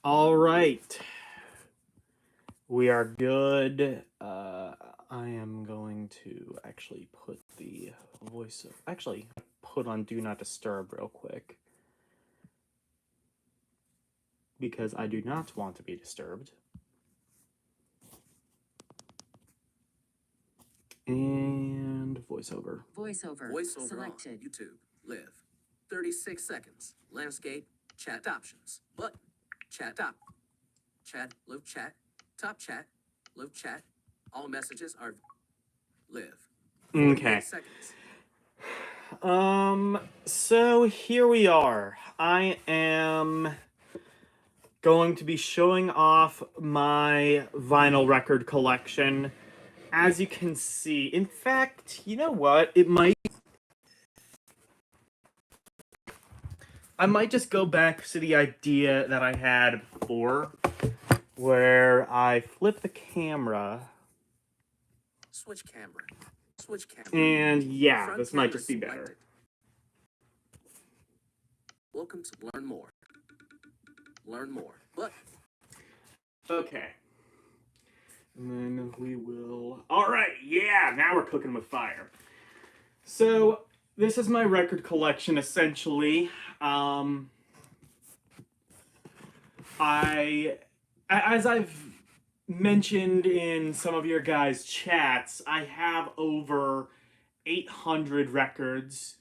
All right. We are good. I am going to actually put the voice... Actually, put on Do Not Disturb real quick. Because I do not want to be disturbed. And voiceover. Voiceover selected. On YouTube. Live. 36 seconds. Landscape. Chat options. Button. Chat up. Chat. Live chat. Top chat. Live chat. All messages are live. 48 Okay. seconds. So here we are. I am going to be showing off my vinyl record collection. As you can see, in fact, you know what? I might just go back to the idea that I had before, where I flip the camera. Switch camera. Switch camera. And yeah, Front this might camera just be selected. better. Welcome to Learn More. Learn More. Button. Okay. And then we will... Alright, yeah, now we're cooking with fire. So, this is my record collection, essentially. As I've mentioned in some of your guys' chats, I have over 800 records.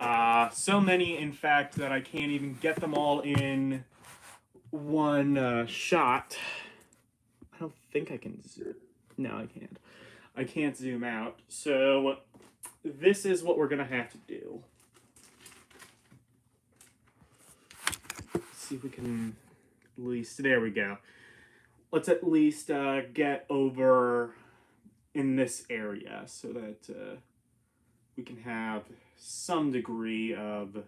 So many, in fact, that I can't even get them all in one shot. I don't think I can zoom. No, I can't. I can't zoom out. So this is what we're going to have to do. Let's see if we can at least... There we go. Let's at least get over in this area so that we can have some degree of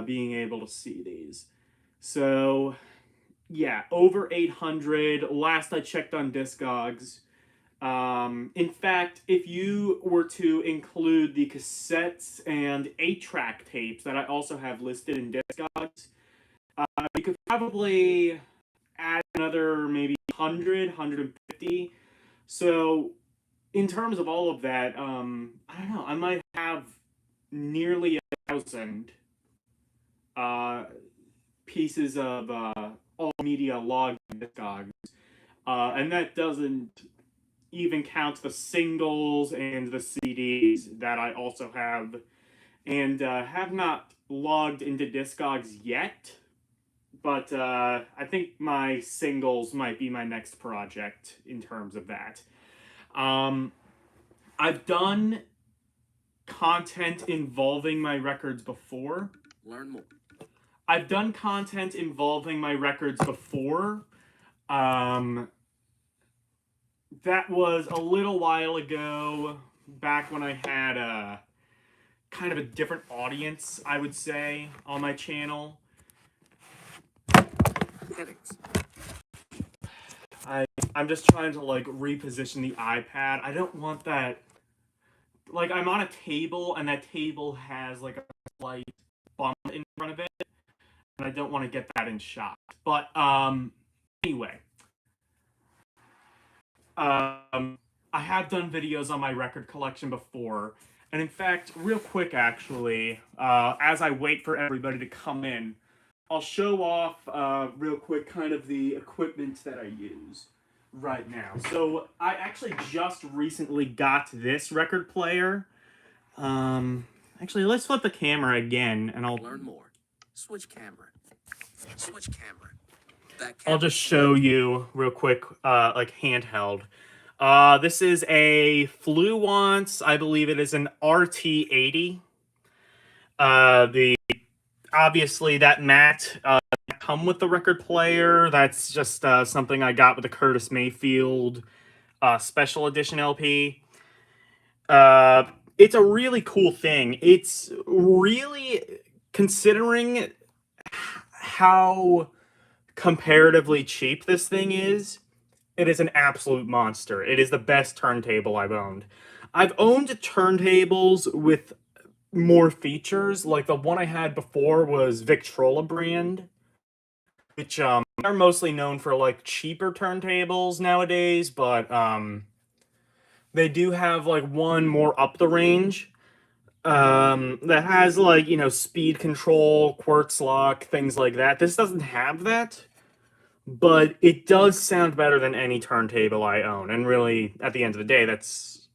being able to see these. So, yeah, over 800. Last I checked on Discogs. In fact, if you were to include the cassettes and 8-track tapes that I also have listed in Discogs, you could probably add another maybe 100, 150. So, in terms of all of that, I don't know, I might have nearly 1,000 pieces of all media logged in Discogs. And that doesn't even count the singles and the CDs that I also have, and have not logged into Discogs yet. But I think my singles might be my next project in terms of that. I've done content involving my records before. Learn more. I've done content involving my records before. That was a little while ago, back when I had a kind of a different audience, I would say, on my channel. Headings. I'm just trying to, like, reposition the iPad. I don't want that... Like, I'm on a table, and that table has, like, a slight bump in front of it. And I don't want to get that in shot. But, anyway. I have done videos on my record collection before. And in fact, real quick, actually, as I wait for everybody to come in, I'll show off, real quick, kind of the equipment that I use right now. So, I actually just recently got this record player. Actually, let's flip the camera again, and I'll... Learn more. Switch camera. Switch camera. I'll just show you real quick, like handheld. This is a Fluence. I believe it is an RT80. Obviously that mat come with the record player. That's just something I got with the Curtis Mayfield special edition LP. It's a really cool thing. It's really, considering how comparatively cheap this thing is, it is an absolute monster. It is the best turntable I've owned. I've owned turntables with more features. Like the one I had before was Victrola brand. which are mostly known for like cheaper turntables nowadays, but they do have like one more up the range that has like, you know, speed control, quartz lock, things like that. This doesn't have that, but it does sound better than any turntable I own, and really at the end of the day that's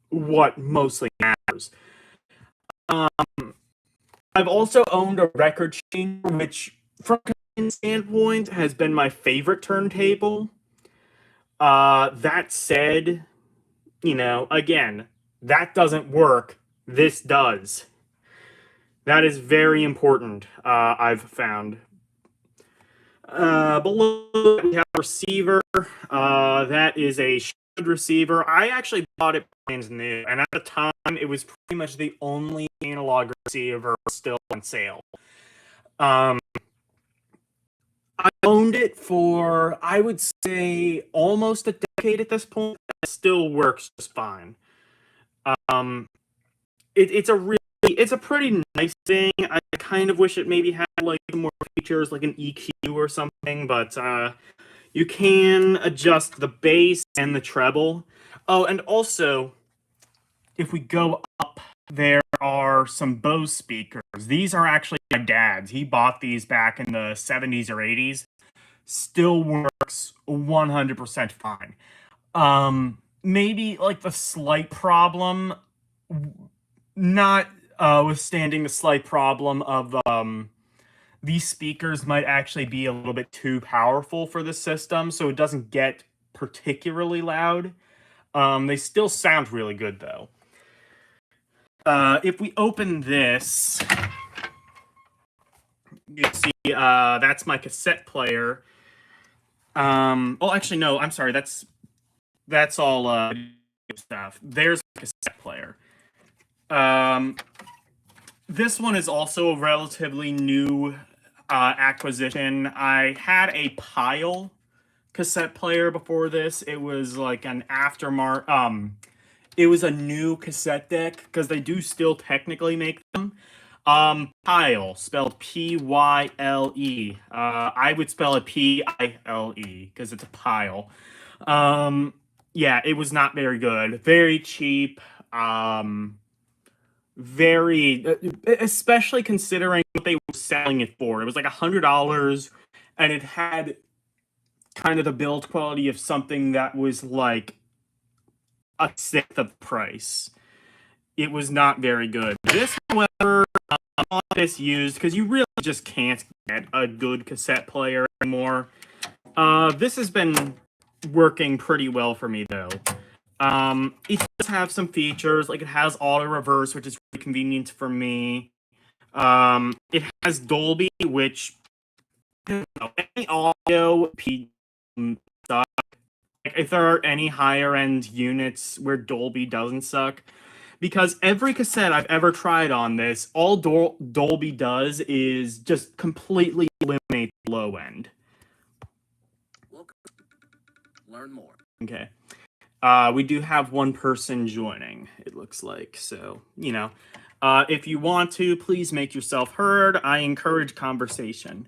what mostly matters. I've also owned a record changer, which from a convenience standpoint has been my favorite turntable. That said, you know, again, that doesn't work. This does. That is very important, I've found. Below we have a receiver. That is a Shure receiver. I actually bought it brand new, and at the time, it was pretty much the only analog receiver still on sale. I owned it for, I would say, almost a decade at this point. It still works just fine. It's a pretty nice thing. I kind of wish it maybe had like some more features, like an EQ or something, but you can adjust the bass and the treble. Oh, and also, if we go up, there are some Bose speakers. These are actually my dad's. He bought these back in the 70s or 80s. Still works 100% fine. Maybe like the slight problem, not withstanding the slight problem of these speakers might actually be a little bit too powerful for the system, so it doesn't get particularly loud. They still sound really good though. If we open this, you see that's my cassette player. Oh, actually, no, I'm sorry. That's all stuff. There's a cassette player. This one is also a relatively new acquisition. I had a Pile cassette player before this. It was like an aftermarket. It was a new cassette deck because they do still technically make them. Pile, spelled P-Y-L-E. I would spell it P-I-L-E because it's a pile. Yeah, it was not very good. Very cheap. Very, especially considering what they were selling it for. It was like $100, and it had kind of the build quality of something that was like a sixth of the price. It was not very good. This, however, I want this used because you really just can't get a good cassette player anymore. This has been working pretty well for me though. It does have some features, like it has auto reverse, which is really convenient for me. It has Dolby, which any audio suck. If there are any higher end units where Dolby doesn't suck, because every cassette I've ever tried on this, all Dolby does is just completely eliminate the low end. Welcome. Learn more. Okay. We do have one person joining, it looks like. So, you know, if you want to, please make yourself heard. I encourage conversation.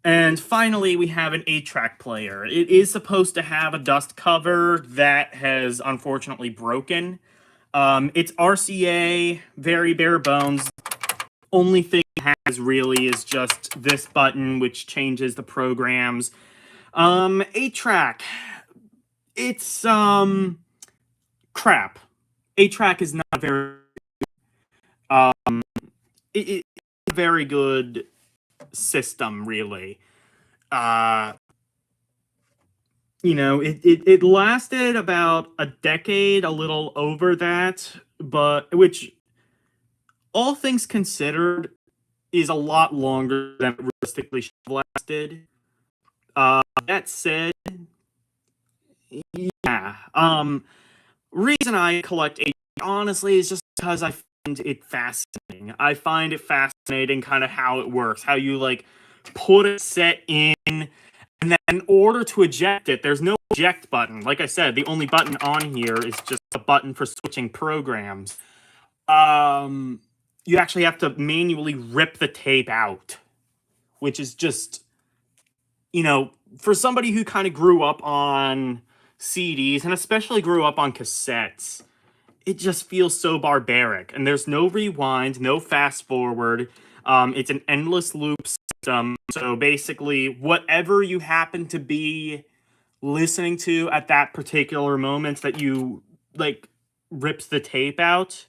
And finally, we have an 8-track player. It is supposed to have a dust cover that has unfortunately broken. It's RCA, very bare bones. Only thing it has really is just this button, which changes the programs. 8-track. It's crap. 8-track is not very it's a very good system, really. You know, it lasted about a decade, a little over that, but which, all things considered, is a lot longer than it realistically should have lasted. That said, yeah. Reason I collect 8 honestly is just because I find it fascinating. I find it fascinating kind of how it works, how you like put a set in, and then in order to eject it, there's no eject button. Like I said, the only button on here is just a button for switching programs. You actually have to manually rip the tape out, which is just you know, for somebody who kind of grew up on CDs and especially grew up on cassettes, it just feels so barbaric. And there's no rewind, no fast forward. It's an endless loop system. So basically, whatever you happen to be listening to at that particular moment that you like rips the tape out,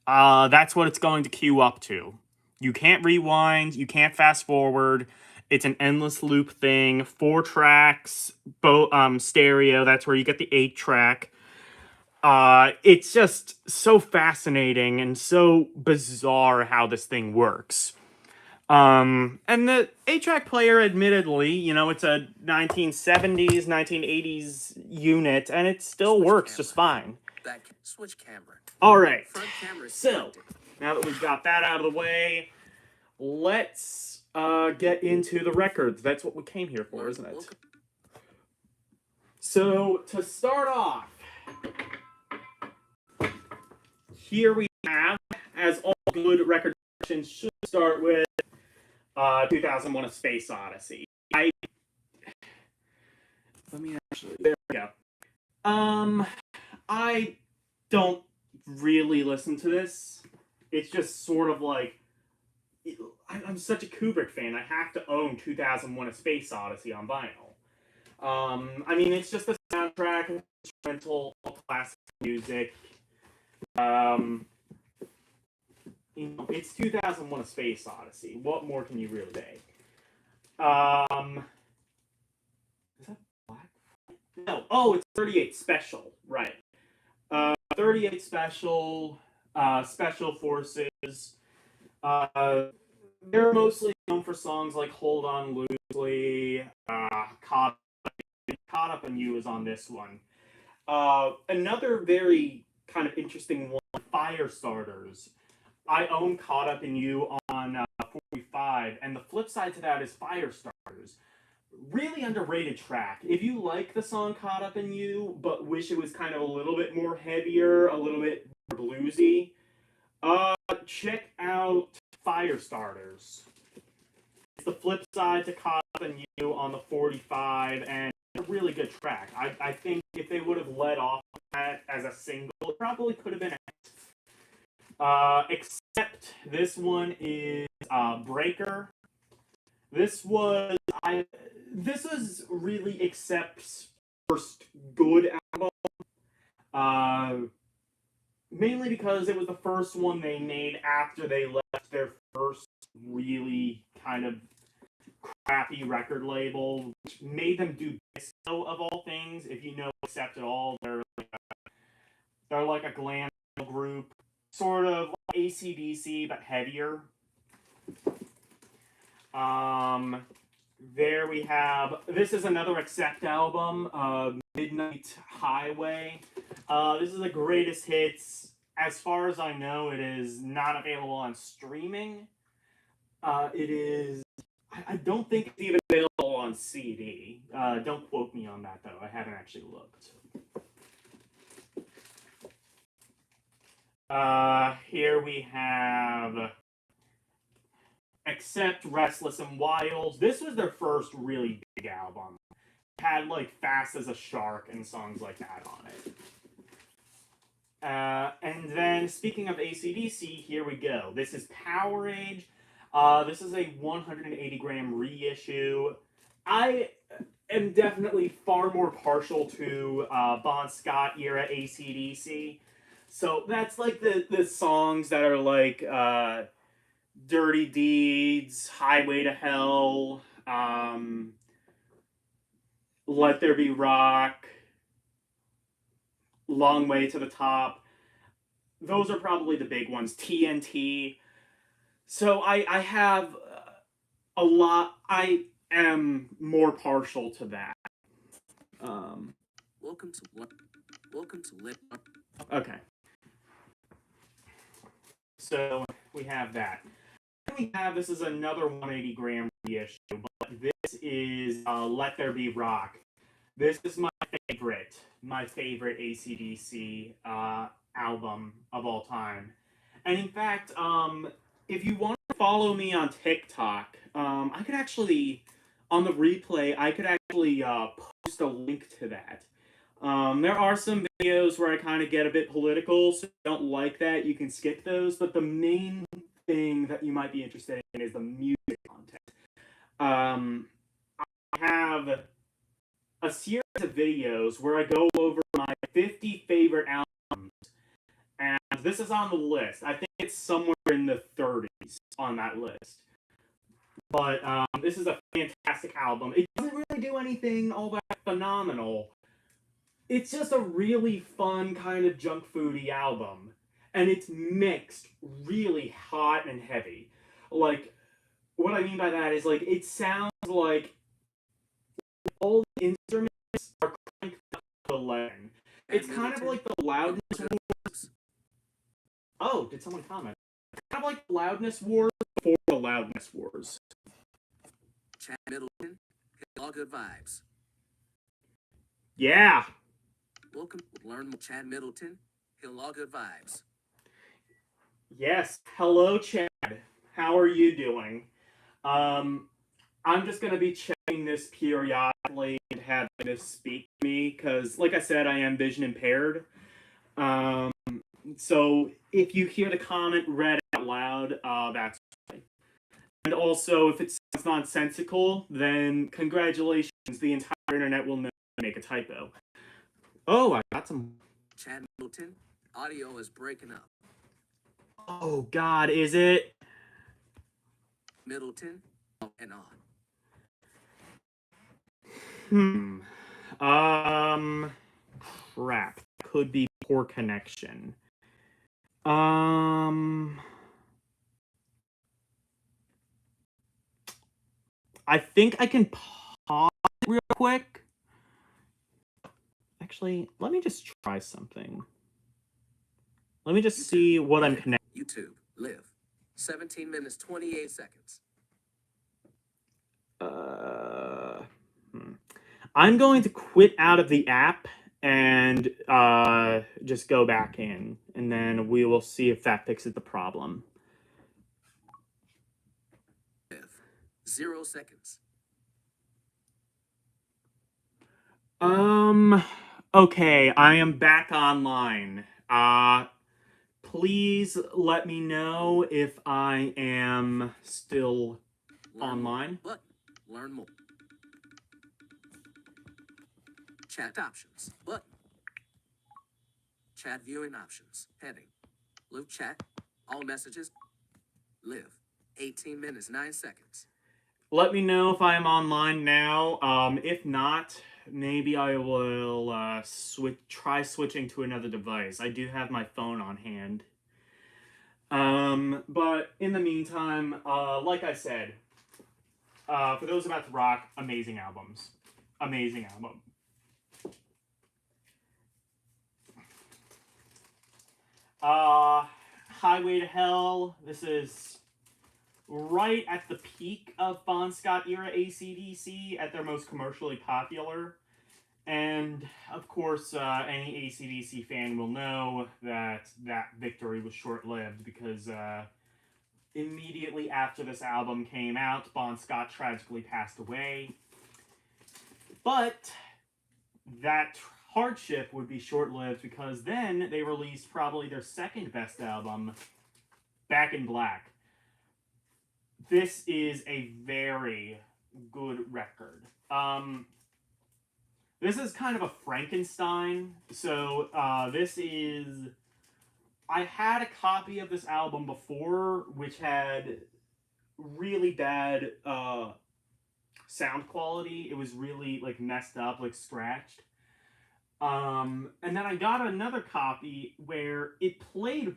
that's what it's going to queue up to. You can't rewind, you can't fast forward. It's an endless loop thing. 4 tracks, stereo. That's where you get the 8 track. It's just so fascinating and so bizarre how this thing works. And the 8-track player, admittedly, you know, it's a 1970s, 1980s unit, and it still works just fine. Switch camera. All right. Front camera is So, selected. now that we've got that out of the way, let's get into the records. That's what we came here for, isn't it? So, to start off, here we have, as all good record sections should start with, 2001: A Space Odyssey. Let me actually. There we go. I don't really listen to this. It's just sort of like I'm such a Kubrick fan. I have to own 2001: A Space Odyssey on vinyl. I mean, it's just a soundtrack, instrumental, classic music. You know, it's 2001: A Space Odyssey. What more can you really say? Is that black? No. Oh, it's 38 Special. Right. 38 Special, Special Forces. They're mostly known for songs like Hold On Loosely, Caught Up on You is on this one. Another very kind of interesting one, Firestarters. I own Caught Up in You on 45, and the flip side to that is Firestarters. Really underrated track. If you like the song Caught Up in You, but wish it was kind of a little bit more heavier, a little bit more bluesy, check out Firestarters. It's the flip side to Caught Up in You on the 45, and it's a really good track. I think if they would have let off that as a single, it probably could have been a hit. Except this one is Breaker. This was really Accept's first good album. Mainly because it was the first one they made after they left their first really kind of crappy record label, which made them do disco of all things. If you know Accept at all, they're like a glam group. Sort of like AC/DC, but heavier. There we have, this is another Accept album, Midnight Highway. This is the greatest hits. As far as I know, it is not available on streaming. It is, I don't think it's even available on CD. Don't quote me on that, though. I haven't actually looked. Here we have Accept, Restless and Wild. This was their first really big album. It had like Fast as a Shark and songs like that on it. And then speaking of AC/DC, here we go. This is Powerage. This is a 180 gram reissue. I am definitely far more partial to Bon Scott era AC/DC. So that's like the songs that are like Dirty Deeds, Highway to Hell, Let There Be Rock, Long Way to the Top. Those are probably the big ones. TNT. So I have a lot. I am more partial to that. Welcome to Lit. Okay. So we have that. Then we have, this is another 180 gram reissue, but this is Let There Be Rock. This is my favorite AC/DC album of all time. And in fact, if you want to follow me on TikTok, I could actually, on the replay, I could actually post a link to that. There are some videos where I kind of get a bit political, so if you don't like that, you can skip those. But the main thing that you might be interested in is the music content. I have a series of videos where I go over my 50 favorite albums, and this is on the list. I think it's somewhere in the 30s on that list. But this is a fantastic album. It doesn't really do anything all that phenomenal. It's just a really fun kind of junk foody album. And it's mixed really hot and heavy. Like, what I mean by that is, like, it sounds like all the instruments are cranked up to 11. It's kind of like the loudness wars. Oh, did someone comment? It's kind of like the loudness wars before the loudness wars. Chad Middleton, all good vibes. Yeah. Welcome, learn more. Chad Middleton, all good vibes. Yes. Hello, Chad. How are you doing? I'm just gonna be checking this periodically and having this speak to me because, like I said, I am vision impaired. So if you hear the comment read out loud, that's why. And also, if it sounds nonsensical, then congratulations, the entire internet will know to make a typo. Oh, I got some. Chad Middleton, audio is breaking up. Oh God, is it? Middleton, and on. Crap. Could be poor connection. I think I can pause it real quick. Actually, let me just try something. Let me just see what I'm connecting. YouTube, live. 17 minutes, 28 seconds. I'm going to quit out of the app and just go back in, and then we will see if that fixes the problem. 0 seconds. Okay, I am back online. Please let me know if I am still online. But learn more. Chat options. But chat viewing options. Heading. Live chat. All messages. Live. 18 minutes, 9 seconds. Let me know if I am online now. If not, maybe I will try switching to another device. I do have my phone on hand. But in the meantime, like I said, for those about to rock, amazing albums. Amazing album. Highway to Hell. This is right at the peak of Bon Scott era AC/DC, at their most commercially popular. And, of course, any AC/DC fan will know that that victory was short-lived because immediately after this album came out, Bon Scott tragically passed away. But that hardship would be short-lived because then they released probably their second best album, Back in Black. This is a very good record. This is kind of a Frankenstein. So this is... I had a copy of this album before, which had really bad sound quality. It was really like messed up, like scratched. And then I got another copy where it played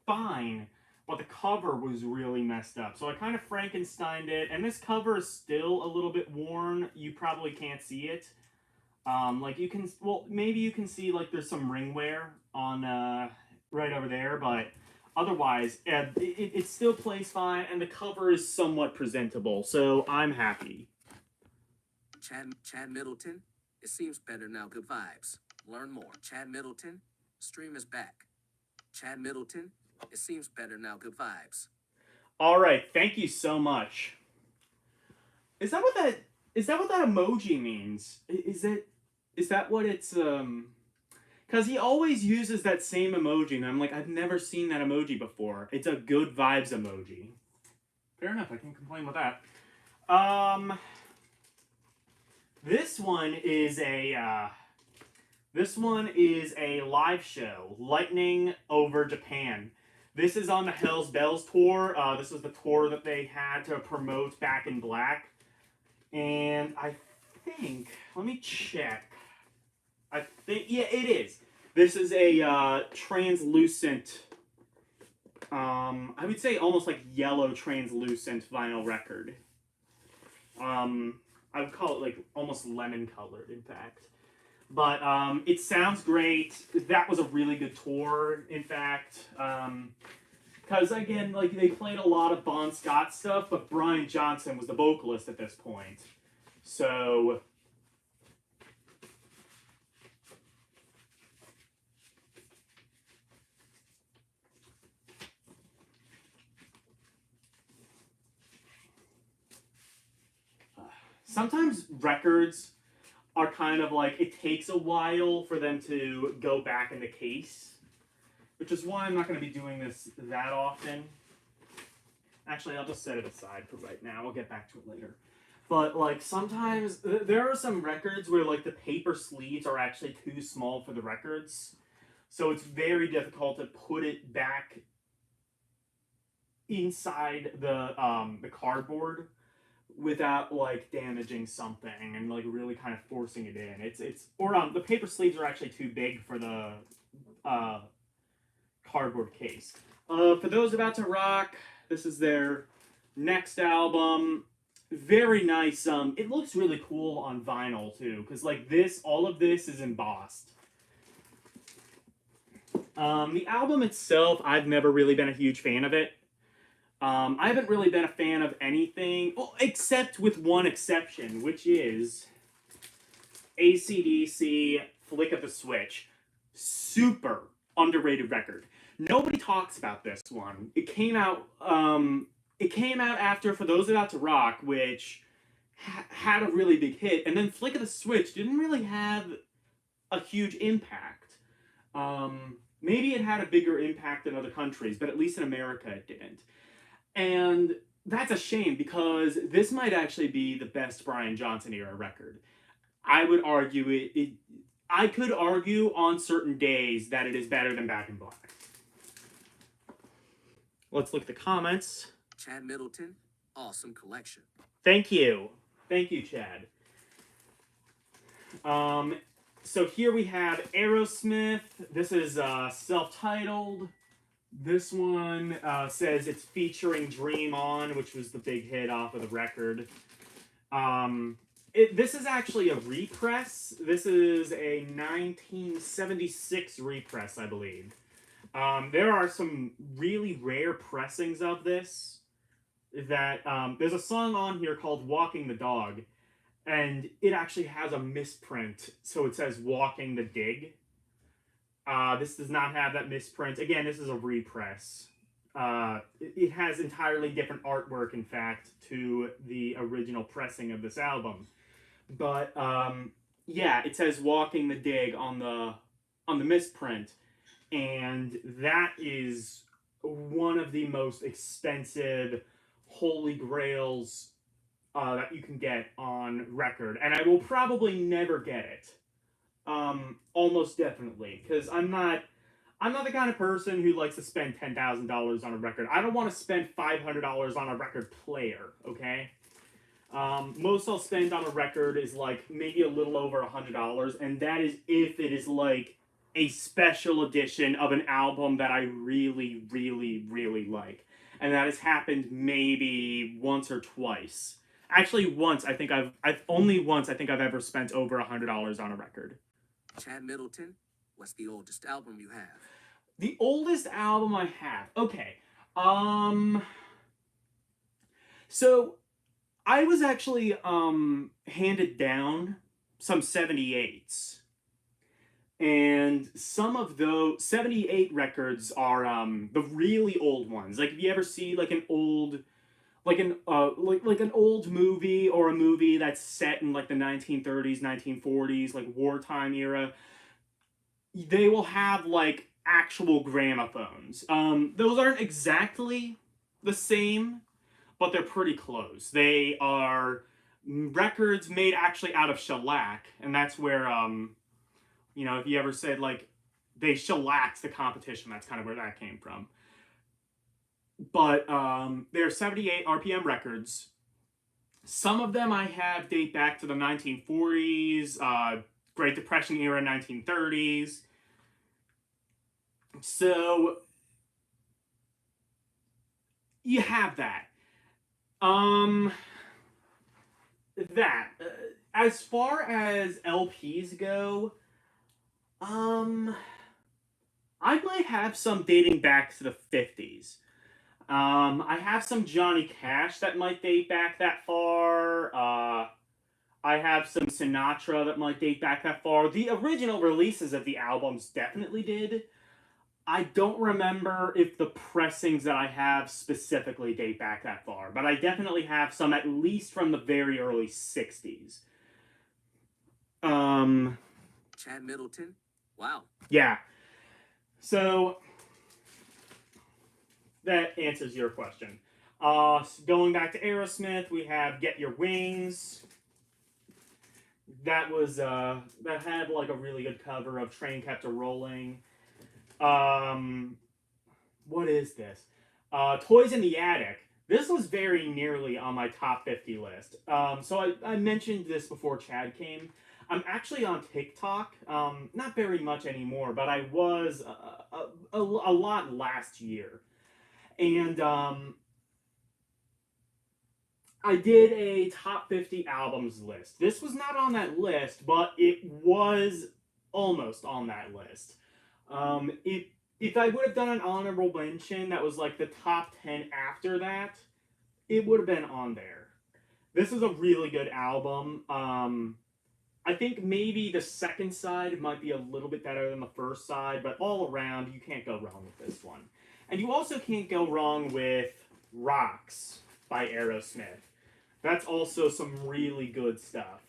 fine, but the cover was really messed up. So I kind of Frankensteined it, and this cover is still a little bit worn. You probably can't see it. Like you can, well, maybe you can see like there's some ring wear on right over there, but otherwise, it still plays fine, and the cover is somewhat presentable, so I'm happy. Chad Middleton, it seems better now. Good vibes. Learn more. Chad Middleton, stream is back. Chad Middleton, it seems better now. Good vibes. All right, thank you so much. Is that what that Is that what that emoji means? Is that what it's because he always uses that same emoji, and I'm like, I've never seen that emoji before. It's a good vibes emoji. Fair enough, I can't complain with that. This one is a live show, Lightning over Japan. This is on the Hell's Bells tour. This is the tour that they had to promote Back in Black. And I think, let me check. I think, yeah, it is. This is a translucent, I would say almost like yellow translucent vinyl record. I would call it like almost lemon colored, in fact. But it sounds great. That was a really good tour, in fact. Because again, like they played a lot of Bon Scott stuff, but Brian Johnson was the vocalist at this point. So sometimes records are kind of like, it takes a while for them to go back in the case, which is why I'm not going to be doing this that often. Actually, I'll just set it aside for right now. I'll get back to it later. But like sometimes there are some records where like the paper sleeves are actually too small for the records, so it's very difficult to put it back inside the cardboard without like damaging something and like really kind of forcing it in. The paper sleeves are actually too big for the cardboard case. For those about to rock, this is their next album. Very nice. It looks really cool on vinyl too, because like all of this is embossed. The album itself, I've never really been a huge fan of it. I haven't really been a fan of anything, except with one exception, which is AC/DC Flick of the Switch. Super underrated record. Nobody talks about this one. It came out after For Those About to Rock, which had a really big hit, and then Flick of the Switch didn't really have a huge impact. Maybe it had a bigger impact in other countries, but at least in America it didn't. And that's a shame, because this might actually be the best Brian Johnson era record. I would argue I could argue on certain days that it is better than Back in Black. Let's look at the comments. Chad Middleton, awesome collection. Thank you, Chad. So here we have Aerosmith. This is self-titled. This one says it's featuring Dream On, which was the big hit off of the record. This is actually a repress. This is a 1976 repress, I believe. There are some really rare pressings of this. There's a song on here called Walking the Dog, and it actually has a misprint, so it says Walking the Dig. This does not have that misprint. Again, this is a repress. It has entirely different artwork, in fact, to the original pressing of this album. But yeah, it says Walking the Dig on the misprint, and that is one of the most expensive holy grails that you can get on record, and I will probably never get it. Almost definitely, because I'm not the kind of person who likes to spend $10,000 on a record. I don't want to spend $500 on a record player, okay? Most I'll spend on a record is like maybe a little over $100, and that is if it is like a special edition of an album that I really, really, really like. And that has happened maybe once or twice. Actually, once. I've only once I think I've ever spent over $100 on a record. Chad Middleton, what's the oldest album you have? The oldest album I have. Okay. So I was actually handed down some 78s. And some of those 78 records are the really old ones. Like if you ever see like an old like an old movie or a movie that's set in like the 1930s, 1940s, like wartime era, they will have like actual gramophones. Those aren't exactly the same, but they're pretty close. They are records made actually out of shellac, and that's where if you ever said like they shellacked the competition, that's kind of where that came from. But they're 78 RPM records. Some of them I have date back to the 1940s, Great Depression era, 1930s. So you have that. As far as LPs go, I might have some dating back to the 50s. I have some Johnny Cash that might date back that far. I have some Sinatra that might date back that far. The original releases of the albums definitely did. I don't remember if the pressings that I have specifically date back that far, but I definitely have some at least from the very early 60s. Chad Middleton. Wow. Yeah. So that answers your question. Going back to Aerosmith, we have Get Your Wings. That was that had like a really good cover of Train Kept a Rolling. What is this? Toys in the Attic. This was very nearly on my top 50 list. So I mentioned this before Chad came. I'm actually on TikTok. Not very much anymore, but I was a lot last year. And I did a top 50 albums list. This was not on that list, but it was almost on that list. If I would have done an honorable mention that was like the top 10 after that, it would have been on there. This is a really good album. I think maybe the second side might be a little bit better than the first side, but all around, you can't go wrong with this one. And you also can't go wrong with Rocks by Aerosmith. That's also some really good stuff.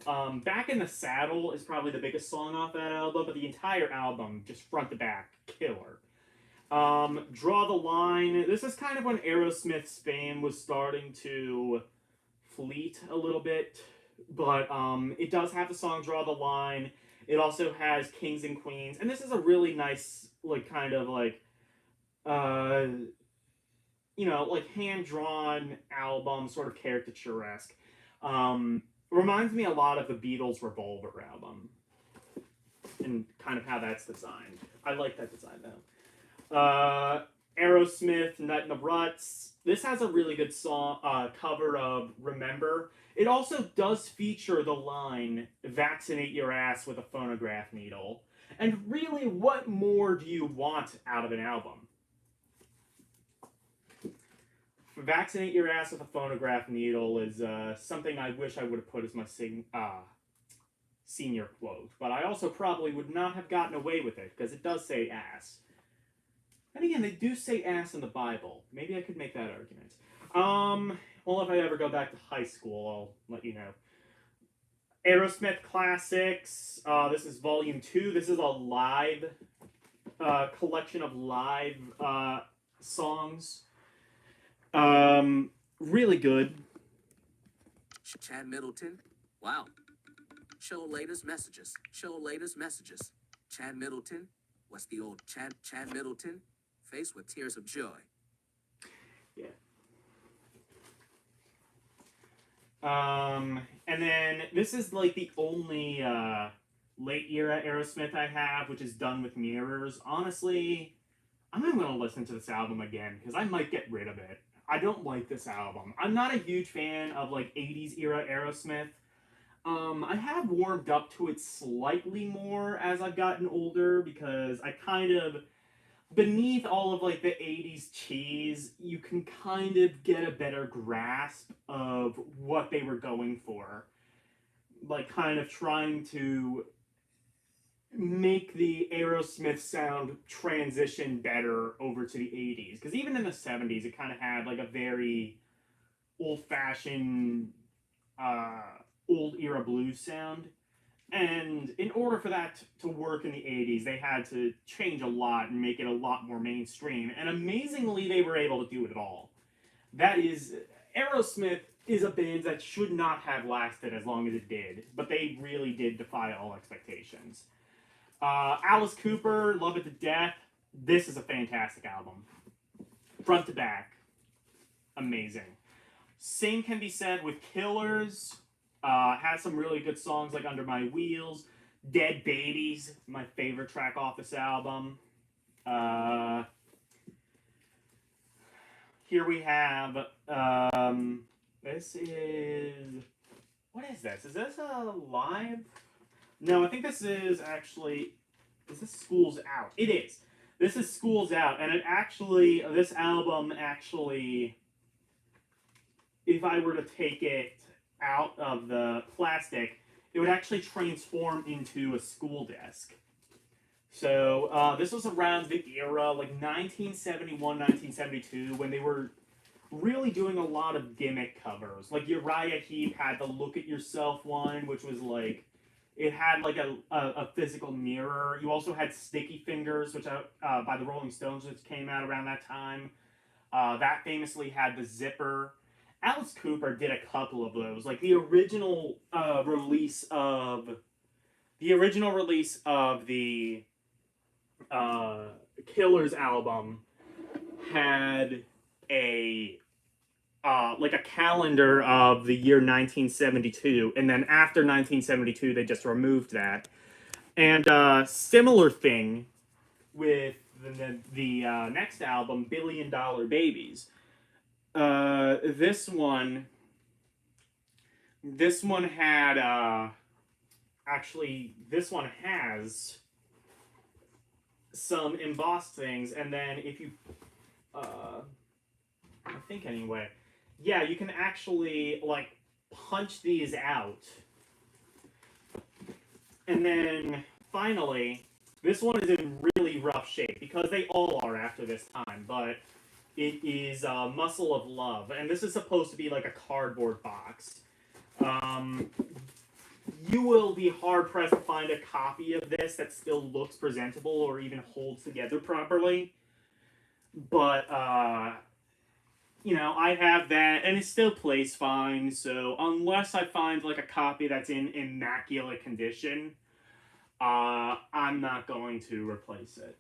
Back in the Saddle is probably the biggest song off that album, but the entire album, just front to back, killer. Draw the Line. This is kind of when Aerosmith's fame was starting to fleet a little bit, but it does have the song Draw the Line. It also has Kings and Queens, and this is a really nice, like, kind of like, like hand-drawn album, sort of caricature-esque. Reminds me a lot of the Beatles' Revolver album, and kind of how that's designed. I like that design, though. Aerosmith, Nut in the Ruts. This has a really good song cover of Remember. It also does feature the line, "Vaccinate your ass with a phonograph needle." And really, what more do you want out of an album? "Vaccinate your ass with a phonograph needle" is something I wish I would have put as my senior quote. But I also probably would not have gotten away with it, because it does say ass. And again, they do say ass in the Bible. Maybe I could make that argument. Well, if I ever go back to high school, I'll let you know. Aerosmith Classics. This is Volume 2. This is a live collection of live songs. Really good. Chad Middleton. Wow. Show latest messages. Show latest messages. Chad Middleton. What's the old Chad Middleton? Face with tears of joy. Yeah. And then this is like the only late era Aerosmith I have, which is Done with Mirrors. Honestly, I'm not going to listen to this album again because I might get rid of it. I don't like this album. I'm not a huge fan of like 80s era Aerosmith. I have warmed up to it slightly more as I've gotten older because I kind of, beneath all of like the 80s cheese, you can kind of get a better grasp of what they were going for. Like kind of trying to make the Aerosmith sound transition better over to the 80s. Because even in the 70s, it kind of had like a very old-fashioned, old-era blues sound. And in order for that to work in the 80s, they had to change a lot and make it a lot more mainstream. And amazingly, they were able to do it all. That is, Aerosmith is a band that should not have lasted as long as it did, but they really did defy all expectations. Alice Cooper, Love It to Death. This is a fantastic album. Front to back. Amazing. Same can be said with Killers. Has some really good songs like Under My Wheels. Dead Babies, my favorite track off this album. Here we have, this is, what is this? Is this a live? No, I think this is actually, is this School's Out? It is. This is School's Out, and it actually, this album actually, if I were to take it out of the plastic, it would actually transform into a school desk. So this was around the era, like 1971, 1972, when they were really doing a lot of gimmick covers. Like Uriah Heep had the Look at Yourself one, which was like, it had like a physical mirror. You also had Sticky Fingers, which by the Rolling Stones, which came out around that time. That famously had the zipper. Alice Cooper did a couple of those. Like the original release of the Killers album had a like a calendar of the year 1972, and then after 1972 they just removed that. And similar thing with the next album, Billion Dollar Babies. This one had actually, this one has some embossed things, and then if you I think anyway, yeah, you can actually like punch these out. And then finally, this one is in really rough shape because they all are after this time, but it is Muscle of Love, and this is supposed to be like a cardboard box. You will be hard-pressed to find a copy of this that still looks presentable or even holds together properly. But, you know, I have that, and it still plays fine, so unless I find, like, a copy that's in immaculate condition, I'm not going to replace it.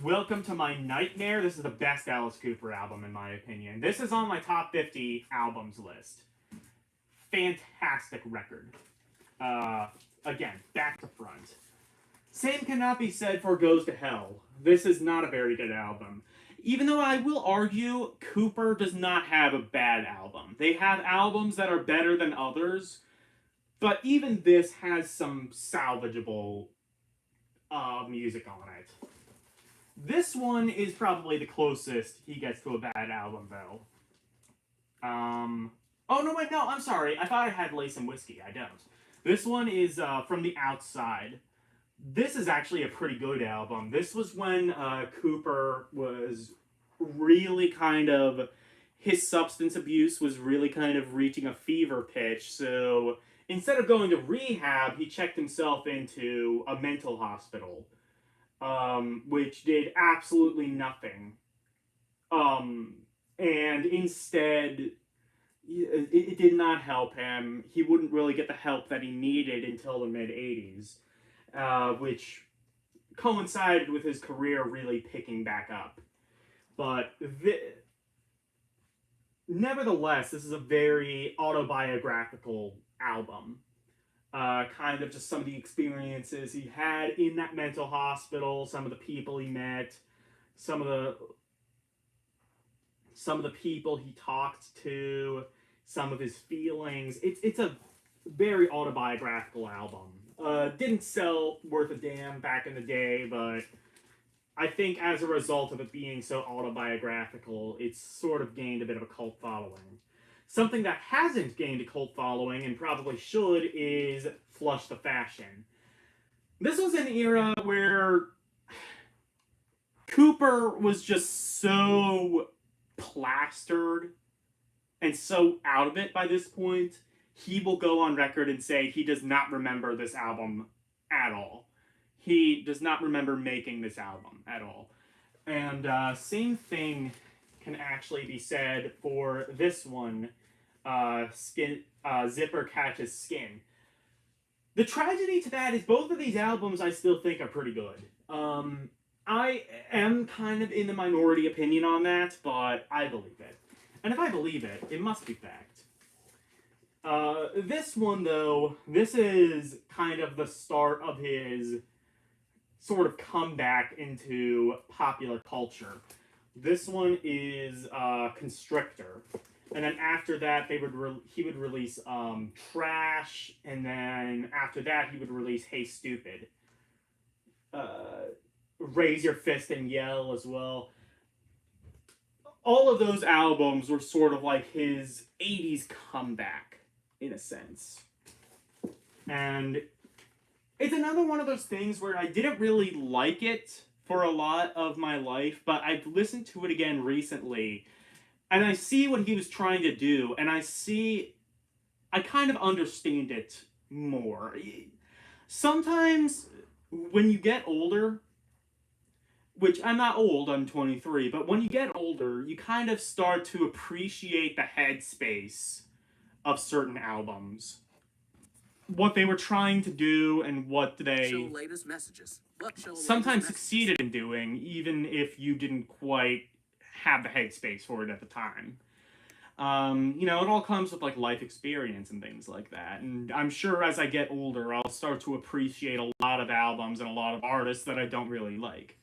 Welcome to My Nightmare. This is the best Alice Cooper album, in my opinion. This is on my top 50 albums list. Fantastic record. Again, back to front. Same cannot be said for Goes to Hell. This is not a very good album. Even though I will argue, Cooper does not have a bad album. They have albums that are better than others, but even this has some salvageable music on it. This one is probably the closest he gets to a bad album, though. Oh, no, wait, no, I'm sorry. I thought I had Lace and Whiskey. I don't. This one is From the Outside. This is actually a pretty good album. This was when Cooper was really kind of... His substance abuse was really kind of reaching a fever pitch, so instead of going to rehab, he checked himself into a mental hospital. Which did absolutely nothing. And instead, it did not help him. He wouldn't really get the help that he needed until the mid-80s, which coincided with his career really picking back up. But nevertheless, this is a very autobiographical album. Kind of just some of the experiences he had in that mental hospital, some of the people he met, some of the people he talked to, some of his feelings. It's a very autobiographical album. Didn't sell worth a damn back in the day, but I think as a result of it being so autobiographical, it's sort of gained a bit of a cult following. Something that hasn't gained a cult following, and probably should, is Flush the Fashion. This was an era where Cooper was just so plastered and so out of it by this point, he will go on record and say he does not remember this album at all. He does not remember making this album at all. And same thing can actually be said for this one, Zipper Catches Skin. The tragedy to that is both of these albums I still think are pretty good. I am kind of in the minority opinion on that, but I believe it. And if I believe it, it must be fact. This one, though, this is kind of the start of his sort of comeback into popular culture. This one is Constrictor. And then after that, he would release Trash, and then after that, he would release Hey Stupid. Raise Your Fist and Yell as well. All of those albums were sort of like his 80s comeback, in a sense. And it's another one of those things where I didn't really like it for a lot of my life, but I've listened to it again recently, and I see what he was trying to do, and I kind of understand it more. Sometimes, when you get older, which I'm not old, I'm 23, but when you get older, you kind of start to appreciate the headspace of certain albums. What they were trying to do and what Show they latest messages. What show sometimes latest succeeded in doing, even if you didn't quite have the headspace for it at the time. It all comes with like life experience and things like that. And I'm sure as I get older, I'll start to appreciate a lot of albums and a lot of artists that I don't really like.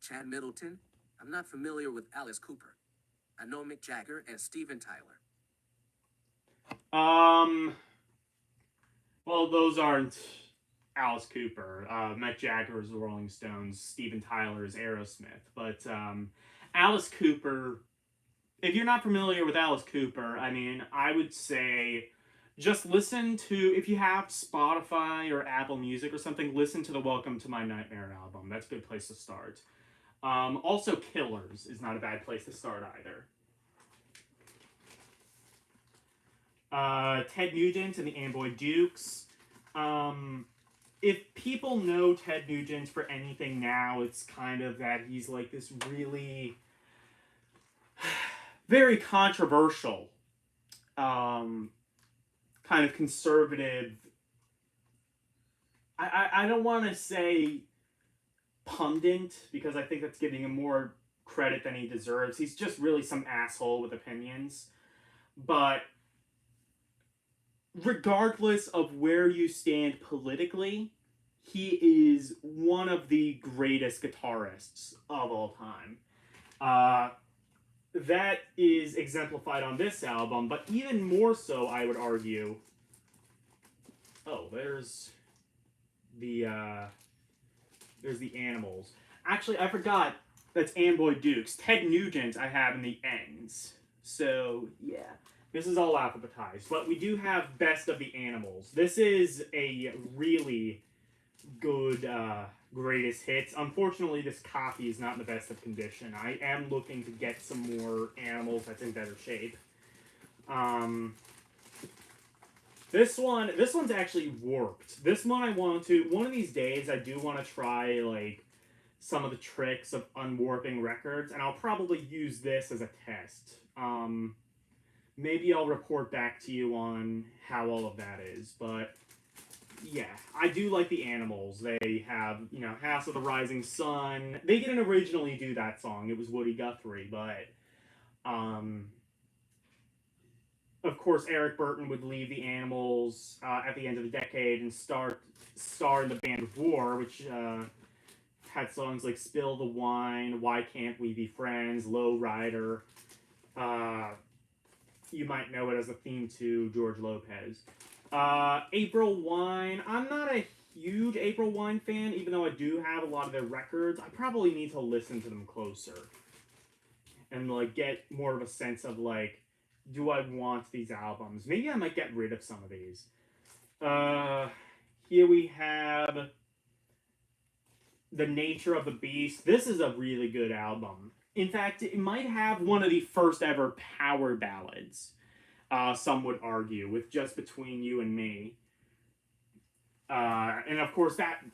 Chad Middleton. I'm not familiar with Alice Cooper. I know Mick Jagger and Steven Tyler. Well, those aren't Alice Cooper. Mick Jagger is the Rolling Stones. Steven Tyler is Aerosmith. But Alice Cooper, if you're not familiar with Alice Cooper, I mean, I would say just listen to, if you have Spotify or Apple Music or something, listen to the Welcome to My Nightmare album. That's a good place to start. Also, Killers is not a bad place to start either. Ted Nugent and the Amboy Dukes. If people know Ted Nugent for anything now, it's kind of that he's like this really very controversial, kind of conservative. I don't want to say pundit, because I think that's giving him more credit than he deserves. He's just really some asshole with opinions. But regardless of where you stand politically, he is one of the greatest guitarists of all time. That is exemplified on this album, but even more so, I would argue. Oh, there's the Animals. Actually, I forgot that's Amboy Dukes. Ted Nugent I have in the ends. So, yeah. This is all alphabetized, but we do have Best of the Animals. This is a really good greatest hits. Unfortunately, this copy is not in the best of condition. I am looking to get some more Animals that's in better shape. This one's actually warped. This one one of these days I do want to try like some of the tricks of unwarping records, and I'll probably use this as a test. Maybe I'll report back to you on how all of that is, but yeah, I do like the Animals. They have, House of the Rising Sun. They didn't originally do that song. It was Woody Guthrie, but of course Eric Burton would leave the Animals at the end of the decade and star in the band War, which had songs like Spill the Wine, Why Can't We Be Friends, Low Rider. You might know it as a theme to George Lopez. April Wine. I'm not a huge April Wine fan, even though I do have a lot of their records. I probably need to listen to them closer and like get more of a sense of like, do I want these albums? Maybe I might get rid of some of these. Here we have The Nature of the Beast. This is a really good album. In fact, it might have one of the first ever power ballads. Some would argue, with Just Between You and Me. And of course, that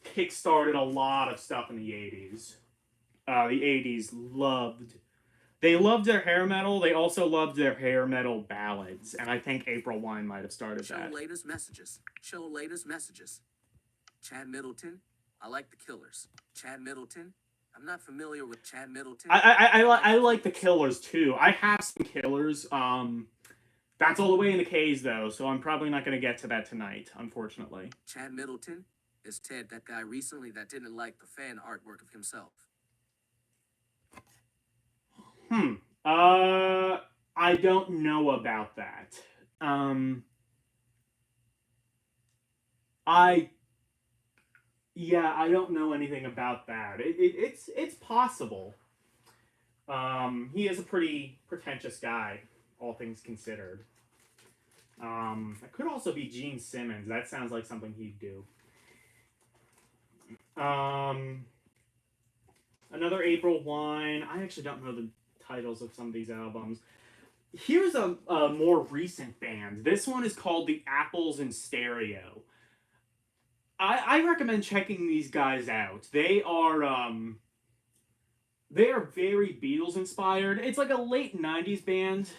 kick-started a lot of stuff in the 80s. The 80s they loved their hair metal. They also loved their hair metal ballads. And I think April Wine might have started Show that. latest messages. Show latest messages. Chad Middleton. I like the Killers. Chad Middleton. I'm not familiar with Chad Middleton. I like the Killers too. I have some Killers. That's all the way in the K's though, so I'm probably not going to get to that tonight, unfortunately. Chad Middleton is Ted, that guy recently that didn't like the fan artwork of himself. I don't know about that. I don't know anything about that. It's possible. He is a pretty pretentious guy, all things considered. It could also be Gene Simmons. That sounds like something he'd do. Another April Wine. I actually don't know the titles of some of these albums. Here's a more recent band. This one is called The Apples in Stereo. I recommend checking these guys out. They are very Beatles inspired. It's like a late 90s band.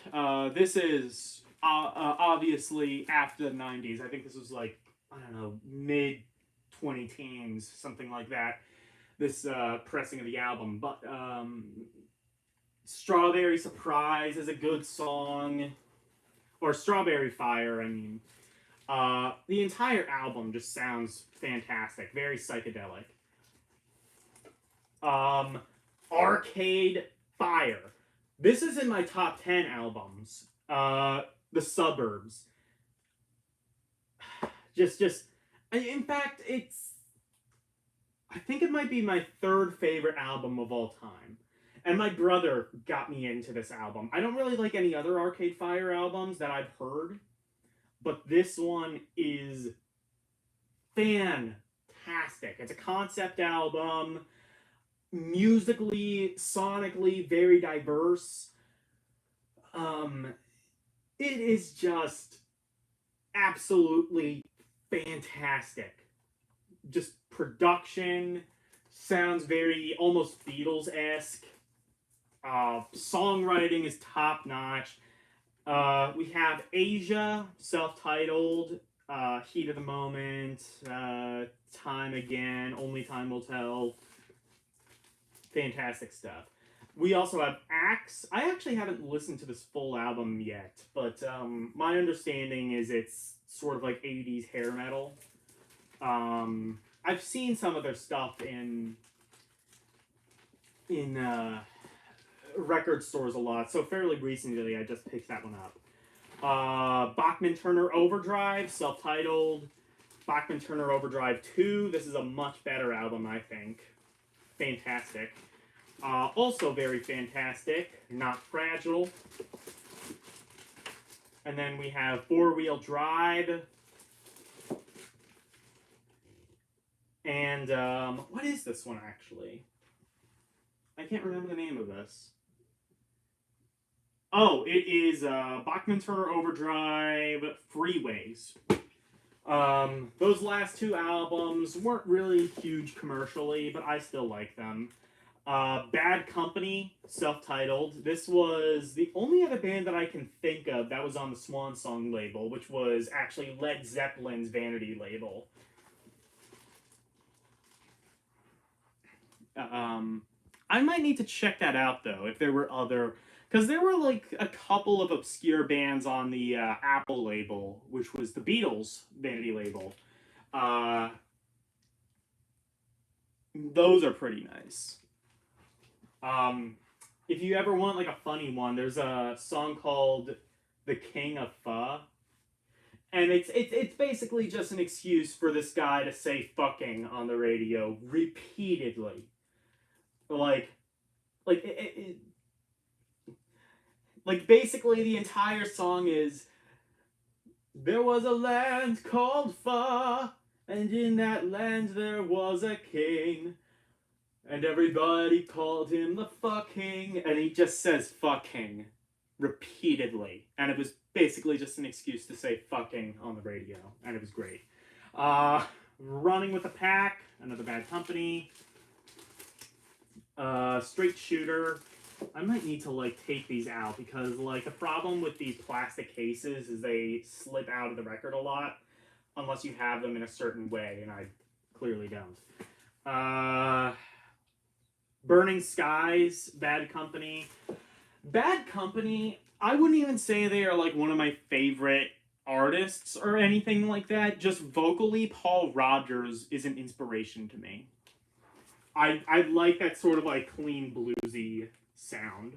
This is obviously after the 90s. I think this was like, I don't know, mid 20-teens, something like that. This pressing of the album. But Strawberry Surprise is a good song. Or Strawberry Fire, I mean. The entire album just sounds fantastic. Very psychedelic. Arcade Fire. This is in my top 10 albums. The Suburbs. In fact, I think it might be my third favorite album of all time. And my brother got me into this album. I don't really like any other Arcade Fire albums that I've heard, but this one is fantastic. It's a concept album, musically, sonically, very diverse. It is just absolutely fantastic. Just production sounds very almost Beatles-esque. Songwriting is top notch. We have Asia, self-titled, Heat of the Moment, Time Again, Only Time Will Tell. Fantastic stuff. We also have Axe. I actually haven't listened to this full album yet, but my understanding is it's sort of like 80s hair metal. I've seen some of their stuff in record stores a lot, so fairly recently I just picked that one up. Bachman Turner Overdrive, self-titled. Bachman Turner Overdrive 2. This is a much better album, I think. Fantastic. Also very fantastic. Not Fragile. And then we have Four Wheel Drive. And what is this one actually? I can't remember the name of this. Oh, it is Bachman Turner Overdrive Freeways. Those last two albums weren't really huge commercially, but I still like them. Bad Company, self-titled. This was the only other band that I can think of that was on the Swan Song label, which was actually Led Zeppelin's Vanity label. I might need to check that out, though, if there were other... Because there were, like, a couple of obscure bands on the Apple label, which was the Beatles' Vanity label. Those are pretty nice. If you ever want, like, a funny one, there's a song called The King of Pho. And it's basically just an excuse for this guy to say fucking on the radio repeatedly. Like basically the entire song is, there was a land called Pho, and in that land there was a king. And everybody called him the fucking, and he just says fucking repeatedly. And it was basically just an excuse to say fucking on the radio. And it was great. Running with the Pack, another Bad Company. Straight Shooter. I might need to like take these out because like the problem with these plastic cases is they slip out of the record a lot unless you have them in a certain way, and I clearly don't. Burning Skies, Bad Company. Bad Company, I wouldn't even say they are like one of my favorite artists or anything like that. Just vocally, Paul Rogers is an inspiration to me. I like that sort of like clean bluesy sound.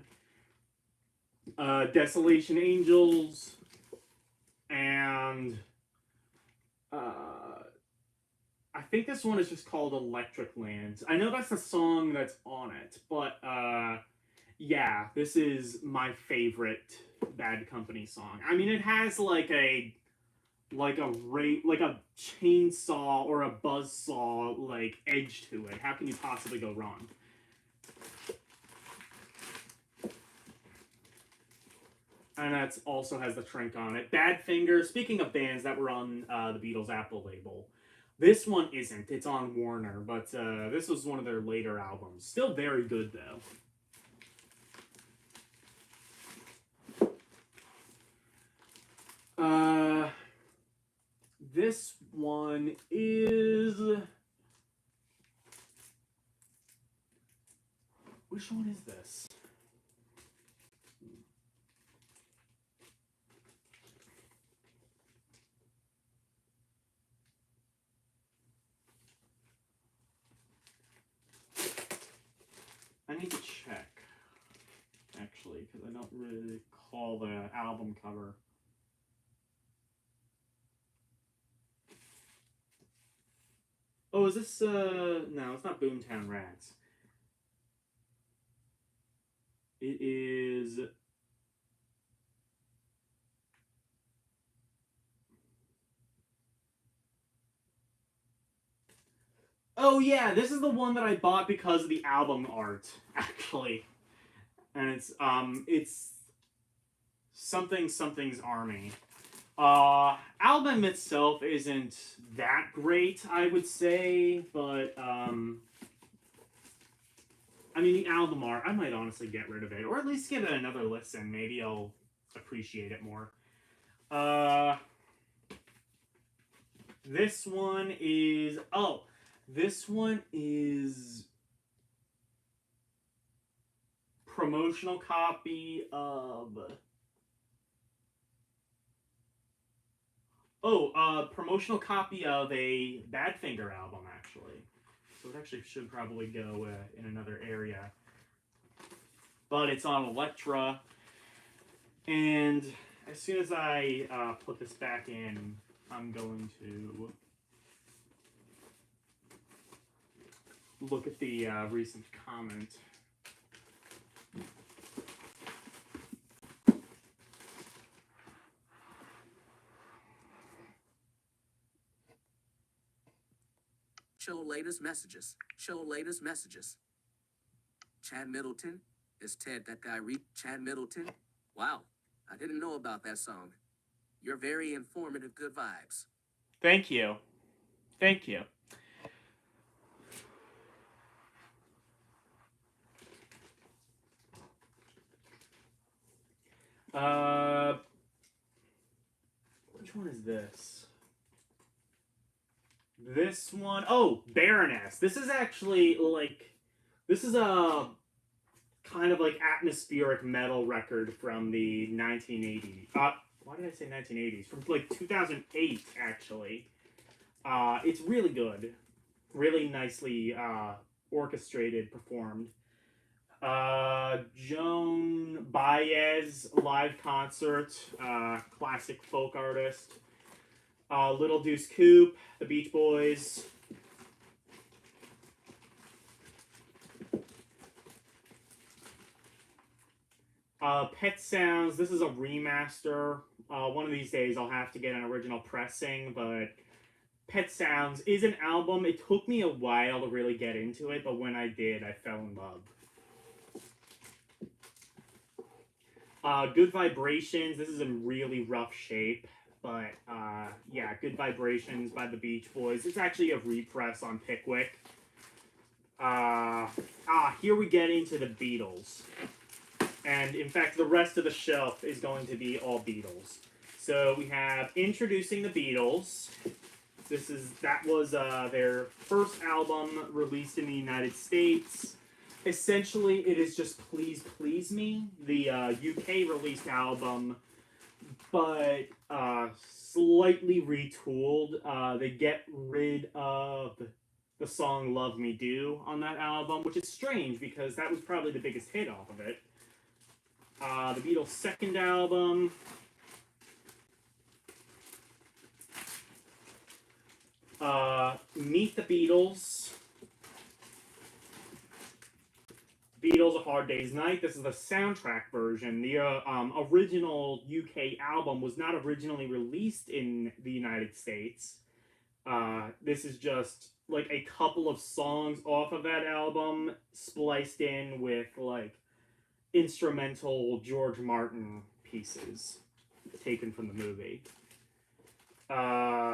Desolation Angels and I think this one is just called Electric Lands. I know that's the song that's on it, but yeah, this is my favorite Bad Company song. I mean, it has like a chainsaw or a buzzsaw like edge to it. How can you possibly go wrong? And that also has the Shrink on it. Badfinger, speaking of bands that were on the Beatles' Apple label, this one isn't. It's on Warner, but this was one of their later albums. Still very good, though. This one is... Which one is this? I need to check, actually, because I don't really recall the album cover. Oh, is this, no, it's not Boomtown Rats. It is... Oh yeah, this is the one that I bought because of the album art, actually. And it's Something's Army. Album itself isn't that great, I would say, but, I mean, the album art, I might honestly get rid of it, or at least give it another listen. Maybe I'll appreciate it more. This one is, promotional copy of... promotional copy of a Badfinger album, actually. So it actually should probably go in another area. But it's on Elektra. And as soon as I put this back in, I'm going to look at the recent comment. Show latest messages. Show latest messages. Chad Middleton? Is Ted that guy Chad Middleton? Wow, I didn't know about that song. You're very informative, good vibes. Thank you. Thank you. Which one is this? This one, oh, Baroness. This is actually like, this is a kind of like atmospheric metal record from the 1980s. Why did I say 1980s? From like 2008, actually. It's really good. Really nicely orchestrated, performed. Joan Baez live concert, classic folk artist. Little Deuce Coupe, the Beach Boys. Pet Sounds, this is a remaster. One of these days I'll have to get an original pressing, but Pet Sounds is an album. It took me a while to really get into it, but when I did, I fell in love. Good Vibrations. This is in really rough shape, but yeah, Good Vibrations by the Beach Boys. It's actually a repress on Pickwick. Here we get into the Beatles. And in fact, the rest of the shelf is going to be all Beatles. So we have Introducing the Beatles. That was their first album released in the United States. Essentially, it is just Please Please Me, the UK released album, but slightly retooled. They get rid of the song Love Me Do on that album, which is strange because that was probably the biggest hit off of it. The Beatles' second album. Meet the Beatles. Beatles: A Hard Day's Night. This is the soundtrack version. The original UK album was not originally released in the United States. This is just like a couple of songs off of that album spliced in with like instrumental George Martin pieces taken from the movie.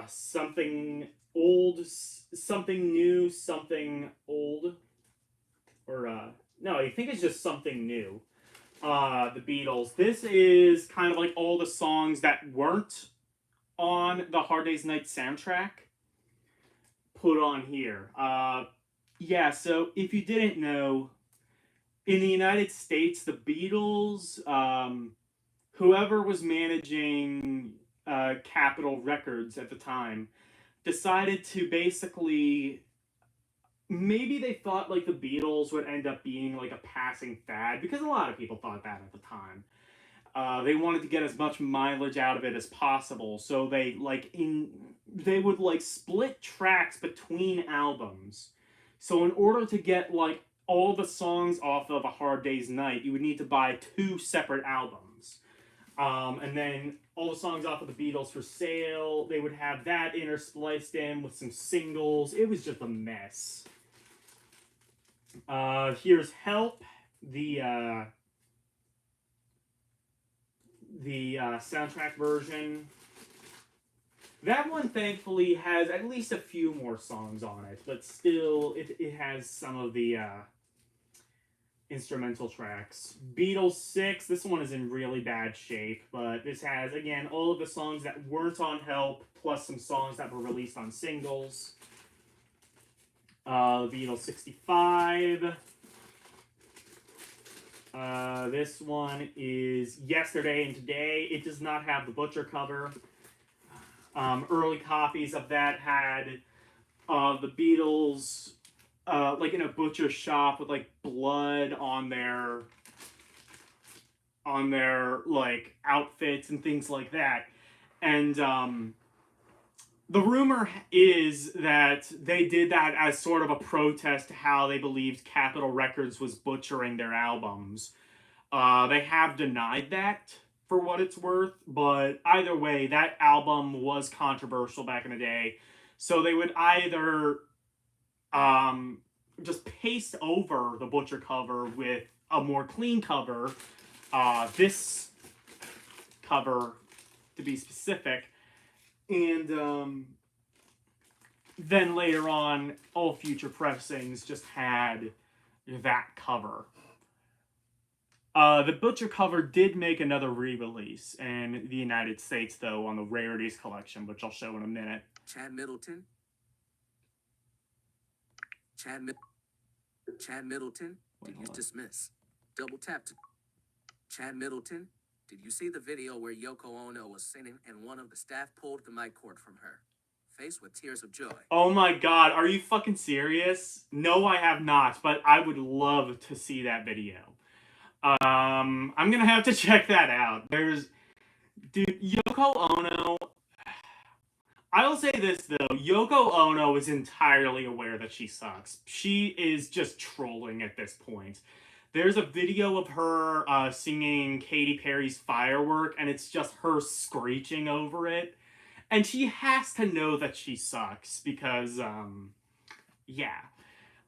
Something old, something new, something old, or no, I think it's just something new. The Beatles. This is kind of like all the songs that weren't on the Hard Day's Night soundtrack put on here. Yeah, so if you didn't know, in the United States, the Beatles, whoever was managing Capitol Records at the time, decided to basically, maybe they thought like the Beatles would end up being like a passing fad, because a lot of people thought that at the time. They wanted to get as much mileage out of it as possible, so they would like split tracks between albums. So in order to get like all the songs off of A Hard Day's Night, you would need to buy 2 separate albums. And then all the songs off of the Beatles for Sale, they would have that interspliced in with some singles. It was just a mess. Here's Help, the soundtrack version. That one, thankfully, has at least a few more songs on it, but still, it has some of the instrumental tracks. Beatles 6, this one is in really bad shape, but this has, again, all of the songs that weren't on Help, plus some songs that were released on singles. Beatles 65. This one is Yesterday and Today. It does not have the Butcher cover. Early copies of that had the Beatles like in a butcher shop with like blood on their like outfits and things like that. And the rumor is that they did that as sort of a protest to how they believed Capitol Records was butchering their albums. They have denied that, for what it's worth, but either way, that album was controversial back in the day. So they would either just paste over the Butcher cover with a more clean cover, this cover to be specific, and then later on, all future pressings just had that cover. The Butcher cover did make another re-release in the United States, though, on the Rarities collection, which I'll show in a minute. Chad Middleton. Chad Middleton. Wait, Did you hold on. dismiss? Double tap to Chad Middleton. Did you see the video where Yoko Ono was singing and one of the staff pulled the mic cord from her? Faced with tears of joy. Oh my god, are you fucking serious? No, I have not, but I would love to see that video. I'm gonna have to check that out. Dude, Yoko Ono. I will say this though, Yoko Ono is entirely aware that she sucks. She is just trolling at this point. There's a video of her singing Katy Perry's Firework, and it's just her screeching over it. And she has to know that she sucks because, yeah.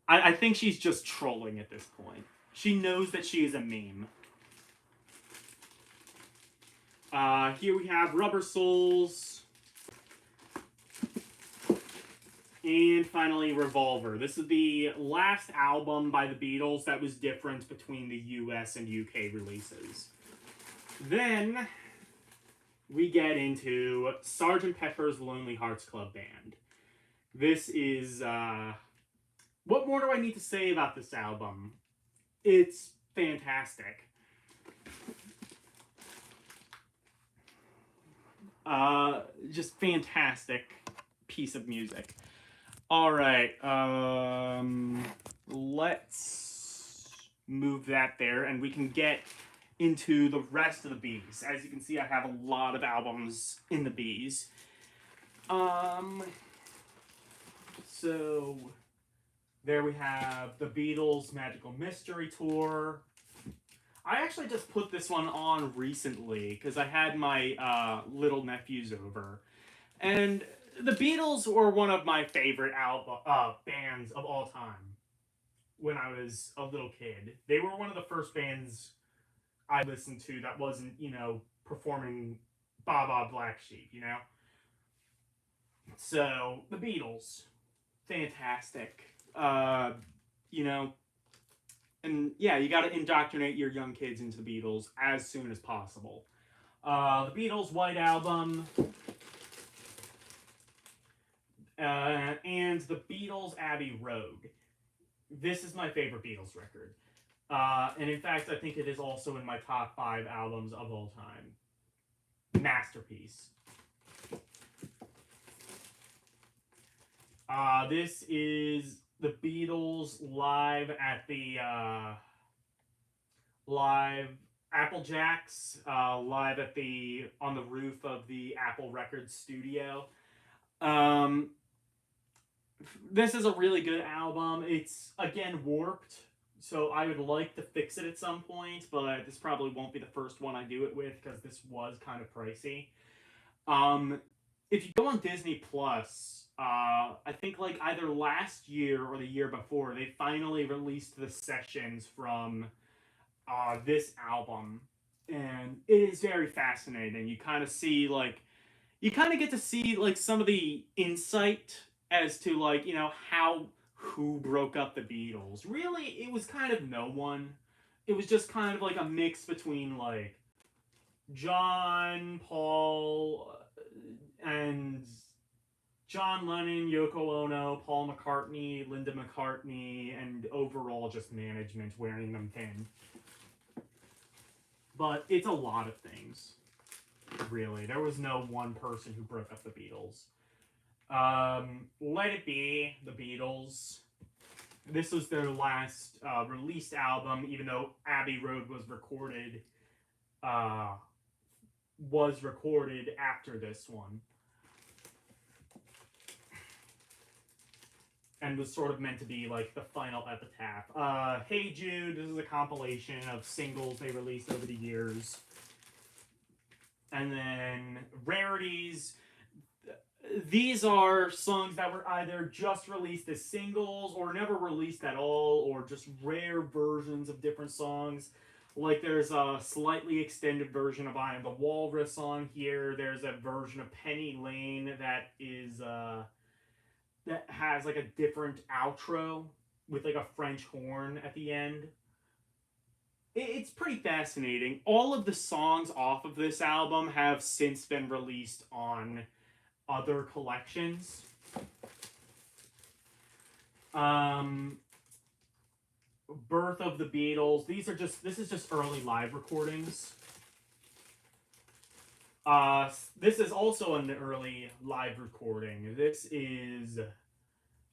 I think she's just trolling at this point. She knows that she is a meme. Here we have Rubber Souls. And finally, Revolver. This is the last album by the Beatles that was different between the US and UK releases. Then we get into Sgt. Pepper's Lonely Hearts Club Band. This is, what more do I need to say about this album? It's fantastic. Just fantastic piece of music. All right, let's move that there, and we can get into the rest of the Bs. As you can see, I have a lot of albums in the Bs. So there we have the Beatles Magical Mystery Tour. I actually just put this one on recently because I had my little nephews over. And the Beatles were one of my favorite bands of all time when I was a little kid. They were one of the first bands I listened to that wasn't, performing Baa Baa Black Sheep, So, the Beatles. Fantastic. And yeah, you got to indoctrinate your young kids into the Beatles as soon as possible. The Beatles' White Album, and the Beatles' Abbey Road. This is my favorite Beatles record. And in fact, I think it is also in my top 5 albums of all time. Masterpiece. This is the Beatles live at the live Applejacks, live at on the roof of the Apple Records studio. This is a really good album. It's again warped, so I would like to fix it at some point, but this probably won't be the first one I do it with because this was kind of pricey. If you go on Disney Plus, I think like either last year or the year before, they finally released the sessions from this album, and it is very fascinating. You kind of see you kind of get to see like some of the insight as to who broke up the Beatles. Really, it was kind of no one. It was just kind of like a mix between like John, Paul, and John Lennon, Yoko Ono, Paul McCartney, Linda McCartney, and overall just management wearing them thin. But it's a lot of things, really. There was no one person who broke up the Beatles. Let It Be, the Beatles. This was their last released album, even though Abbey Road was recorded after this one. And was sort of meant to be like the final epitaph. Hey Jude, this is a compilation of singles they released over the years. And then Rarities. These are songs that were either just released as singles or never released at all, or just rare versions of different songs. Like there's a slightly extended version of I Am the Walrus on here. There's a version of Penny Lane that is that has like a different outro with like a French horn at the end. It's pretty fascinating. All of the songs off of this album have since been released on other collections. Birth of the Beatles. This is just early live recordings. This is also an early live recording. This is,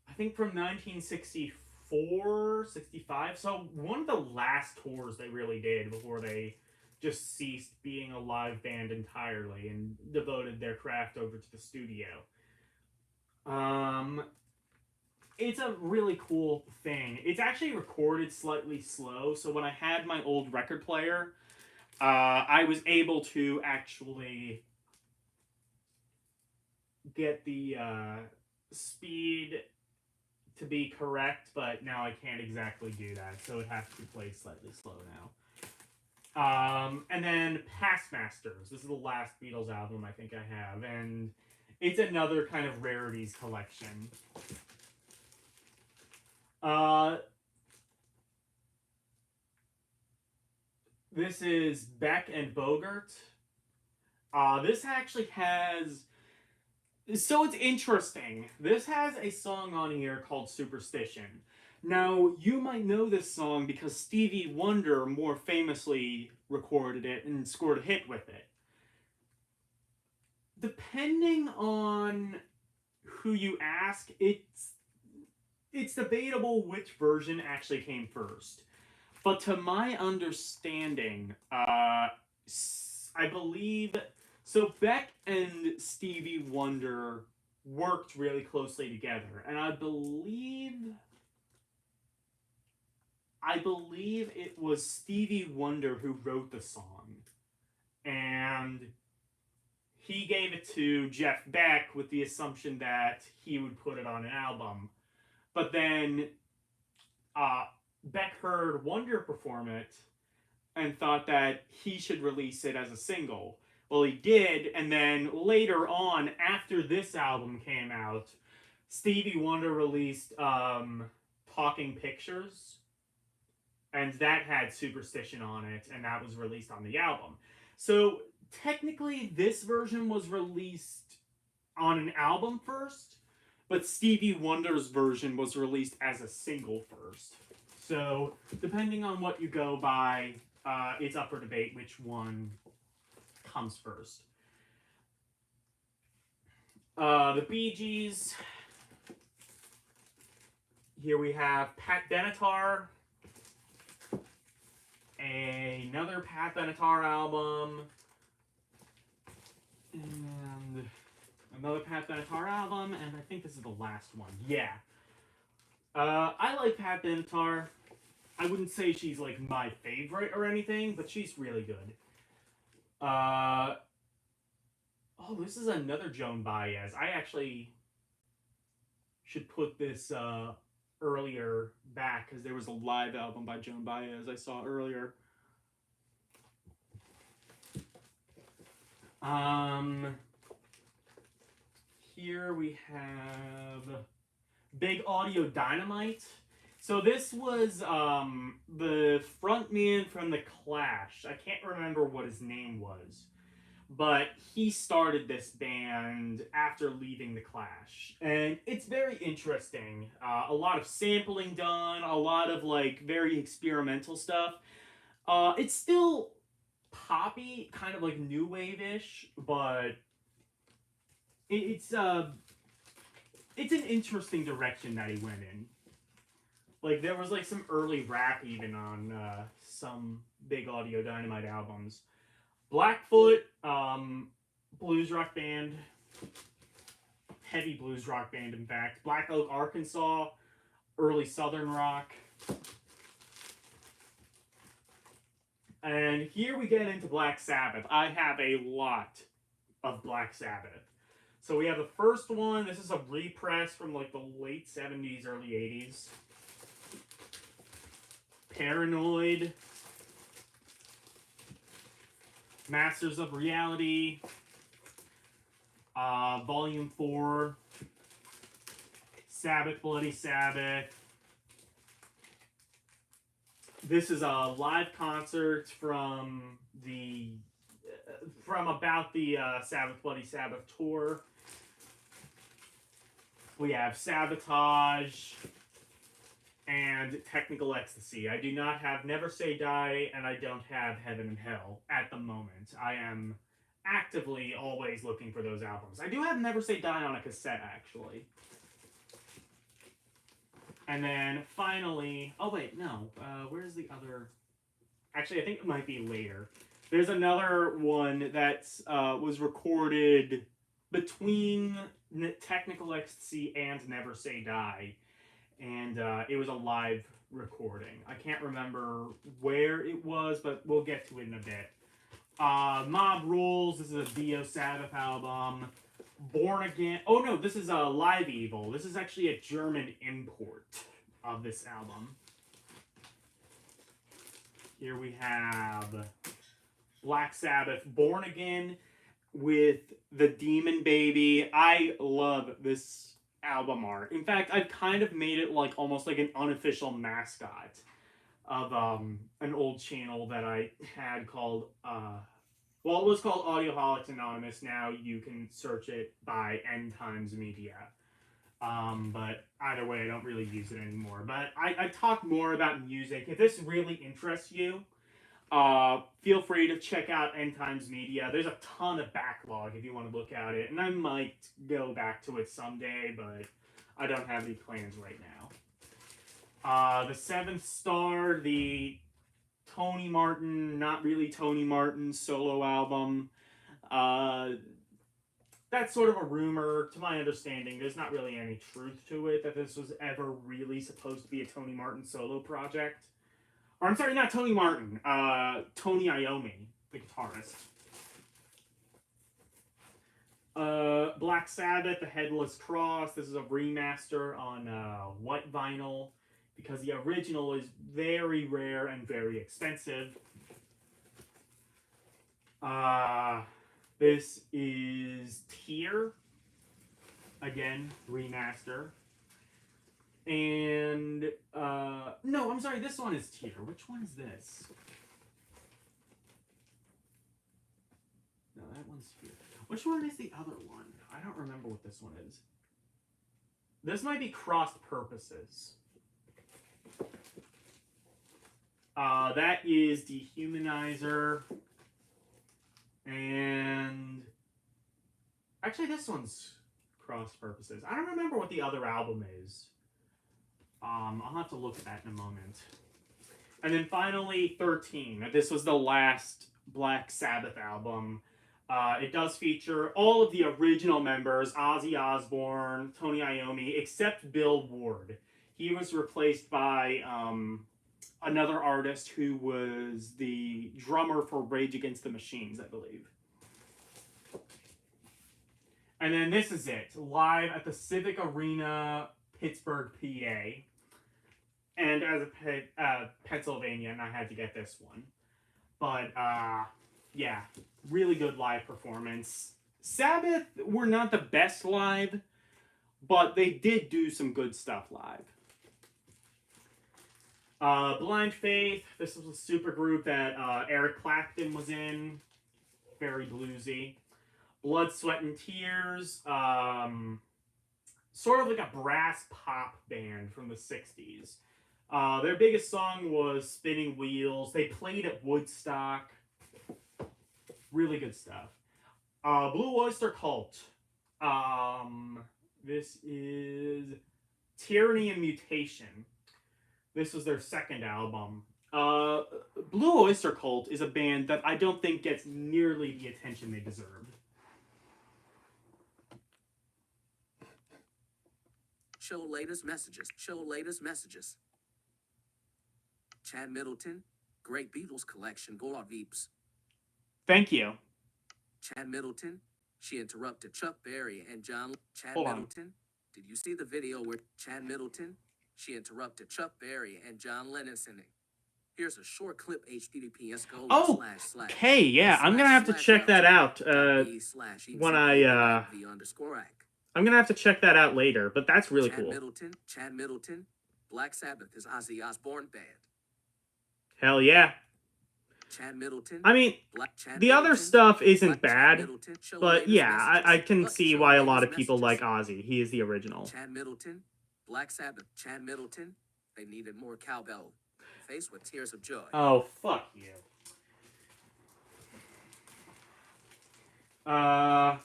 I think, from 1964, 65. So one of the last tours they really did before they just ceased being a live band entirely and devoted their craft over to the studio. It's a really cool thing. It's actually recorded slightly slow, so when I had my old record player, I was able to actually get the speed to be correct, but now I can't exactly do that, so it has to be played slightly slow now. And then Past Masters. This is the last Beatles album I think I have, and it's another kind of rarities collection. This is Beck and Bogert. This actually has... So it's interesting. This has a song on here called Superstition. Now, you might know this song because Stevie Wonder more famously recorded it and scored a hit with it. Depending on who you ask, it's debatable which version actually came first. But to my understanding, I believe... So Beck and Stevie Wonder worked really closely together, and I believe it was Stevie Wonder who wrote the song, and he gave it to Jeff Beck with the assumption that he would put it on an album. But then Beck heard Wonder perform it and thought that he should release it as a single. Well, he did, and then later on, after this album came out, Stevie Wonder released Talking Pictures, and that had Superstition on it, and that was released on the album. So, technically, this version was released on an album first, but Stevie Wonder's version was released as a single first. So, depending on what you go by, it's up for debate which one comes first. The Bee Gees. Here we have Pat Benatar. Another Pat Benatar album. And another Pat Benatar album. And I think this is the last one. Yeah. I like Pat Benatar. I wouldn't say she's like my favorite or anything, but she's really good. Oh, this is another Joan Baez. I actually should put this earlier back because there was a live album by Joan Baez I saw earlier. Here we have Big Audio Dynamite. So this was the frontman from The Clash. I can't remember what his name was, but he started this band after leaving The Clash. And it's very interesting. A lot of sampling done, a lot of like very experimental stuff. It's still poppy, kind of like new wave-ish, but it's an interesting direction that he went in. Like, there was, like, some early rap even on some Big Audio Dynamite albums. Blackfoot, blues rock band. Heavy blues rock band, in fact. Black Oak, Arkansas, early southern rock. And here we get into Black Sabbath. I have a lot of Black Sabbath. So we have the first one. This is a repress from, like, the late 70s, early 80s. Paranoid, Masters of Reality, Volume 4, Sabbath, Bloody Sabbath. This is a live concert from about the Sabbath, Bloody Sabbath tour. We have Sabotage and Technical Ecstasy. I do not have Never Say Die, and I don't have Heaven and Hell at the moment. I am actively always looking for those albums. I do have Never Say Die on a cassette, actually. And then, finally... Oh, wait, no. Where's the other... Actually, I think it might be later. There's another one that was recorded between Technical Ecstasy and Never Say Die. And it was a live recording. I can't remember where it was, but we'll get to it in a bit. Mob Rules. This is a Dio Sabbath album. Born Again. Oh no, this is a Live Evil. This is actually a German import of this album. Here we have Black Sabbath, Born Again with the Demon Baby. I love this album art. In fact, I've kind of made it like almost like an unofficial mascot of an old channel that I had called well, it was called Audioholics Anonymous. Now you can search it by End Times Media. But either way, I don't really use it anymore. But I talk more about music. If this really interests you, feel free to check out End Times Media. There's a ton of backlog if you want to look at it. And I might go back to it someday, but I don't have any plans right now. The Seventh Star, the Tony Martin, not really Tony Martin solo album. That's sort of a rumor. To my understanding, there's not really any truth to it that this was ever really supposed to be a Tony Martin solo project. Or I'm sorry, not Tony Martin. Tony Iommi, the guitarist. Black Sabbath, The Headless Cross. This is a remaster on white vinyl, because the original is very rare and very expensive. This is Tear. Again, remaster. And, no, I'm sorry, this one is Tear. Which one is this? No, that one's Tear. Which one is the other one? I don't remember what this one is. This might be Crossed Purposes. That is Dehumanizer. And actually, this one's Crossed Purposes. I don't remember what the other album is. I'll have to look at that in a moment. And then finally, 13. This was the last Black Sabbath album. It does feature all of the original members, Ozzy Osbourne, Tony Iommi, except Bill Ward. He was replaced by another artist who was the drummer for Rage Against the Machines, I believe. And then this is it, live at the Civic Arena, Pittsburgh, PA. And as a Pennsylvania, and I had to get this one. But, yeah, really good live performance. Sabbath were not the best live, but they did do some good stuff live. Blind Faith, this was a super group that Eric Clapton was in. Very bluesy. Blood, Sweat, and Tears, sort of like a brass pop band from the 60s. Their biggest song was Spinning Wheels. They played at Woodstock. Really good stuff. Blue Oyster Cult. This is Tyranny and Mutation. This was their second album. Blue Oyster Cult is a band that I don't think gets nearly the attention they deserve. Show latest messages. Show latest messages. Chad Middleton, great Beatles collection. Go on Veeps. Thank you. Chad Middleton, she interrupted Chuck Berry and John. Chad Hold on. Middleton, did you see the video where Chad Middleton, she interrupted Chuck Berry and John Lennon singing? Here's a short clip. HTTPS colon Oh, / okay, yeah, I'm gonna have to check that out when I'm gonna have to check that out later, but that's really cool. Chad Middleton, Black Sabbath is Ozzy Osbourne band. Hell yeah. Chad Middleton. I mean, the other stuff isn't bad, but yeah, I can see why a lot of people like Ozzy. He is the original. Chad Middleton, Black Sabbath. Chad Middleton, they needed more cowbell. Faced with tears of joy. Oh, fuck you. Blood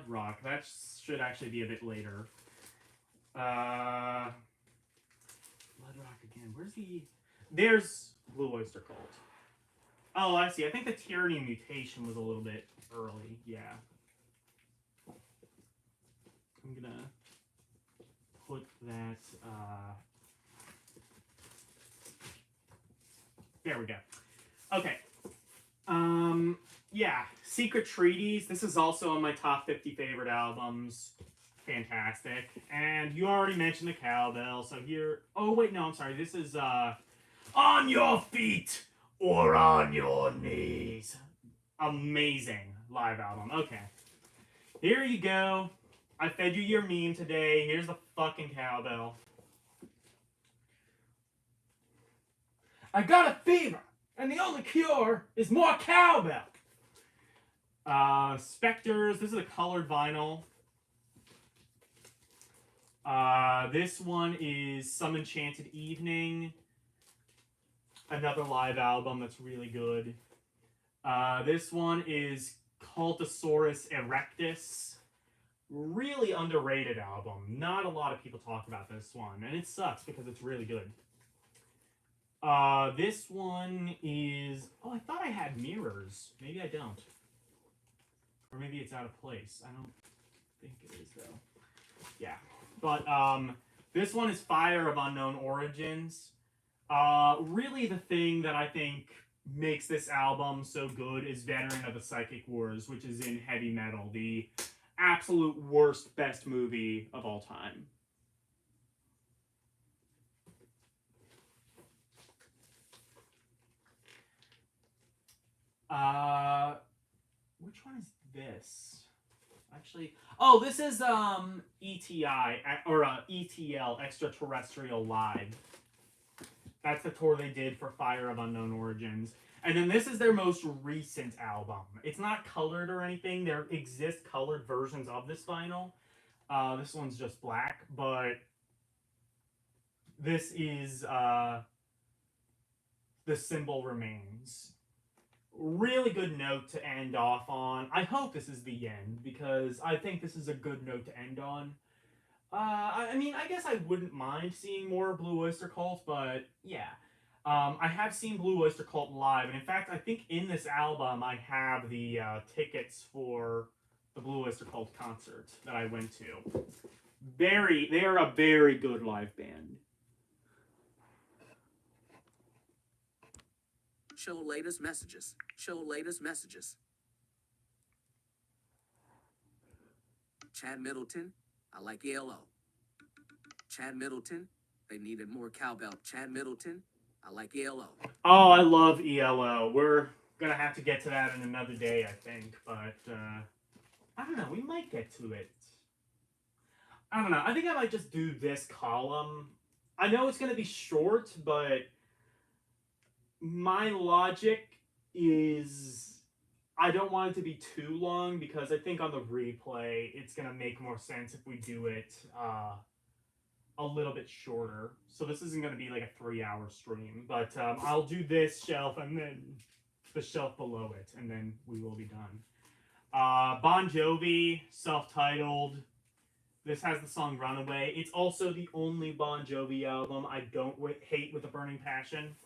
Rock. That should actually be a bit later. Blood Rock again. Where's the... There's Blue Oyster Cult. Oh, I see. I think the Tyranny Mutation was a little bit early. Yeah. I'm gonna put that... There we go. Okay. yeah, Secret Treaties. This is also on my top 50 favorite albums. Fantastic. And you already mentioned the cowbell, so here. Oh wait, no, I'm sorry. This is On Your Feet or On Your Knees. Amazing live album. Okay. Here you go. I fed you your meme today. Here's the fucking cowbell. I got a fever, and the only cure is more cowbell. Spectres. This is a colored vinyl. This one is Some Enchanted Evening. Another live album that's really good. This one is Cultosaurus Erectus. Really underrated album. Not a lot of people talk about this one, and it sucks because it's really good. This one is... Oh, I thought I had Mirrors. Maybe I don't. Or maybe it's out of place. I don't think it is, though. Yeah. But, this one is Fire of Unknown Origins. Really the thing that I think makes this album so good is Veteran of the Psychic Wars, which is in heavy metal, the absolute worst, best movie of all time. Which one is this? Actually, oh, this is ETI or ETL, Extraterrestrial Live. That's the tour they did for Fire of Unknown Origins. And then this is their most recent album. It's not colored or anything. There exist colored versions of this vinyl. This one's just black, but this is The Symbol Remains. Really good note to end off on. I hope this is the end, because I think this is a good note to end on. I mean, I guess I wouldn't mind seeing more Blue Oyster Cult, but yeah. I have seen Blue Oyster Cult live, and in fact, I think in this album I have the tickets for the Blue Oyster Cult concert that I went to. They are a very good live band. Show latest messages. Show latest messages. Chad Middleton, I like ELO. Chad Middleton, they needed more cowbell. Chad Middleton, I like ELO. Oh, I love ELO. We're gonna have to get to that in another day, I think. But I don't know. We might get to it. I don't know. I think I might just do this column. I know it's gonna be short, but my logic is I don't want it to be too long, because I think on the replay it's gonna make more sense if we do it a little bit shorter. So this isn't gonna be like a 3-hour stream, but I'll do this shelf and then the shelf below it, and then we will be done. Bon Jovi, self-titled. This has the song Runaway. It's also the only Bon Jovi album I don't hate with a burning passion.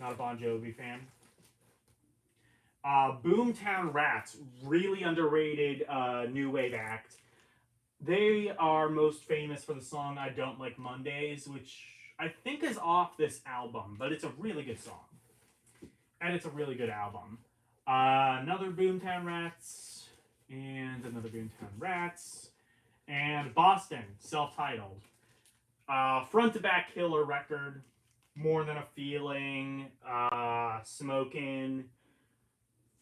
Not a Bon Jovi fan. Boomtown Rats, really underrated new wave act. They are most famous for the song I Don't Like Mondays, which I think is off this album, but it's a really good song. And it's a really good album. Another Boomtown Rats, and another Boomtown Rats, and Boston, self-titled. Front to back killer record. More Than a Feeling, Smokin',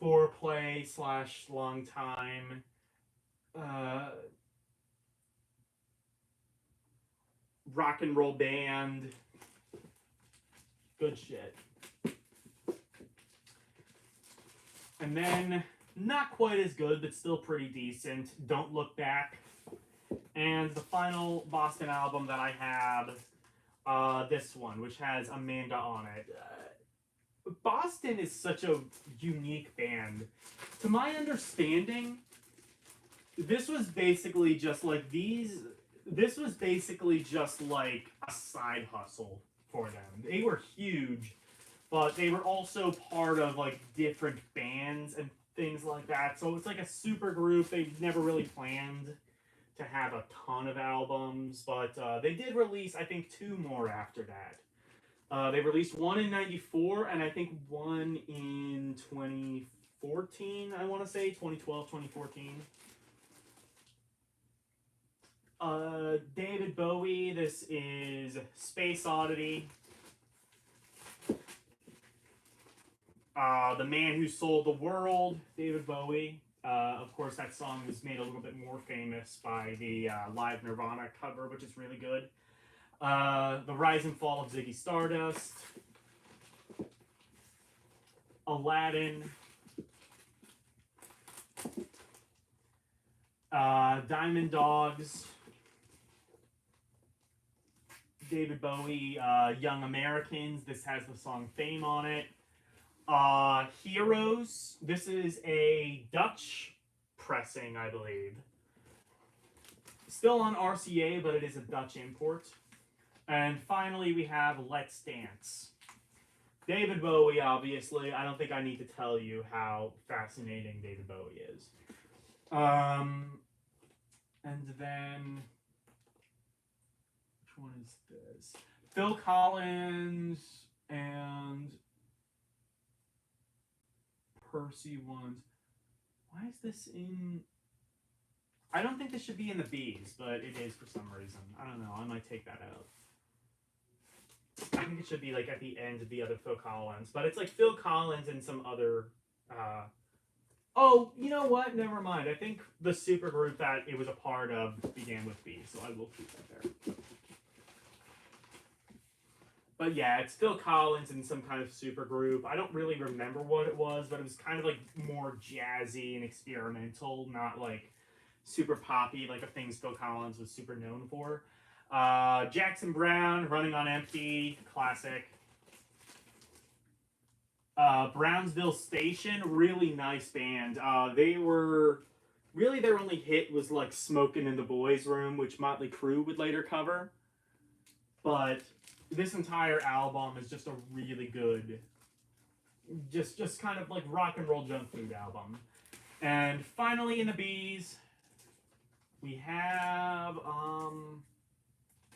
Foreplay / Long Time, Rock and Roll Band. Good shit. And then, not quite as good, but still pretty decent, Don't Look Back. And the final Boston album that I have, this one, which has Amanda on it. Boston is such a unique band. To my understanding, this was basically just like this was basically just like a side hustle for them. They were huge, but they were also part of like different bands and things like that. So it's like a super group. They never really planned to have a ton of albums, but they did release, I think, 2 more after that. They released one in '94, and I think one in 2014 2014, I want to say 2012, 2014. David Bowie, this is Space Oddity. The Man Who Sold the World, David Bowie. Of course, that song was made a little bit more famous by the live Nirvana cover, which is really good. The Rise and Fall of Ziggy Stardust. Aladdin. Diamond Dogs. David Bowie, Young Americans. This has the song Fame on it. Heroes. This is a Dutch pressing, I believe. Still on RCA, but it is a Dutch import. And finally, we have Let's Dance. David Bowie, obviously. I don't think I need to tell you how fascinating David Bowie is. And then... which one is this? Phil Collins and Percy ones. Why is this in... I don't think this should be in the B's, but it is for some reason. I don't know. I might take that out. I think it should be like at the end of the other Phil Collins. But it's like Phil Collins and some other... Oh, you know what? Never mind. I think the supergroup that it was a part of began with B, so I will keep that there. But yeah, it's Phil Collins and some kind of supergroup. I don't really remember what it was, but it was kind of like more jazzy and experimental, not like super poppy like the things Phil Collins was super known for. Jackson Browne, Running on Empty, classic. Brownsville Station, really nice band. They were really their only hit was like Smokin' in the Boys Room, which Motley Crue would later cover. But this entire album is just a really good, just kind of like rock and roll junk food album. And finally in the B's, we have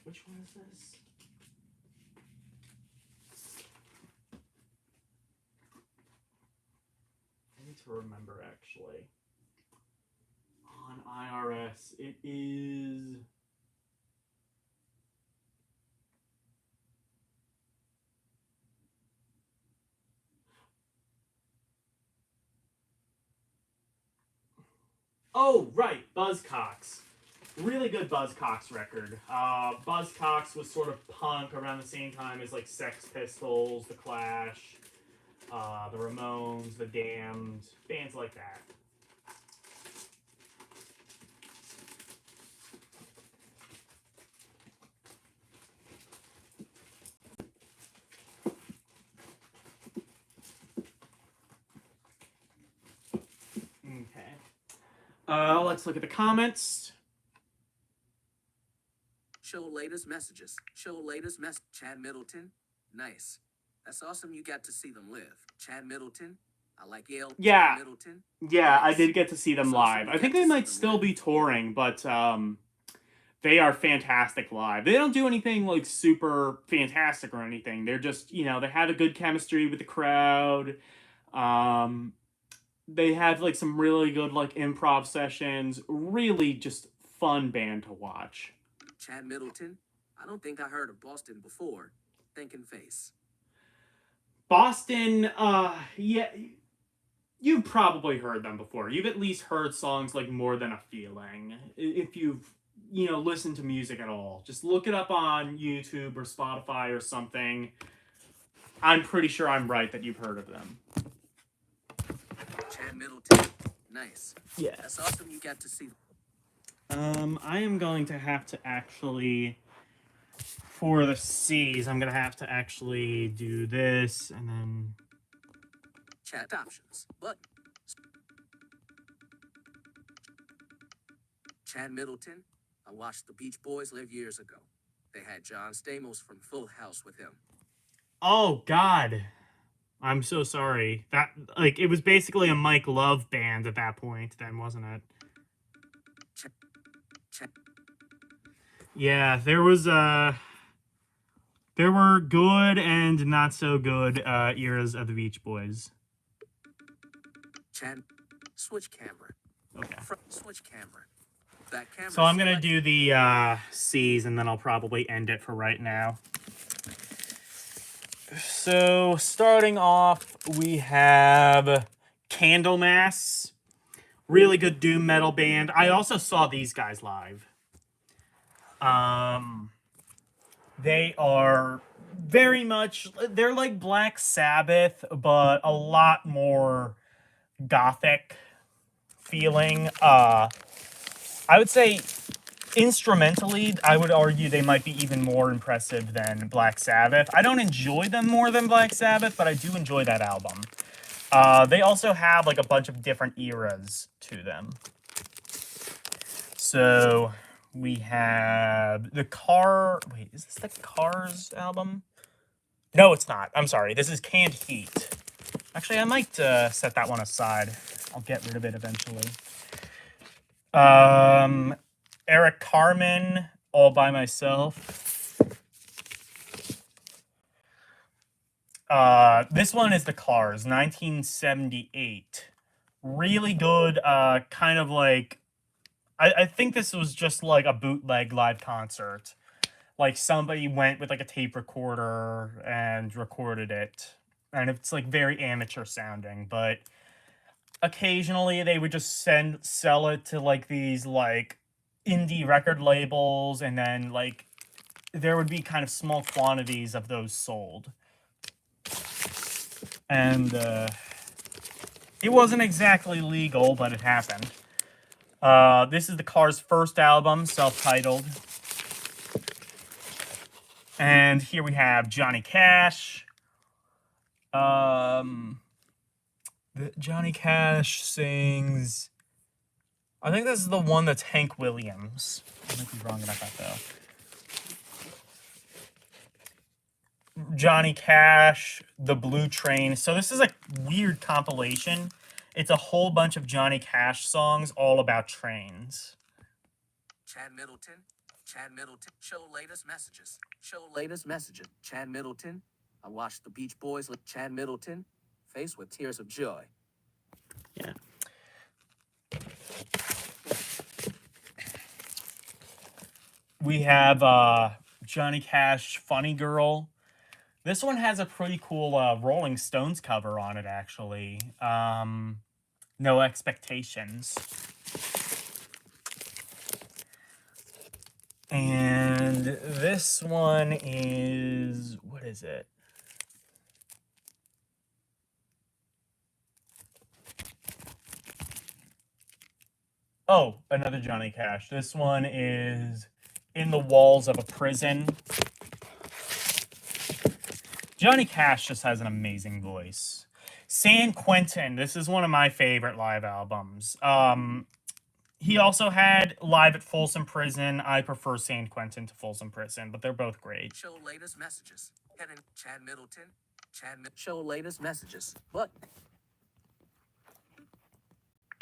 which one is this? I need to remember actually. On IRS, it is... Oh, right, Buzzcocks. Really good Buzzcocks record. Buzzcocks was sort of punk around the same time as like Sex Pistols, The Clash, the Ramones, The Damned, bands like that. Okay. Let's look at the comments. Show latest messages. Show latest mess. Chad Middleton. Nice. That's awesome you got to see them live. Chad Middleton. I like Yale. Yeah. Chad Middleton. Yeah, Nice. I did get to see them That's awesome live. you I think got they to see might them still live. be touring, but they are fantastic live. They don't do anything like super fantastic or anything. They're just, you know, they have a good chemistry with the crowd. They have like some really good like improv sessions. Really just fun band to watch. Chad Middleton. I don't think I heard of Boston before. Thinking face. Boston, yeah, you've probably heard them before. You've at least heard songs like More Than a Feeling. If you've, you know, listened to music at all, just look it up on YouTube or Spotify or something. I'm pretty sure I'm right that you've heard of them. Chad Middleton. Nice. Yeah. That's awesome you got to see. I am going to have to actually, for the C's, I'm going to have to actually do this and then... Chat options. Button. Chad Middleton. I watched the Beach Boys live years ago. They had John Stamos from Full House with him. Oh, God. I'm so sorry. That, like, it was basically a Mike Love band at that point, then, wasn't it? Yeah, there was, there were good and not so good eras of the Beach Boys. Chad, switch camera. Okay. Switch camera. Back camera. So I'm gonna select- do the C's, and then I'll probably end it for right now. So starting off, we have Candlemass, really good doom metal band. I also saw these guys live. They are very much, they're like Black Sabbath, but a lot more gothic feeling. I would say instrumentally, I would argue they might be even more impressive than Black Sabbath. I don't enjoy them more than Black Sabbath, but I do enjoy that album. They also have like a bunch of different eras to them. So we have the Wait, is this the Cars album? No, it's not. I'm sorry. This is Canned Heat. Actually, I might set that one aside. I'll get rid of it eventually. Eric Carmen, All by Myself. This one is the Cars, 1978. Really good, kind of like, I think this was just like a bootleg live concert. Like somebody went with like a tape recorder and recorded it. And it's like very amateur sounding, but occasionally they would just sell it to like these like indie record labels, and then like there would be kind of small quantities of those sold. And it wasn't exactly legal, but it happened. This is the Cars' first album, self-titled. And here we have Johnny Cash. Johnny Cash sings... I think this is the one that's Hank Williams. I might be wrong about that, though. Johnny Cash, The Blue Train. So this is a weird compilation. It's a whole bunch of Johnny Cash songs all about trains. Chad Middleton. Show latest messages. Chad Middleton. I watched the Beach Boys with Chad Middleton, faced with tears of joy. Yeah. We have Johnny Cash, Funny Girl. This one has a pretty cool Rolling Stones cover on it, actually. No Expectations. And this one is... what is it? Oh, another Johnny Cash. This one is In the Walls of a Prison. Johnny Cash just has an amazing voice. San Quentin. This is one of my favorite live albums. He also had live at Folsom Prison. I prefer San Quentin to Folsom Prison, but they're both great. Show latest messages. Chad Middleton. Show latest messages. What?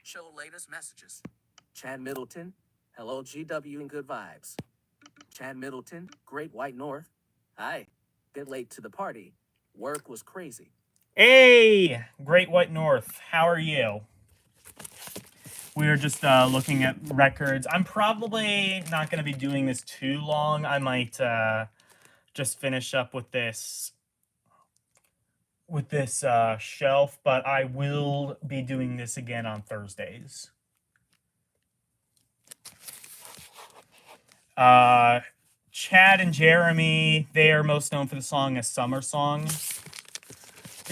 Show latest messages. Chad Middleton. Hello, GW and good vibes. Chad Middleton. Great White North. Hi. Bit late to the party. Work was crazy. Hey, Great White North. How are you? We are just looking at records. I'm probably not going to be doing this too long. I might just finish up with this shelf, but I will be doing this again on Thursdays. Chad and Jeremy, they are most known for the song A Summer Song.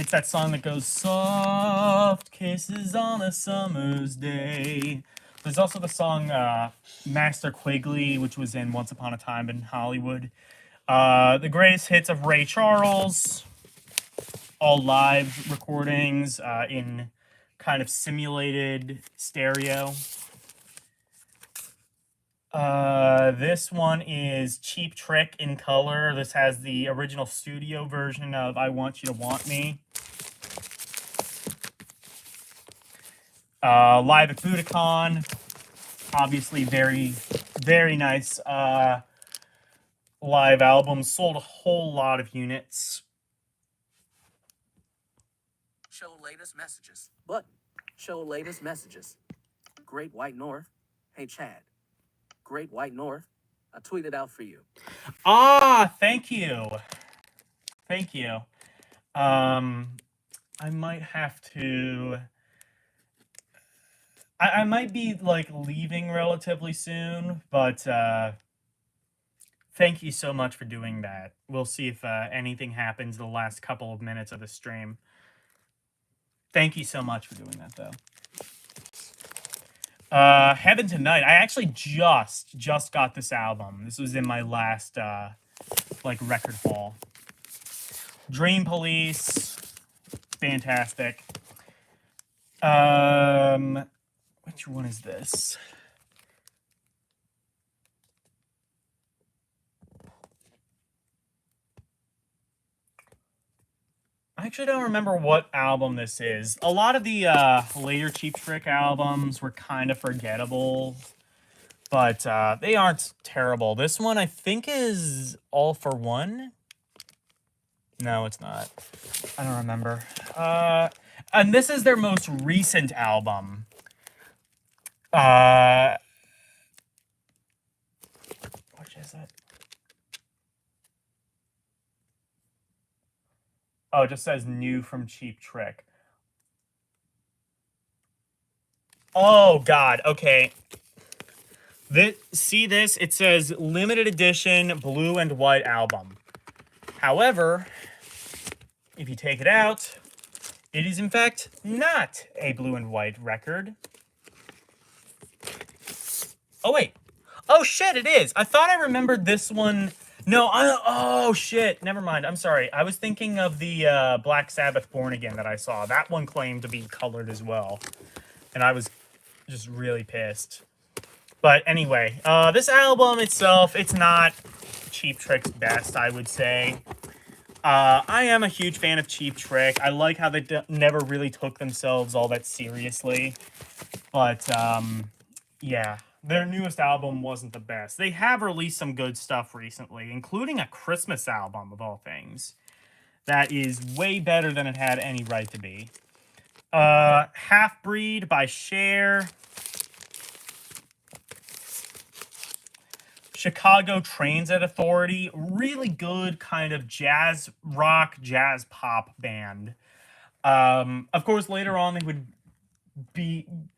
It's that song that goes, soft kisses on a summer's day. There's also the song Master Quigley, which was in Once Upon a Time in Hollywood. The greatest hits of Ray Charles, all live recordings in kind of simulated stereo. This one is Cheap Trick in color. This has the original studio version of I Want You to Want Me. Live at Budokan. Obviously very, very nice live album. Sold a whole lot of units. Show latest messages. But Show latest messages. Great White North. Hey, Chad. Great White North. I tweeted out for you. Ah, thank you. Thank you. I might have to... I might be, like, leaving relatively soon, but, thank you so much for doing that. We'll see if, anything happens the last couple of minutes of the stream. Thank you so much for doing that, though. Heaven Tonight. I actually just got this album. This was in my last, like, record haul. Dream Police. Fantastic. Which one is this? I actually don't remember what album this is. A lot of the later Cheap Trick albums were kind of forgettable, but they aren't terrible. This one I think is All for One. No, it's not. I don't remember. And this is their most recent album. Which is it? Oh, it just says new from Cheap Trick. Oh, God. Okay. See this? It says limited edition blue and white album. However, if you take it out, it is in fact not a blue and white record. Oh, wait. Oh, shit, it is. I thought I remembered this one. No, oh, shit. Never mind. I'm sorry. I was thinking of the Black Sabbath Born Again that I saw. That one claimed to be colored as well. And I was just really pissed. But anyway, this album itself, it's not Cheap Trick's best, I would say. I am a huge fan of Cheap Trick. I like how they never really took themselves all that seriously. But, yeah. Their newest album wasn't the best. They have released some good stuff recently, including a Christmas album, of all things. That is way better than it had any right to be. Half Breed by Cher. Chicago Transit Authority. Really good kind of jazz rock, jazz pop band. Of course, later on they would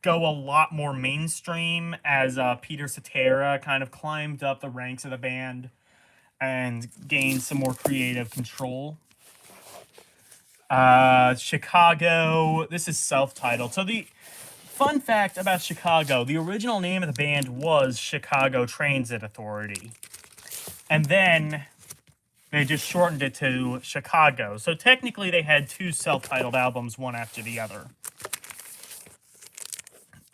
go a lot more mainstream as Peter Cetera kind of climbed up the ranks of the band and gained some more creative control. Chicago, this is self-titled. So the fun fact about Chicago, the original name of the band was Chicago Transit Authority. And then they just shortened it to Chicago. So technically they had two self-titled albums, one after the other.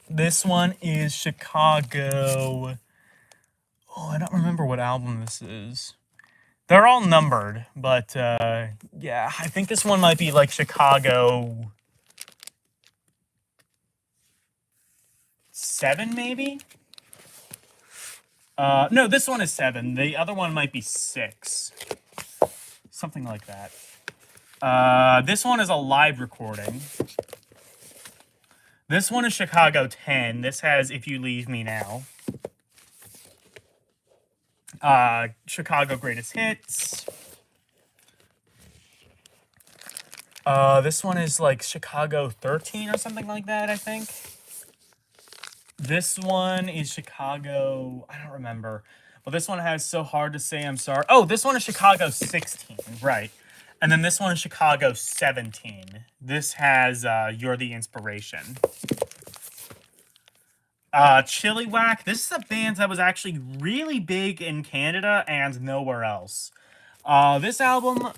This one is Chicago. Oh, I don't remember what album this is. They're all numbered, but yeah, I think this one might be like Chicago 7, maybe? No, this one is 7. The other one might be 6. Something like that. This one is a live recording. This one is Chicago 10. This has If You Leave Me Now. Chicago Greatest Hits. This one is like Chicago 13 or something like that, I think. This one is Chicago, I don't remember. Well, this one has So Hard to Say I'm Sorry. Oh, this one is Chicago 16, right. And then this one is Chicago 17. This has You're the Inspiration. Chilliwack. This is a band that was actually really big in Canada and nowhere else. This album,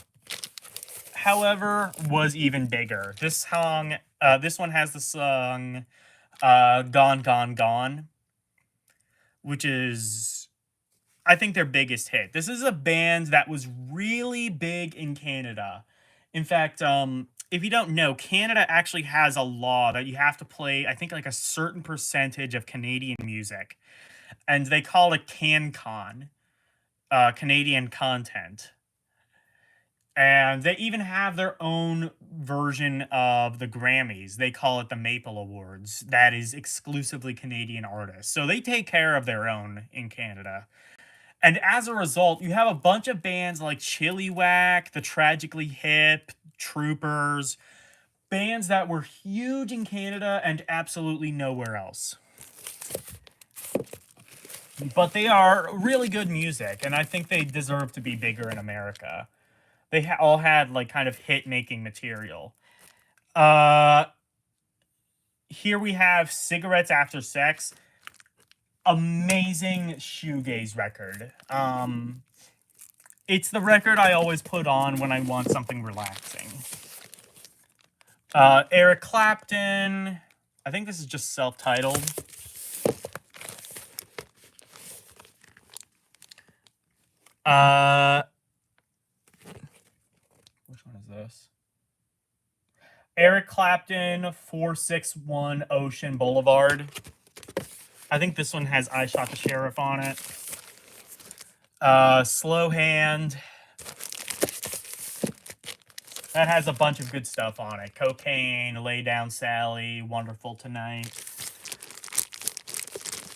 however, was even bigger. This one has the song Gone, Gone, Gone, which is, I think, their biggest hit. This is a band that was really big in Canada. In fact, if you don't know, Canada actually has a law that you have to play, I think, like a certain percentage of Canadian music. And they call it CanCon, Canadian content. And they even have their own version of the Grammys. They call it the Maple Awards. That is exclusively Canadian artists. So they take care of their own in Canada. And as a result, you have a bunch of bands like Chilliwack, The Tragically Hip, Troopers, bands that were huge in Canada and absolutely nowhere else. But they are really good music, and I think they deserve to be bigger in America. They all had like kind of hit-making material. Here we have Cigarettes After Sex. Amazing shoegaze record. It's the record I always put on when I want something relaxing. Eric Clapton. I think this is just self-titled. Which one is this? Eric Clapton, 461 Ocean Boulevard. I think this one has I Shot the Sheriff on it. Slow Hand. That has a bunch of good stuff on it. Cocaine, Lay Down Sally, Wonderful Tonight.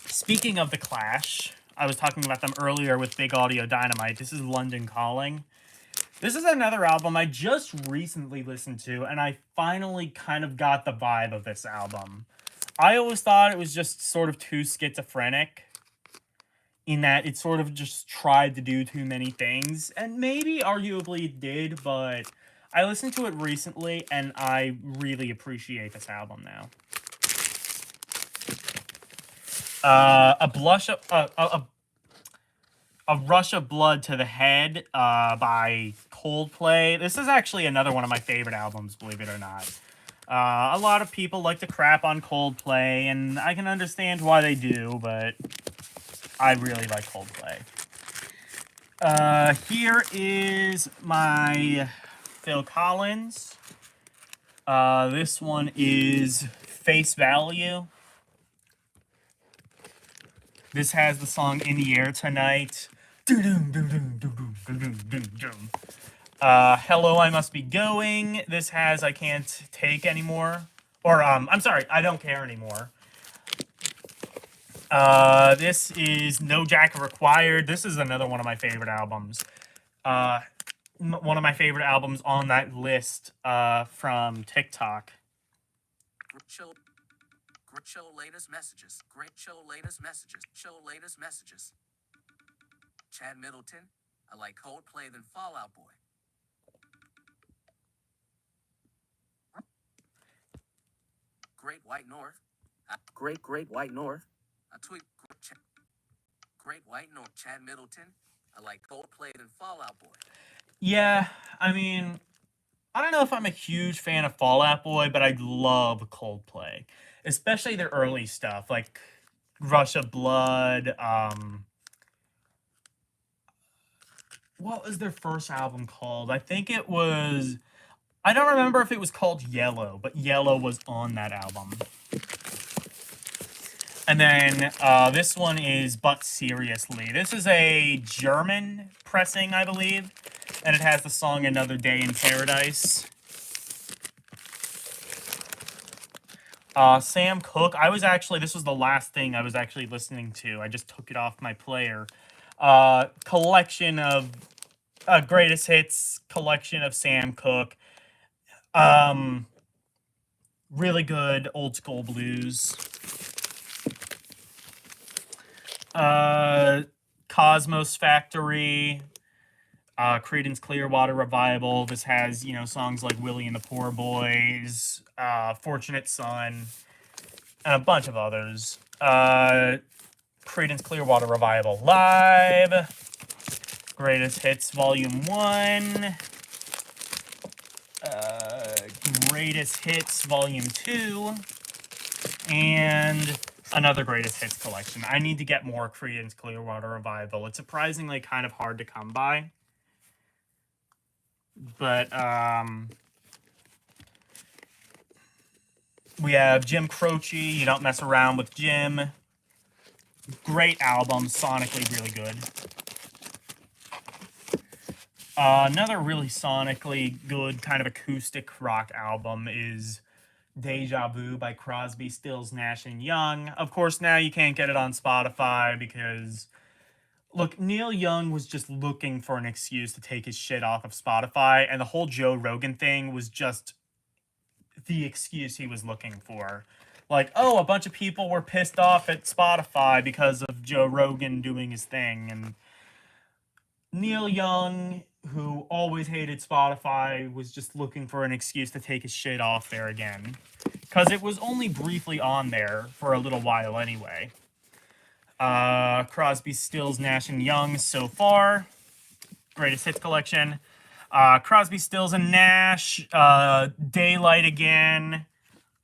Speaking of The Clash, I was talking about them earlier with Big Audio Dynamite. This is London Calling. This is another album I just recently listened to, and I finally kind of got the vibe of this album. I always thought it was just sort of too schizophrenic, in that it sort of just tried to do too many things, and maybe arguably it did, but I listened to it recently, and I really appreciate this album now. A Rush of Blood to the Head by Coldplay. This is actually another one of my favorite albums, believe it or not. A lot of people like to crap on Coldplay, and I can understand why they do, but I really like Coldplay. Here is my Phil Collins. This one is Face Value. This has the song In the Air Tonight. Hello, I Must Be Going. This has I Can't Take Anymore. Or, I'm sorry, I Don't Care Anymore. This is No Jacket Required. This is another one of my favorite albums. One of my favorite albums on that list from TikTok. Show latest messages. Great show latest messages. Show latest messages. Chad Middleton. I like Coldplay than Fall Out Boy. Great White North. Great White North. I tweet. Great White North. Chad Middleton. I like Coldplay than Fall Out Boy. Yeah, I mean, I don't know if I'm a huge fan of Fall Out Boy, but I love Coldplay. Especially their early stuff, like Rush of Blood. What was their first album called? I think it was... I don't remember if it was called Yellow, but Yellow was on that album. And then this one is But Seriously. This is a German pressing, I believe. And it has the song Another Day in Paradise. Sam Cooke. This was the last thing I was actually listening to. I just took it off my player. Collection of greatest hits, collection of Sam Cooke. Really good old school blues. Cosmos Factory. Creedence Clearwater Revival. This has, songs like Willie and the Poor Boys, Fortunate Son, and a bunch of others. Creedence Clearwater Revival Live, Greatest Hits Volume 1, Greatest Hits Volume 2, and another Greatest Hits collection. I need to get more Creedence Clearwater Revival. It's surprisingly kind of hard to come by. But, we have Jim Croce, You Don't Mess Around with Jim. Great album, sonically really good. Another really sonically good kind of acoustic rock album is Deja Vu by Crosby, Stills, Nash and Young. Of course, now you can't get it on Spotify because, look, Neil Young was just looking for an excuse to take his shit off of Spotify, and the whole Joe Rogan thing was just the excuse he was looking for. Like, oh, a bunch of people were pissed off at Spotify because of Joe Rogan doing his thing, and Neil Young, who always hated Spotify, was just looking for an excuse to take his shit off there again. Because it was only briefly on there for a little while anyway. Crosby, Stills, Nash and Young so far. Greatest Hits collection. Crosby, Stills and Nash. Daylight again.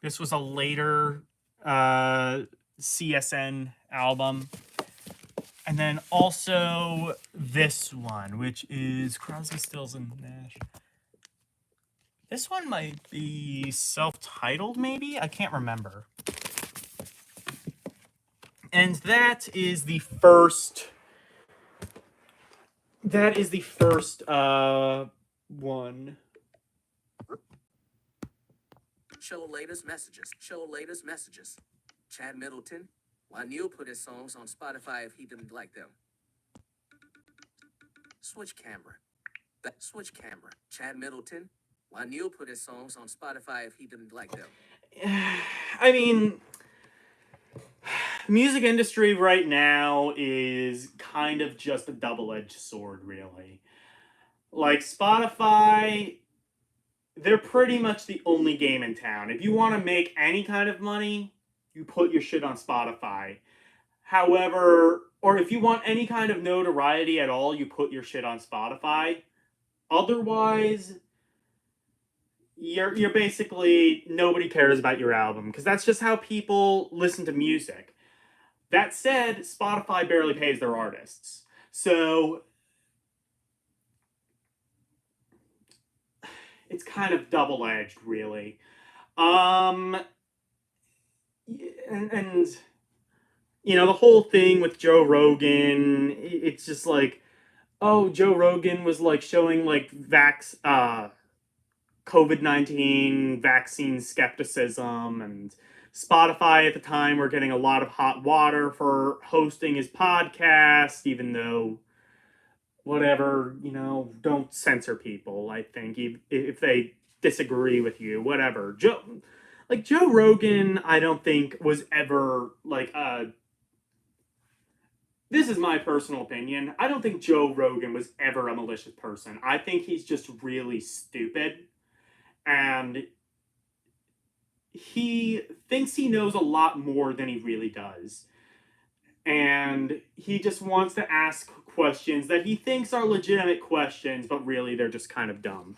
This was a later CSN album. And then also this one, which is Crosby, Stills, and Nash. This one might be self-titled, maybe? I can't remember. And that is the first... one. Show latest messages. Show latest messages. Chad Middleton. Why Neil put his songs on Spotify if he didn't like them. Switch camera. Switch camera. Chad Middleton. Why Neil put his songs on Spotify if he didn't like them. I mean, the music industry right now is kind of just a double-edged sword, really. Like, Spotify, they're pretty much the only game in town. If you want to make any kind of money, you put your shit on Spotify. However, or if you want any kind of notoriety at all, you put your shit on Spotify. Otherwise, you're basically, nobody cares about your album, because that's just how people listen to music. That said, Spotify barely pays their artists. So it's kind of double-edged, really. And you know, the whole thing with Joe Rogan, it's just like, oh, Joe Rogan was like showing like COVID-19 vaccine skepticism, and Spotify at the time were getting a lot of hot water for hosting his podcast, even though, whatever, you know, don't censor people, I think, if they disagree with you, whatever. Joe Rogan, I don't think was ever like this is my personal opinion. I don't think Joe Rogan was ever a malicious person. I think he's just really stupid. And he thinks he knows a lot more than he really does. And he just wants to ask questions that he thinks are legitimate questions, but really they're just kind of dumb.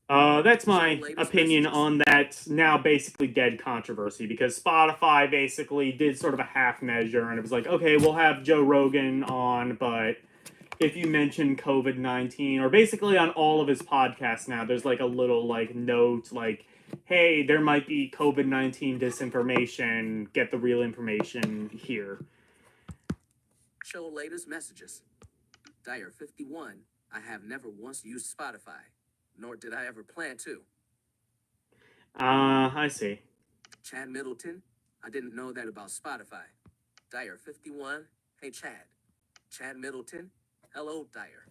That's my opinion on that now basically dead controversy, because Spotify basically did sort of a half measure, and it was like, okay, we'll have Joe Rogan on, but if you mention COVID-19, or basically on all of his podcasts now, there's like a little like note like, hey, there might be COVID-19 disinformation, get the real information here. Show latest messages. Dyer 51. I have never once used Spotify, nor did I ever plan to. I see. Chad Middleton. I didn't know that about Spotify. Dyer 51. Hey, Chad. Chad Middleton. Hello, Dyer.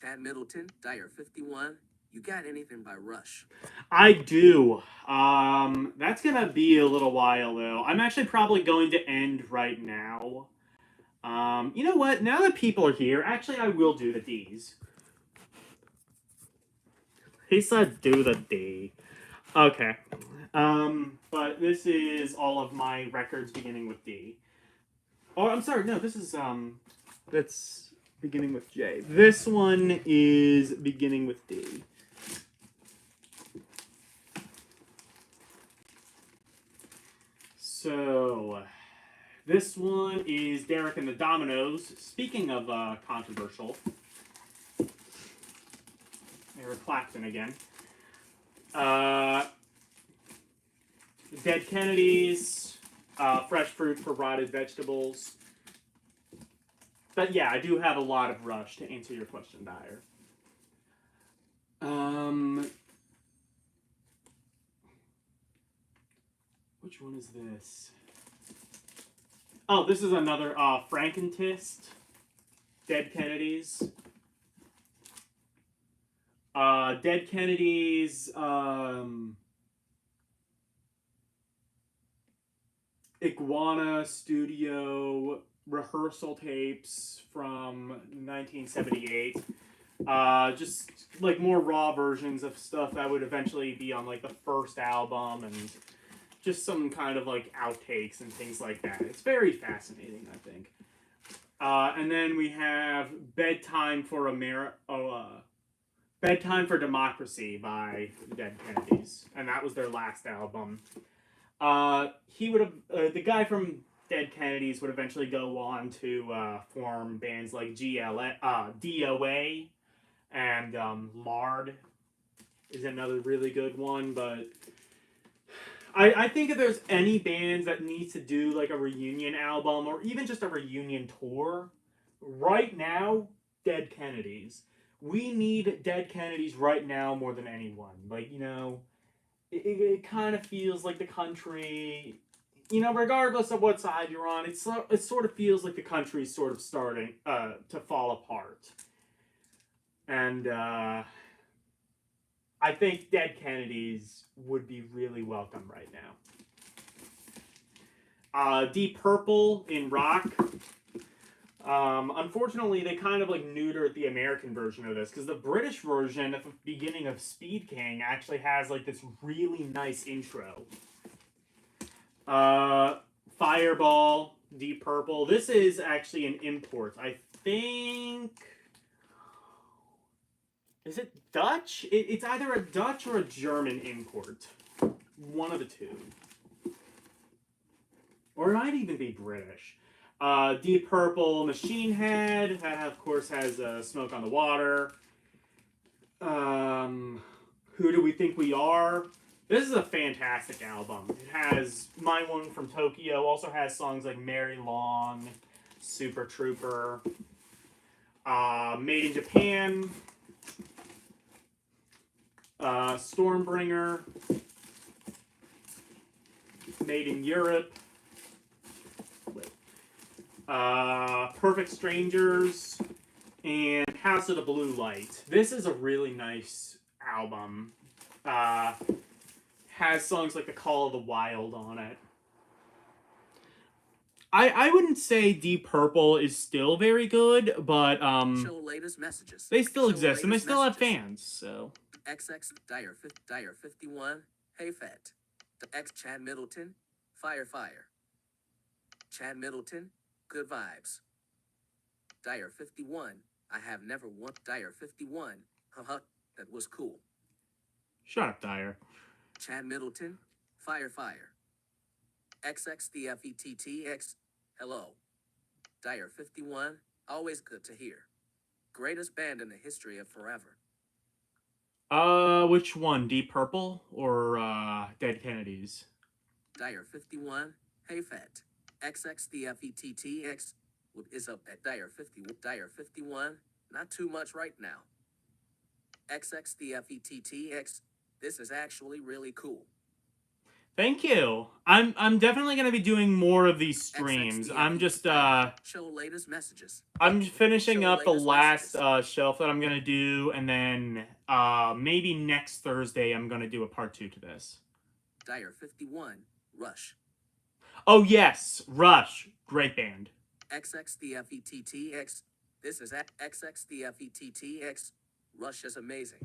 Chad Middleton. Dyer 51. You got anything by Rush? I do. That's gonna be a little while though. I'm actually probably going to end right now. You know what? Now that people are here, actually I will do the D's. He said do the D. Okay. But this is all of my records beginning with D. Oh, I'm sorry. No, this is that's beginning with J. This one is beginning with D. So, this one is Derek and the Dominoes. Speaking of controversial, Eric Clapton again. Dead Kennedys, Fresh Fruit for Rotted Vegetables. But yeah, I do have a lot of Rush to answer your question, Dyer. Which one is this? Oh, this is another Frankentist. Dead Kennedys. Dead Kennedys, Iguana Studio rehearsal tapes from 1978. Just like more raw versions of stuff that would eventually be on like the first album, and just some kind of like outtakes and things like that. It's very fascinating, I think. And then we have Bedtime for Bedtime for Democracy by the Dead Kennedys, and that was their last album. He would have the guy from Dead Kennedys would eventually go on to form bands like DOA, and Lard is another really good one. But I think if there's any bands that needs to do like a reunion album or even just a reunion tour, right now, Dead Kennedys. We need Dead Kennedys right now more than anyone. Like, you know, it kind of feels like the country, you know, regardless of what side you're on, it sort of feels like the country's sort of starting to fall apart. And I think Dead Kennedys would be really welcome right now. Deep Purple in rock. Unfortunately, they kind of like neutered the American version of this, because the British version at the beginning of Speed King actually has like this really nice intro. Fireball, Deep Purple. This is actually an import. I think. Is it Dutch? It's either a Dutch or a German import. One of the two. Or it might even be British. Deep Purple, Machine Head. That, of course, has Smoke on the Water. Who Do We Think We Are? This is a fantastic album. It has My One from Tokyo. Also has songs like Mary Long, Super Trooper, Made in Japan, Stormbringer, Made in Europe, Perfect Strangers, and House of the Blue Light. This is a really nice album. Has songs like The Call of the Wild on it. I wouldn't say Deep Purple is still very good, but Show latest messages. they still Show exist and they latest still have messages. fans. So XX Dyer 51. Hey Fat. The X Chad Middleton. Fire. Chad Middleton. Good vibes. Dyer 51. I have never won. Dyer 51. Haha. That was cool. shut up, Dyer. Chad Middleton. Fire. XX the FETTX. Hello. Dyer 51. Always good to hear. Greatest band in the history of forever. Which one? Deep Purple or Dead Kennedys? Dyer 51. Hey Fat. XX the FETTX is up at Dyer 51. Not too much right now. XX the FETTX. This is actually really cool. Thank you. I'm definitely gonna be doing more of these streams. I'm just Show latest messages. I'm finishing Show up the latest last shelf that I'm gonna do, and then maybe next Thursday I'm gonna do a part 2 to this. Dyer 51. Rush. Oh yes, Rush, great band. XX the FETTX. This is XX the FETTX. Rush is amazing.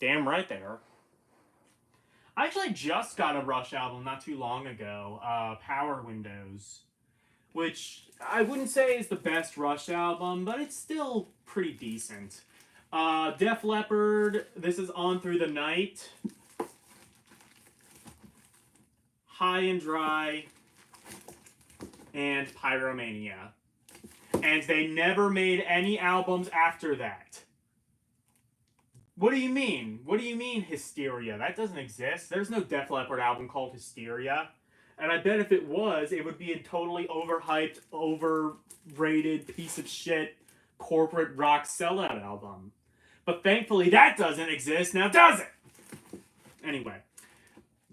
Damn right they are. I actually just got a Rush album not too long ago, Power Windows, which I wouldn't say is the best Rush album, but it's still pretty decent. Def Leppard, this is On Through the Night. High and Dry, and Pyromania. And they never made any albums after that. What do you mean? What do you mean Hysteria? That doesn't exist. There's no Def Leppard album called Hysteria. And I bet if it was, it would be a totally overhyped, overrated piece of shit corporate rock sellout album. But thankfully that doesn't exist, now does it? Anyway.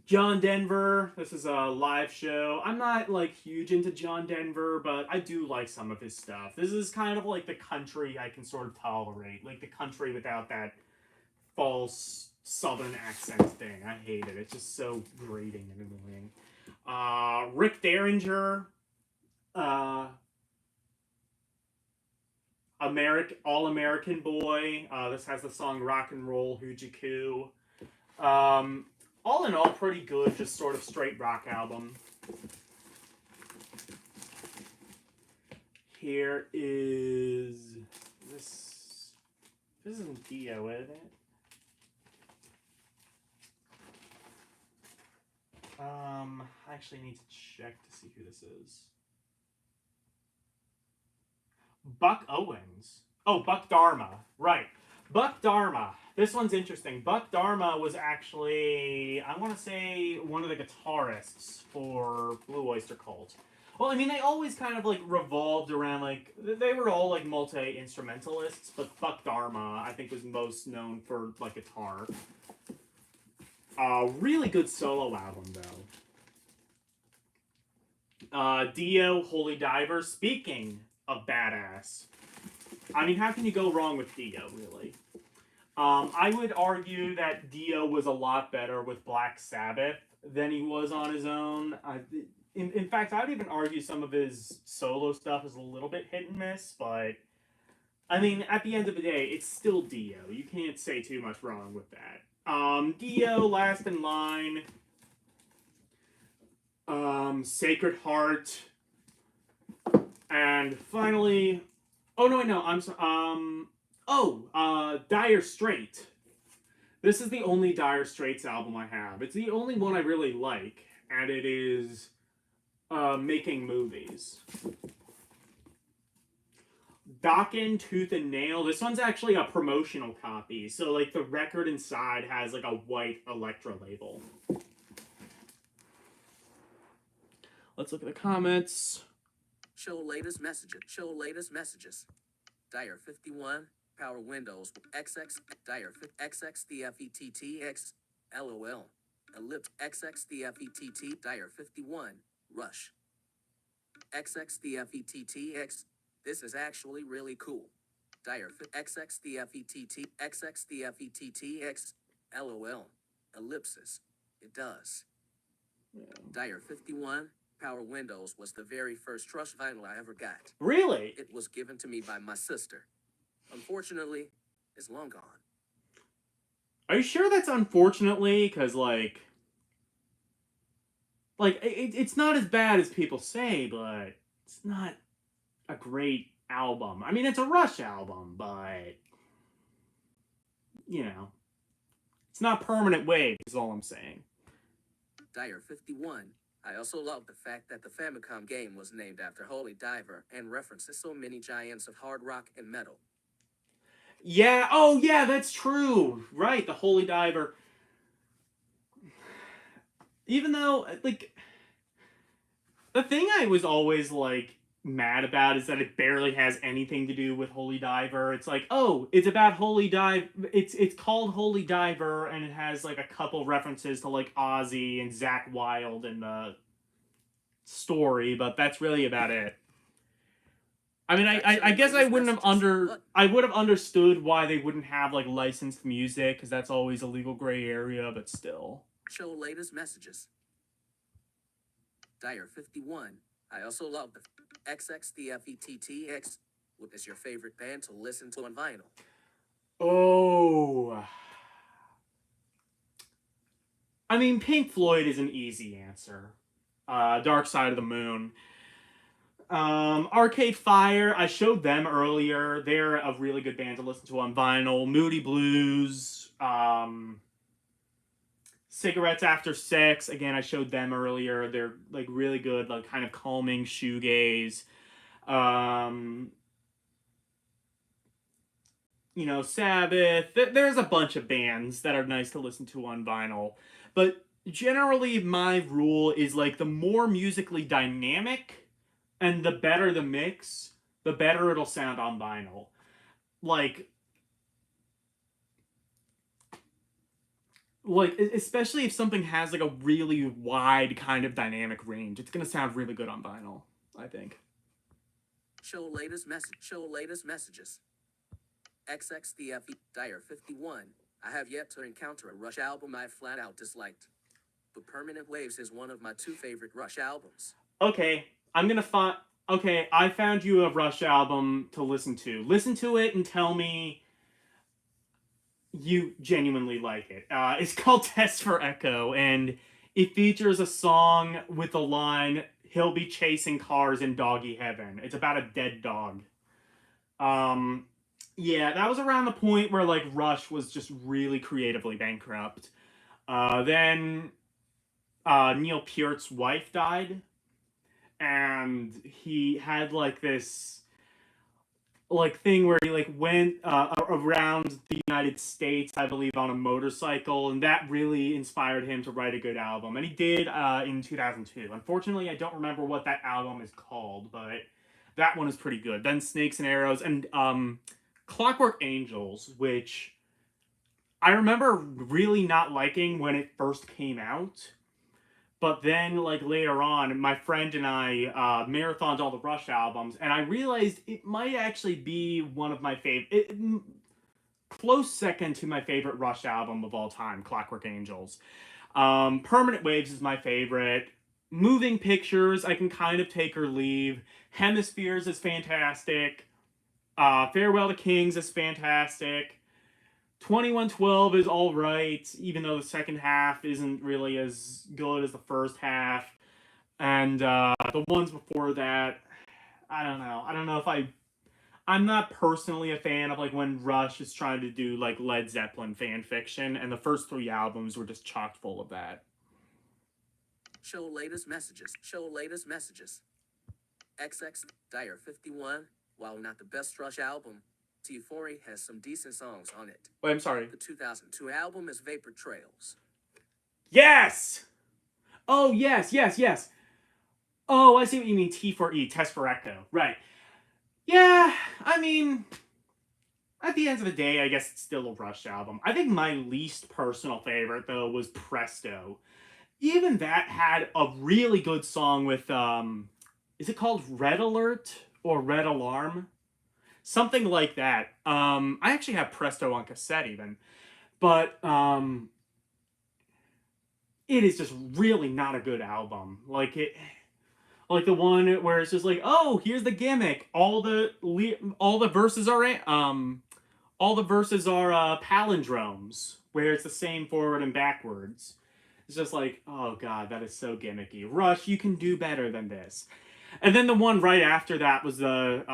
John Denver, this is a live show. I'm not, like, huge into John Denver, but I do like some of his stuff. This is kind of like the country I can sort of tolerate. Like, the country without that false southern accent thing. I hate it. It's just so grating and annoying. Rick Derringer, All-American Boy. This has the song Rock and Roll Hoochie Coo. All in all, pretty good, just sort of straight rock album. Here is this. This isn't Dio, is it? I actually need to check to see who this is. Buck Owens. Oh, Buck Dharma. Right. Buck Dharma. This one's interesting. Buck Dharma was actually, I want to say, one of the guitarists for Blue Oyster Cult. Well, I mean, they always kind of, like, revolved around, like, they were all, like, multi-instrumentalists, but Buck Dharma, I think, was most known for, like, guitar. Really good solo album, though. Dio, Holy Diver. Speaking of badass, I mean, how can you go wrong with Dio, really? I would argue that Dio was a lot better with Black Sabbath than he was on his own. In fact, I would even argue some of his solo stuff is a little bit hit and miss, but I mean, at the end of the day, it's still Dio. You can't say too much wrong with that. Dio, Last in Line, Sacred Heart, and finally, oh no, I'm sorry, Dire Straits. This is the only Dire Straits album I have. It's the only one I really like, and it is Making Movies. Dokken, Tooth and Nail. This one's actually a promotional copy, so like the record inside has like a white Elektra label. Let's look at the comments. Show latest messages. Dire 51. Power Windows, XX, Dire, XX, the FETTX, LOL, Ellipse, XX, the FETT, Dire 51, Rush, XX, the FETTX, this is actually really cool. Dire, XX, the FETT, XX, the FETTX, LOL, Ellipsis, it does. Yeah. Dire 51, Power Windows was the very first Rush vinyl I ever got. Really? It was given to me by my sister. Unfortunately, it's long gone. Are you sure that's unfortunately? Because, it's not as bad as people say, but it's not a great album. I mean, it's a Rush album, but, you know, it's not Permanent Wave, is all I'm saying. Dire 51. I also love the fact that the Famicom game was named after Holy Diver and references so many giants of hard rock and metal. Yeah, oh yeah, that's true. Right, the Holy Diver. Even though, like, the thing I was always, like, mad about is that it barely has anything to do with Holy Diver. It's like, oh, it's about Holy Diver. It's called Holy Diver, and it has, like, a couple references to, like, Ozzy and Zakk Wylde in the story, but that's really about it. I mean, I guess I would have understood why they wouldn't have, like, licensed music, because that's always a legal gray area, but still. Show latest messages. Dire 51. I also love the XX, the FETTX. What is your favorite band to listen to on vinyl? Oh. I mean, Pink Floyd is an easy answer. Dark Side of the Moon. Arcade Fire, I showed them earlier. They're a really good band to listen to on vinyl. Moody Blues, Cigarettes After Sex, again, I showed them earlier. They're, like, really good, like, kind of calming shoegaze. You know, Sabbath. There's a bunch of bands that are nice to listen to on vinyl. But generally, my rule is, like, the more musically dynamic and the better the mix, the better it'll sound on vinyl. Like, like especially if something has like a really wide kind of dynamic range, it's gonna sound really good on vinyl, I think. Show latest message. Show latest messages. XXDFE Dire 51. I have yet to encounter a Rush album I flat out disliked. But Permanent Waves is one of my 2 favorite Rush albums. Okay, I'm gonna find. Okay, I found you a Rush album to listen to. Listen to it and tell me you genuinely like it. It's called Test for Echo, and it features a song with the line, "He'll be chasing cars in doggy heaven." It's about a dead dog. Um, yeah, that was around the point where like Rush was just really creatively bankrupt. Then Neil Peart's wife died, and he had like this like thing where he like went around the United States, I believe, on a motorcycle, and that really inspired him to write a good album. And he did in 2002. Unfortunately, I don't remember what that album is called, but that one is pretty good. Then Snakes and Arrows and Clockwork Angels, which I remember really not liking when it first came out. But then, like, later on, my friend and I marathoned all the Rush albums, and I realized it might actually be one of my favorite, close second to my favorite Rush album of all time, Clockwork Angels. Permanent Waves is my favorite. Moving Pictures, I can kind of take or leave. Hemispheres is fantastic. Farewell to Kings is fantastic. 2112 is all right, even though the second half isn't really as good as the first half. And the ones before that, I don't know. I don't know if I'm not personally a fan of like when Rush is trying to do like Led Zeppelin fan fiction, and the first 3 albums were just chock full of that. Show latest messages. Show latest messages. XX Dire 51. While not the best Rush album, T40 has some decent songs on it. Wait, I'm sorry. The 2002 album is Vapor Trails. Yes! Oh, yes. Oh, I see what you mean, T4E, Test for Echo. Right. Yeah, I mean, at the end of the day, I guess it's still a Rush album. I think my least personal favorite, though, was Presto. Even that had a really good song with, is it called Red Alert or Red Alarm? Something like that. I actually have Presto on cassette even. But, it is just really not a good album. Like the one where it's just like, oh, here's the gimmick. All the verses are palindromes, where it's the same forward and backwards. It's just like, oh god, that is so gimmicky. Rush, you can do better than this. And then the one right after that was the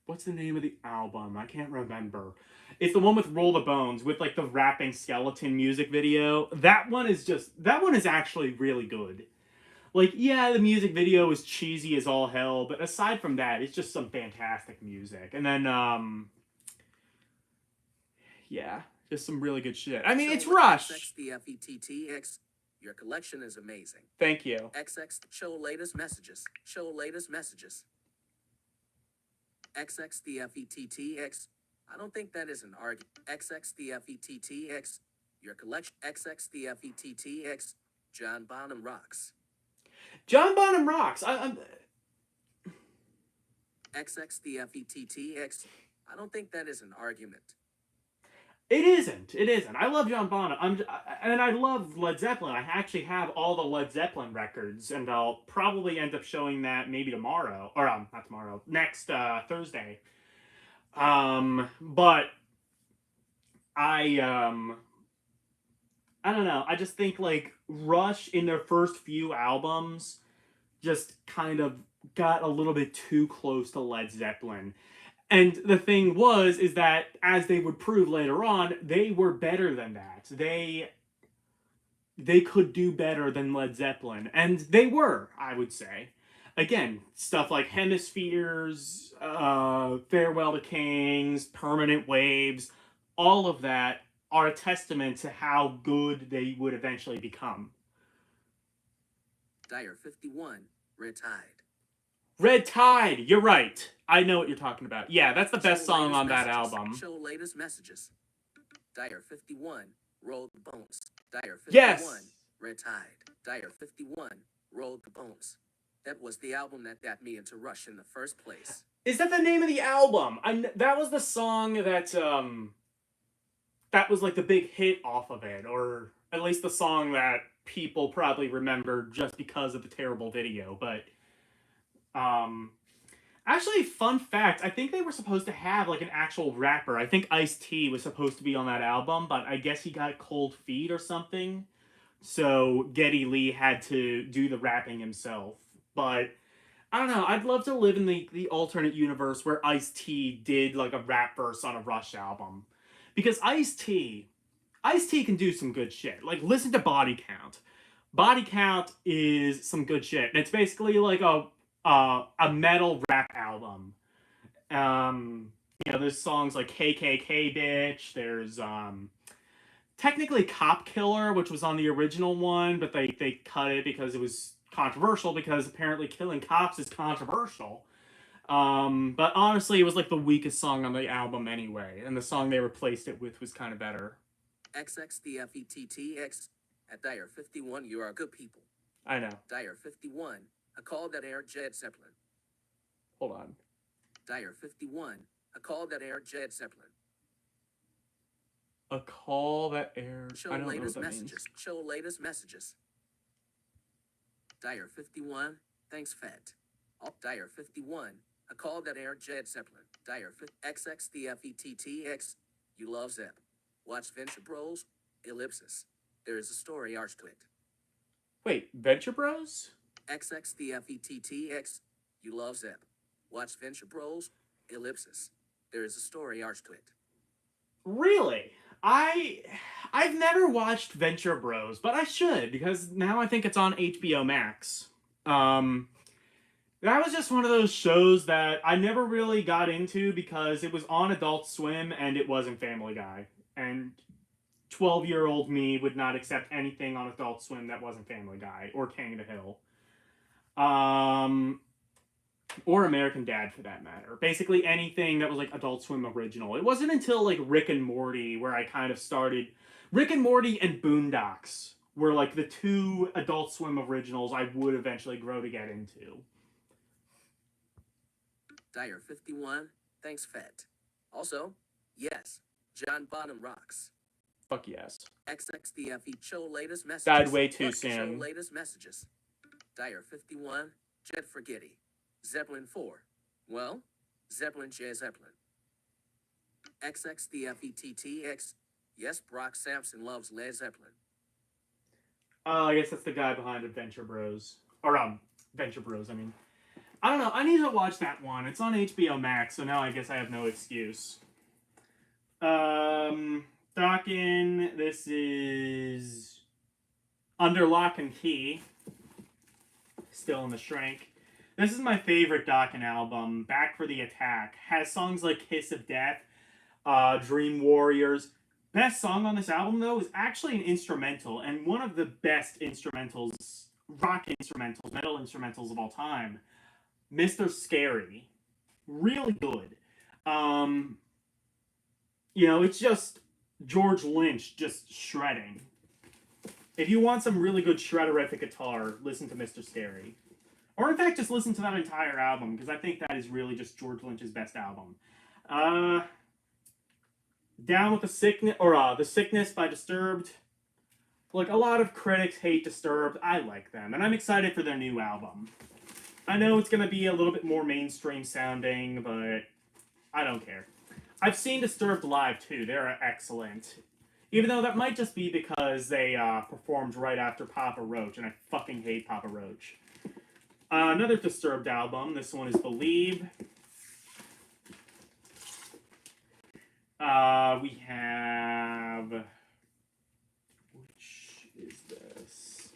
what's the name of the album? I can't remember. It's the one with Roll the Bones, with like the rapping skeleton music video. That one is actually really good. Like, yeah, the music video is cheesy as all hell, but aside from that, it's just some fantastic music. And then, yeah, just some really good shit. I mean, it's Rush. XXDFETTX. Your collection is amazing. Thank you. XX, show latest messages. Show latest messages. XXDFETTX. I don't think that is an argument. XXDFETTX. Your collection. XXDFETTX. John Bonham rocks. John Bonham rocks. XXDFETTX. I don't think that is an argument. It isn't. I love John Bonham. And I love Led Zeppelin. I actually have all the Led Zeppelin records, and I'll probably end up showing that maybe tomorrow, or not tomorrow, next Thursday. But I don't know. I just think like Rush in their first few albums just kind of got a little bit too close to Led Zeppelin. And the thing is that, as they would prove later on, they were better than that. They could do better than Led Zeppelin. And they were, I would say. Again, stuff like Hemispheres, Farewell to Kings, Permanent Waves, all of that are a testament to how good they would eventually become. Dire 51, Red Tide. Red Tide, you're right. I know what you're talking about. Yeah, that's the best Show song latest on that messages. album. Show latest messages. Dire 51, Roll the Bones. Dire 51, Yes. Red Tide. Dire 51, Roll the Bones. That was the album that got me into Rush in the first place. Is that the name of the album? That was the song that was like the big hit off of it, or at least the song that people probably remember just because of the terrible video. But actually, fun fact, I think they were supposed to have like an actual rapper. I think Ice-T was supposed to be on that album, but I guess he got cold feet or something. So Geddy Lee had to do the rapping himself. But I don't know, I'd love to live in the alternate universe where Ice-T did like a rap verse on a Rush album. Because Ice-T can do some good shit. Like, listen to Body Count. Body Count is some good shit. It's basically like a metal rap album. There's songs like KKK Bitch. There's technically Cop Killer, which was on the original one, but they cut it because it was controversial, because apparently killing cops is controversial. But honestly, it was like the weakest song on the album anyway, and the song they replaced it with was kind of better. XX the FETTX. At Dire 51, you are good people. I know. Dire 51, a call that aired Jed Zeppelin. Hold on. Dire 51, a call that aired Jed Zeppelin. A call that aired. Show I don't know what latest that messages. means. Show latest messages. Dire 51, thanks Fett. Dire 51, a call that aired Jed Zeppelin. Dire XX the FETTX, you love Zepp. Watch Venture Bros, ellipsis. There is a story arch to it. Wait, Venture Bros? XX the FETTX, you love Zepp. Watch Venture Bros, ellipsis. There is a story arch to it. Really? I've never watched Venture Bros, but I should, because now I think it's on HBO Max. That was just one of those shows that I never really got into because it was on Adult Swim and it wasn't Family Guy. And 12-year-old me would not accept anything on Adult Swim that wasn't Family Guy or King of the Hill. Or American Dad, for that matter. Basically anything that was like Adult Swim original. It wasn't until like Rick and Morty where I kind of started. Rick and Morty and Boondocks were like the two Adult Swim originals I would eventually grow to get into. Dire 51, thanks Fett. Also, yes, John Bonham rocks. Fuck yes. XX the FE, show latest messages. Died way too Look, soon. Show latest messages. Dire 51, Jed Forgetty. Zeppelin 4. Well, Zeppelin J Zeppelin. XX the FETTX. Yes, Brock Sampson loves Led Zeppelin. Oh, I guess that's the guy behind Adventure Bros. Or, Venture Bros, I mean. I don't know, I need to watch that one. It's on HBO Max, so now I guess I have no excuse. Dokken, this is Under Lock and Key. Still in the Shrink. This is my favorite Dokken album, Back for the Attack. Has songs like Kiss of Death, Dream Warriors. Best song on this album, though, is actually an instrumental, and one of the best instrumentals, rock instrumentals, metal instrumentals of all time. Mr. Scary. Really good. It's just George Lynch just shredding. If you want some really good shredderific guitar, listen to Mr. Scary. Or in fact, just listen to that entire album, because I think that is really just George Lynch's best album. Down with the Sickness, or The Sickness by Disturbed. Like, a lot of critics hate Disturbed. I like them, and I'm excited for their new album. I know it's going to be a little bit more mainstream sounding, but I don't care. I've seen Disturbed live, too. They're excellent. Even though that might just be because they performed right after Papa Roach, and I fucking hate Papa Roach. Another Disturbed album. This one is Believe. We have... Which is this?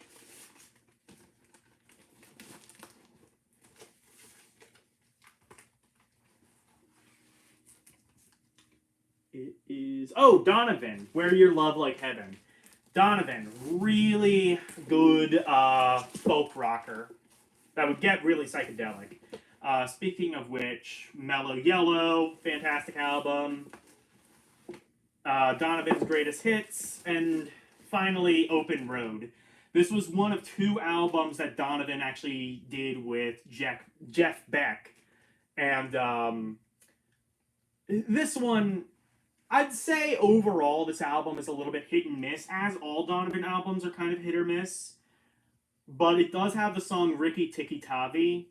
It is... Oh, Donovan. Wear Your Love Like Heaven. Donovan. Really good folk rocker. That would get really psychedelic. Speaking of which, Mellow Yellow, fantastic album. Donovan's Greatest Hits, and finally Open Road. This was one of 2 albums that Donovan actually did with Jeff Beck. And this one, I'd say overall this album is a little bit hit and miss, as all Donovan albums are kind of hit or miss. But it does have the song Ricky Tikki Tavi,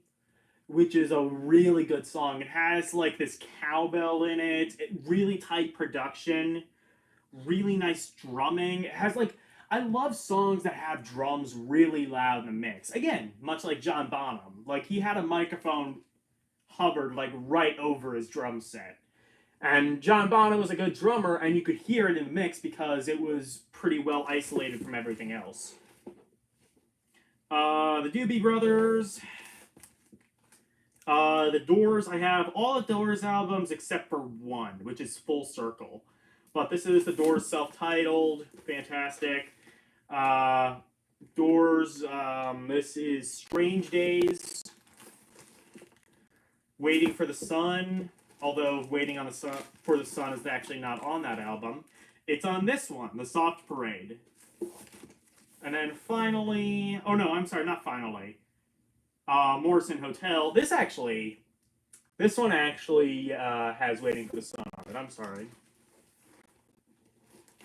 which is a really good song. It has like this cowbell in it, really tight production, really nice drumming. It has like, I love songs that have drums really loud in the mix. Again, much like John Bonham. Like, he had a microphone hovered like right over his drum set. And John Bonham was a good drummer, and you could hear it in the mix because it was pretty well isolated from everything else. The Doobie Brothers. The Doors. I have all the Doors albums except for one, which is Full Circle. But this is the Doors self-titled. Fantastic. Doors. This is Strange Days. Waiting for the Sun. Although Waiting on the Sun for the Sun is actually not on that album. It's on this one, The Soft Parade. And then finally, oh no, I'm sorry, not finally. Morrison Hotel. This one actually has Waiting for the Sun on it. I'm sorry.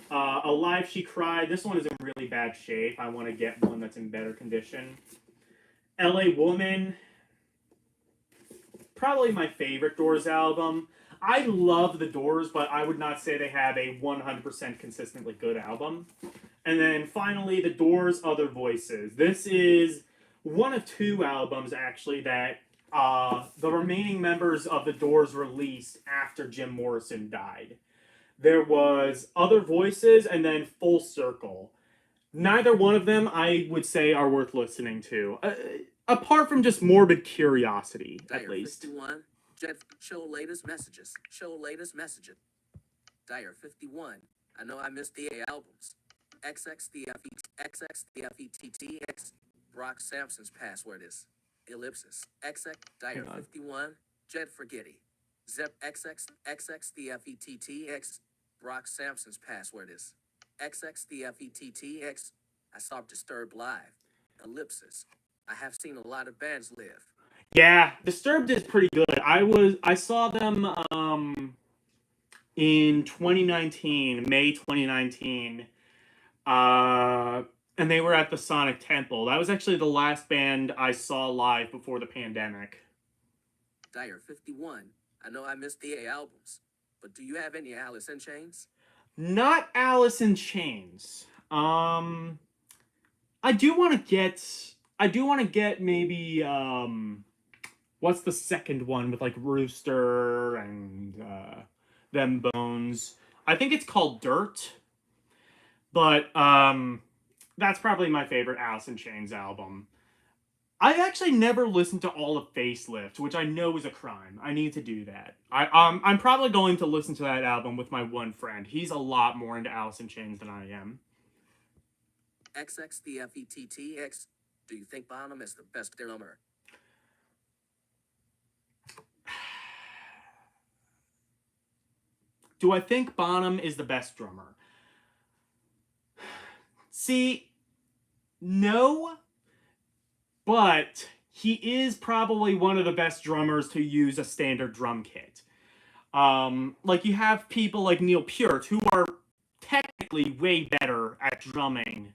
Alive She Cried. This one is in really bad shape. I want to get one that's in better condition. LA Woman. Probably my favorite Doors album. I love the Doors, but I would not say they have a 100% consistently good album. And then finally, the Doors' Other Voices. This is one of 2 albums, actually, that the remaining members of the Doors released after Jim Morrison died. There was Other Voices and then Full Circle. Neither one of them, I would say, are worth listening to. Apart from just morbid curiosity, at least. 51. Jet, show latest messages. Show latest messages. Dyer 51. I know I missed the albums. XXDFETTX. Brock Sampson's password is ellipsis. XX Dyer 51. Jet Forgetty. Zep XXDFETTX. Brock Sampson's password is XXDFETTX. I saw Disturbed live. Ellipsis. I have seen a lot of bands live. Yeah, Disturbed is pretty good. I saw them in 2019, May 2019. And they were at the Sonic Temple. That was actually the last band I saw live before the pandemic. Dyer 51. I know I missed the albums, but do you have any Alice in Chains? Not Alice in Chains. I do want to get maybe what's the second one with like Rooster and Them Bones? I think it's called Dirt. But that's probably my favorite Alice in Chains album. I've actually never listened to all of Facelift, which I know is a crime. I need to do that. I'm probably going to listen to that album with my one friend. He's a lot more into Alice in Chains than I am. XXDFETTX. Do you think Bonham is the best drummer? Do I think Bonham is the best drummer? See, no, but he is probably one of the best drummers to use a standard drum kit. Like, you have people like Neil Peart, who are technically way better at drumming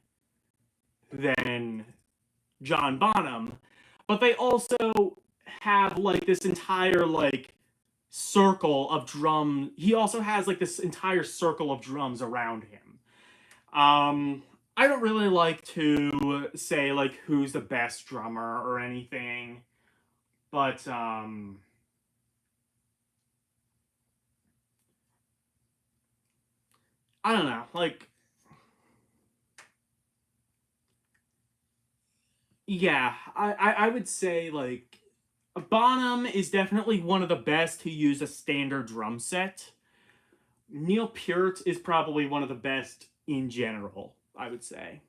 than John Bonham, but they also have, like, this entire, like, circle of drum. He also has, like, this entire circle of drums around him. I don't really like to say, like, who's the best drummer or anything, but, I don't know, like, yeah, I would say, like, Bonham is definitely one of the best to use a standard drum set. Neil Peart is probably one of the best in general, I would say.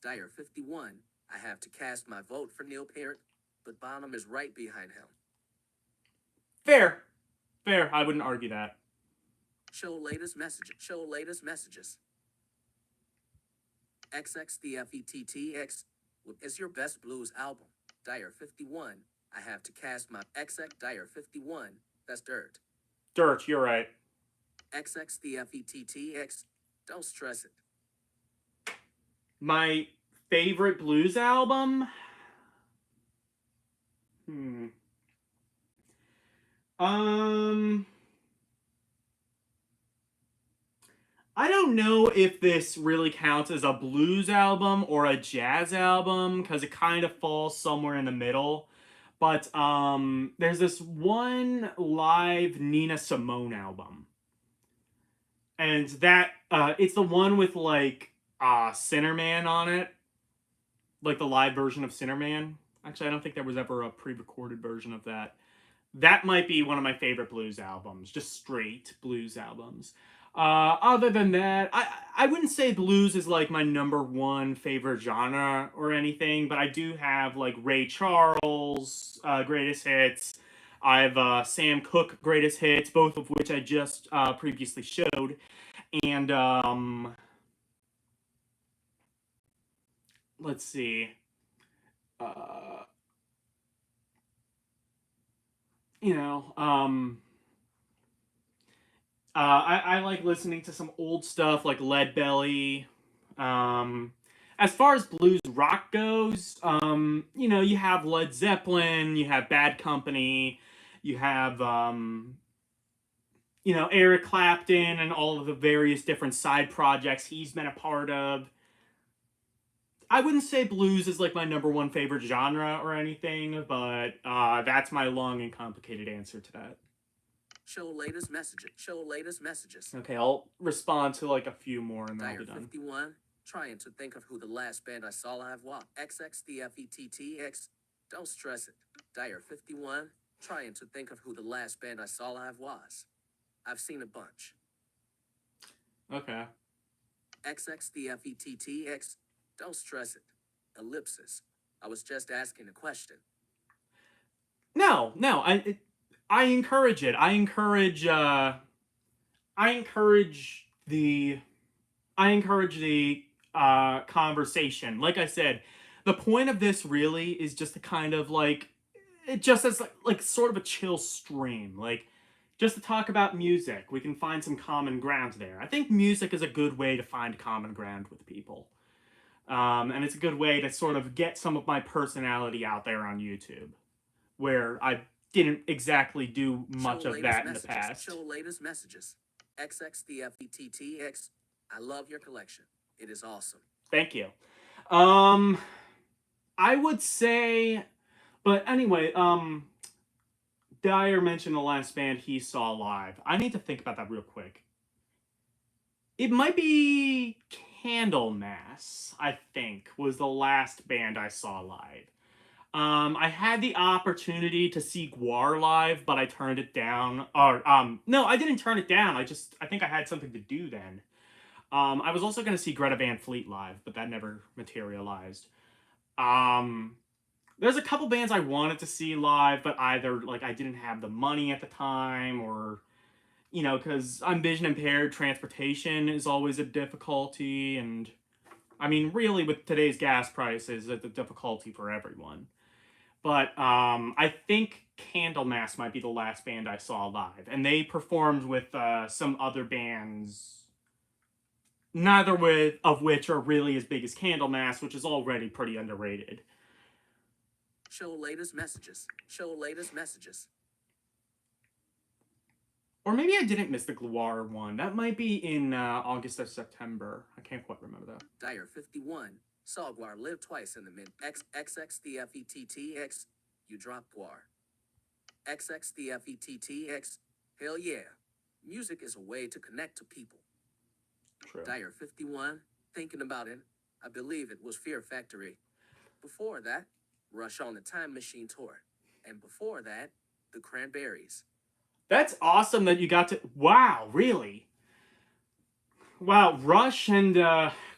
Dyer 51. I have to cast my vote for Neil Peart, but Bonham is right behind him. Fair. I wouldn't argue that. Show latest messages. Show latest messages. XX the FETTX is your best blues album. Dire 51. I have to cast my XX Dire 51. That's dirt. Dirt, you're right. XX the FETTX. Don't stress it. My favorite blues album? I don't know if this really counts as a blues album or a jazz album, because it kind of falls somewhere in the middle. But there's this one live Nina Simone album. And that it's the one with like Sinnerman on it. Like the live version of Sinnerman. Actually, I don't think there was ever a pre-recorded version of that. That might be one of my favorite blues albums. Just straight blues albums. Other than that, I wouldn't say blues is like my number one favorite genre or anything, but I do have like Ray Charles, greatest hits. I have Sam Cooke greatest hits, both of which I just previously showed. And let's see. I like listening to some old stuff like Lead Belly. As far as blues rock goes, you have Led Zeppelin, you have Bad Company, you have, Eric Clapton and all of the various different side projects he's been a part of. I wouldn't say blues is like my number one favorite genre or anything, but that's my long and complicated answer to that. Show latest messages. Show latest messages. Okay, I'll respond to like a few more and then I'll Dire be done. 51. Trying to think of who the last band I saw live was. XX the FETTX. Don't stress it. Dire 51. Trying to think of who the last band I saw live was. I've seen a bunch. Okay. XX the FETTX. Don't stress it. Ellipsis. I was just asking a question. No, I encourage it. I encourage the conversation. Like I said, the point of this really is just to kind of like, it just as like sort of a chill stream, like just to talk about music. We can find some common ground there. I think music is a good way to find common ground with people. And it's a good way to sort of get some of my personality out there on YouTube, where I didn't exactly do much of that in the past. Show latest messages. XX the FETTX. I love your collection. It is awesome. Thank you. I would say, but anyway, Dyer mentioned the last band he saw live. I need to think about that real quick. It might be Candlemass, I think, was the last band I saw live. I had the opportunity to see Gwar live, but I turned it down. No, I didn't turn it down. I think I had something to do then. I was also going to see Greta Van Fleet live, but that never materialized. There's a couple bands I wanted to see live, but either like I didn't have the money at the time, or because I'm vision impaired, transportation is always a difficulty, and I mean, really, with today's gas prices, it's a difficulty for everyone. But I think Candlemass might be the last band I saw live, and they performed with some other bands, neither of which are really as big as Candlemass, which is already pretty underrated. Show latest messages. Show latest messages. Or maybe I didn't miss the Gwar one. That might be in August or September. I can't quite remember that. Dire 51. Saw Gwar live twice in the mid. XX the FETTX. You drop Gwar. XX the FETTX. Hell yeah. Music is a way to connect to people. True. Dire 51. Thinking about it, I believe it was Fear Factory. Before that, Rush on the Time Machine tour. And before that, the Cranberries. That's awesome that you got to... Wow, really? Wow, Rush and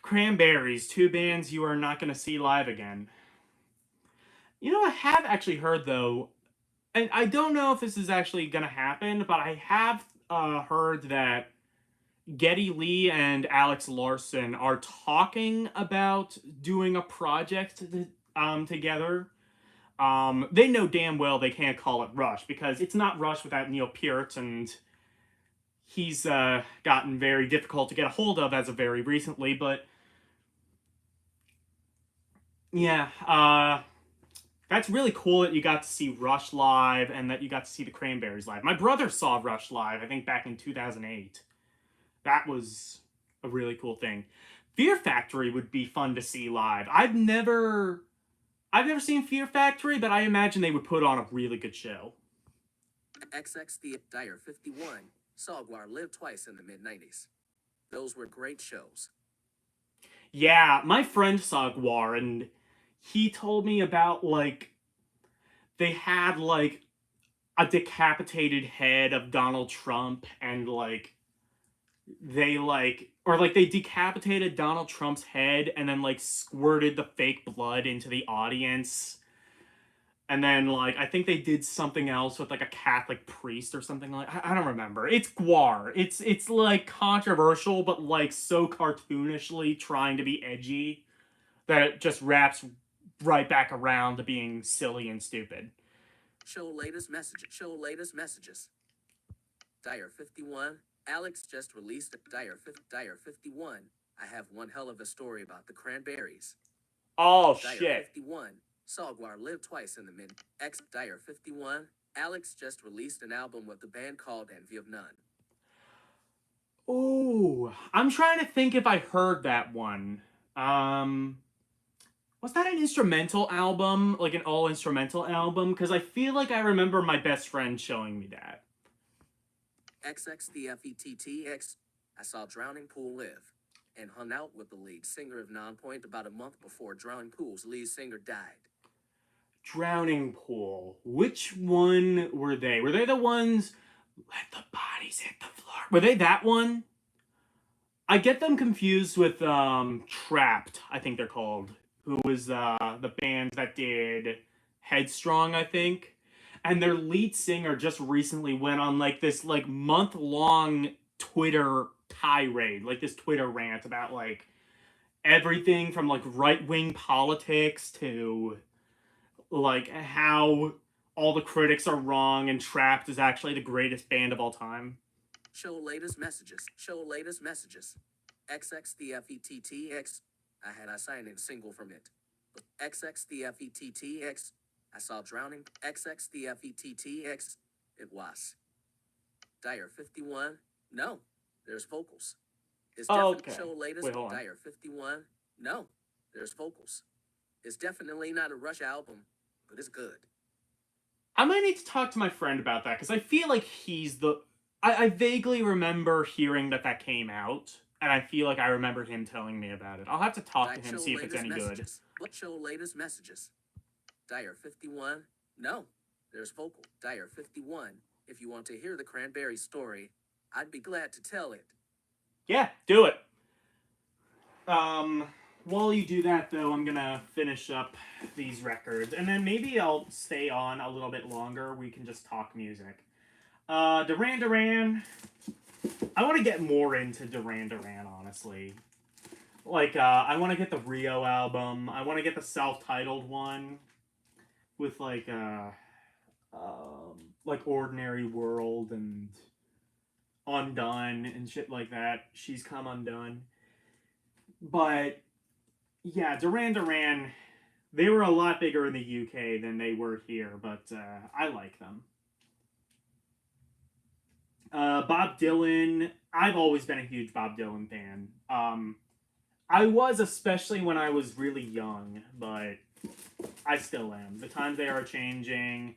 Cranberries, two bands you are not going to see live again. I have actually heard, though, and I don't know if this is actually going to happen, but I have heard that Geddy Lee and Alex Larson are talking about doing a project together. They know damn well they can't call it Rush because it's not Rush without Neil Peart, and he's gotten very difficult to get a hold of as of very recently. But yeah, that's really cool that you got to see Rush live and that you got to see the Cranberries live. My brother saw Rush live, I think back in 2008. That was a really cool thing. Fear Factory would be fun to see live. I've never seen Fear Factory, but I imagine they would put on a really good show. XX The Dire 51 saw Gwar live twice in the mid-90s. Those were great shows. Yeah, my friend saw Gwar, and he told me about, like, they had, like, a decapitated head of Donald Trump, and, like, they, like, or, like, they decapitated Donald Trump's head and then, like, squirted the fake blood into the audience. And then, like, I think they did something else with, like, a Catholic priest or something like. I don't remember. It's Gwar. It's like controversial, but like so cartoonishly trying to be edgy that it just wraps right back around to being silly and stupid. Show latest messages. Dire 51. Alex just released Dire 51. I have one hell of a story about the Cranberries. Oh Dire shit. 51. Saw Gwar live twice in the mid. Dire 51. Alex just released an album with the band called Envy of None. Ooh, I'm trying to think if I heard that one. Was that an instrumental album? Like an all instrumental album? Because I feel like I remember my best friend showing me that. XX the FETTX. I saw Drowning Pool live and hung out with the lead singer of Nonpoint about a month before Drowning Pool's lead singer died. Drowning Pool. Which one were they? Were they the ones? Let the bodies hit the floor. Were they that one? I get them confused with Trapped, I think they're called. Who was the band that did Headstrong, I think. And their lead singer just recently went on like this like month-long Twitter tirade, like this Twitter rant about like everything from like right-wing politics to like how all the critics are wrong and Trapped is actually the greatest band of all time. Show latest messages. XX the FETTX. I had a sign-in single from it. XX the FETTX. I saw Drowning. XX the FETTX. It was. Dire 51. No, there's vocals. It's definitely Okay. show latest. Wait, hold on. Dire 51. No, there's vocals. It's definitely not a Rush album, but it's good. I might need to talk to my friend about that because I feel like he's the. I vaguely remember hearing that came out, and I feel like I remember him telling me about it. I'll have to talk to him, see if it's any good. What show latest messages? Dire 51. No, there's vocal. Dire 51. If you want to hear the Cranberry story, I'd be glad to tell it. Yeah, do it. While you do that, though, I'm gonna finish up these records, and then maybe I'll stay on a little bit longer. We can just talk music. Duran Duran. I want to get more into Duran Duran, honestly. Like, I want to get the Rio album. I want to get the self-titled one with like Ordinary World and Undone and shit like that. She's Come Undone. But yeah, Duran Duran, they were a lot bigger in the UK than they were here, but I like them. Bob Dylan, I've always been a huge Bob Dylan fan. I was, especially when I was really young, but I still am. The times they are changing.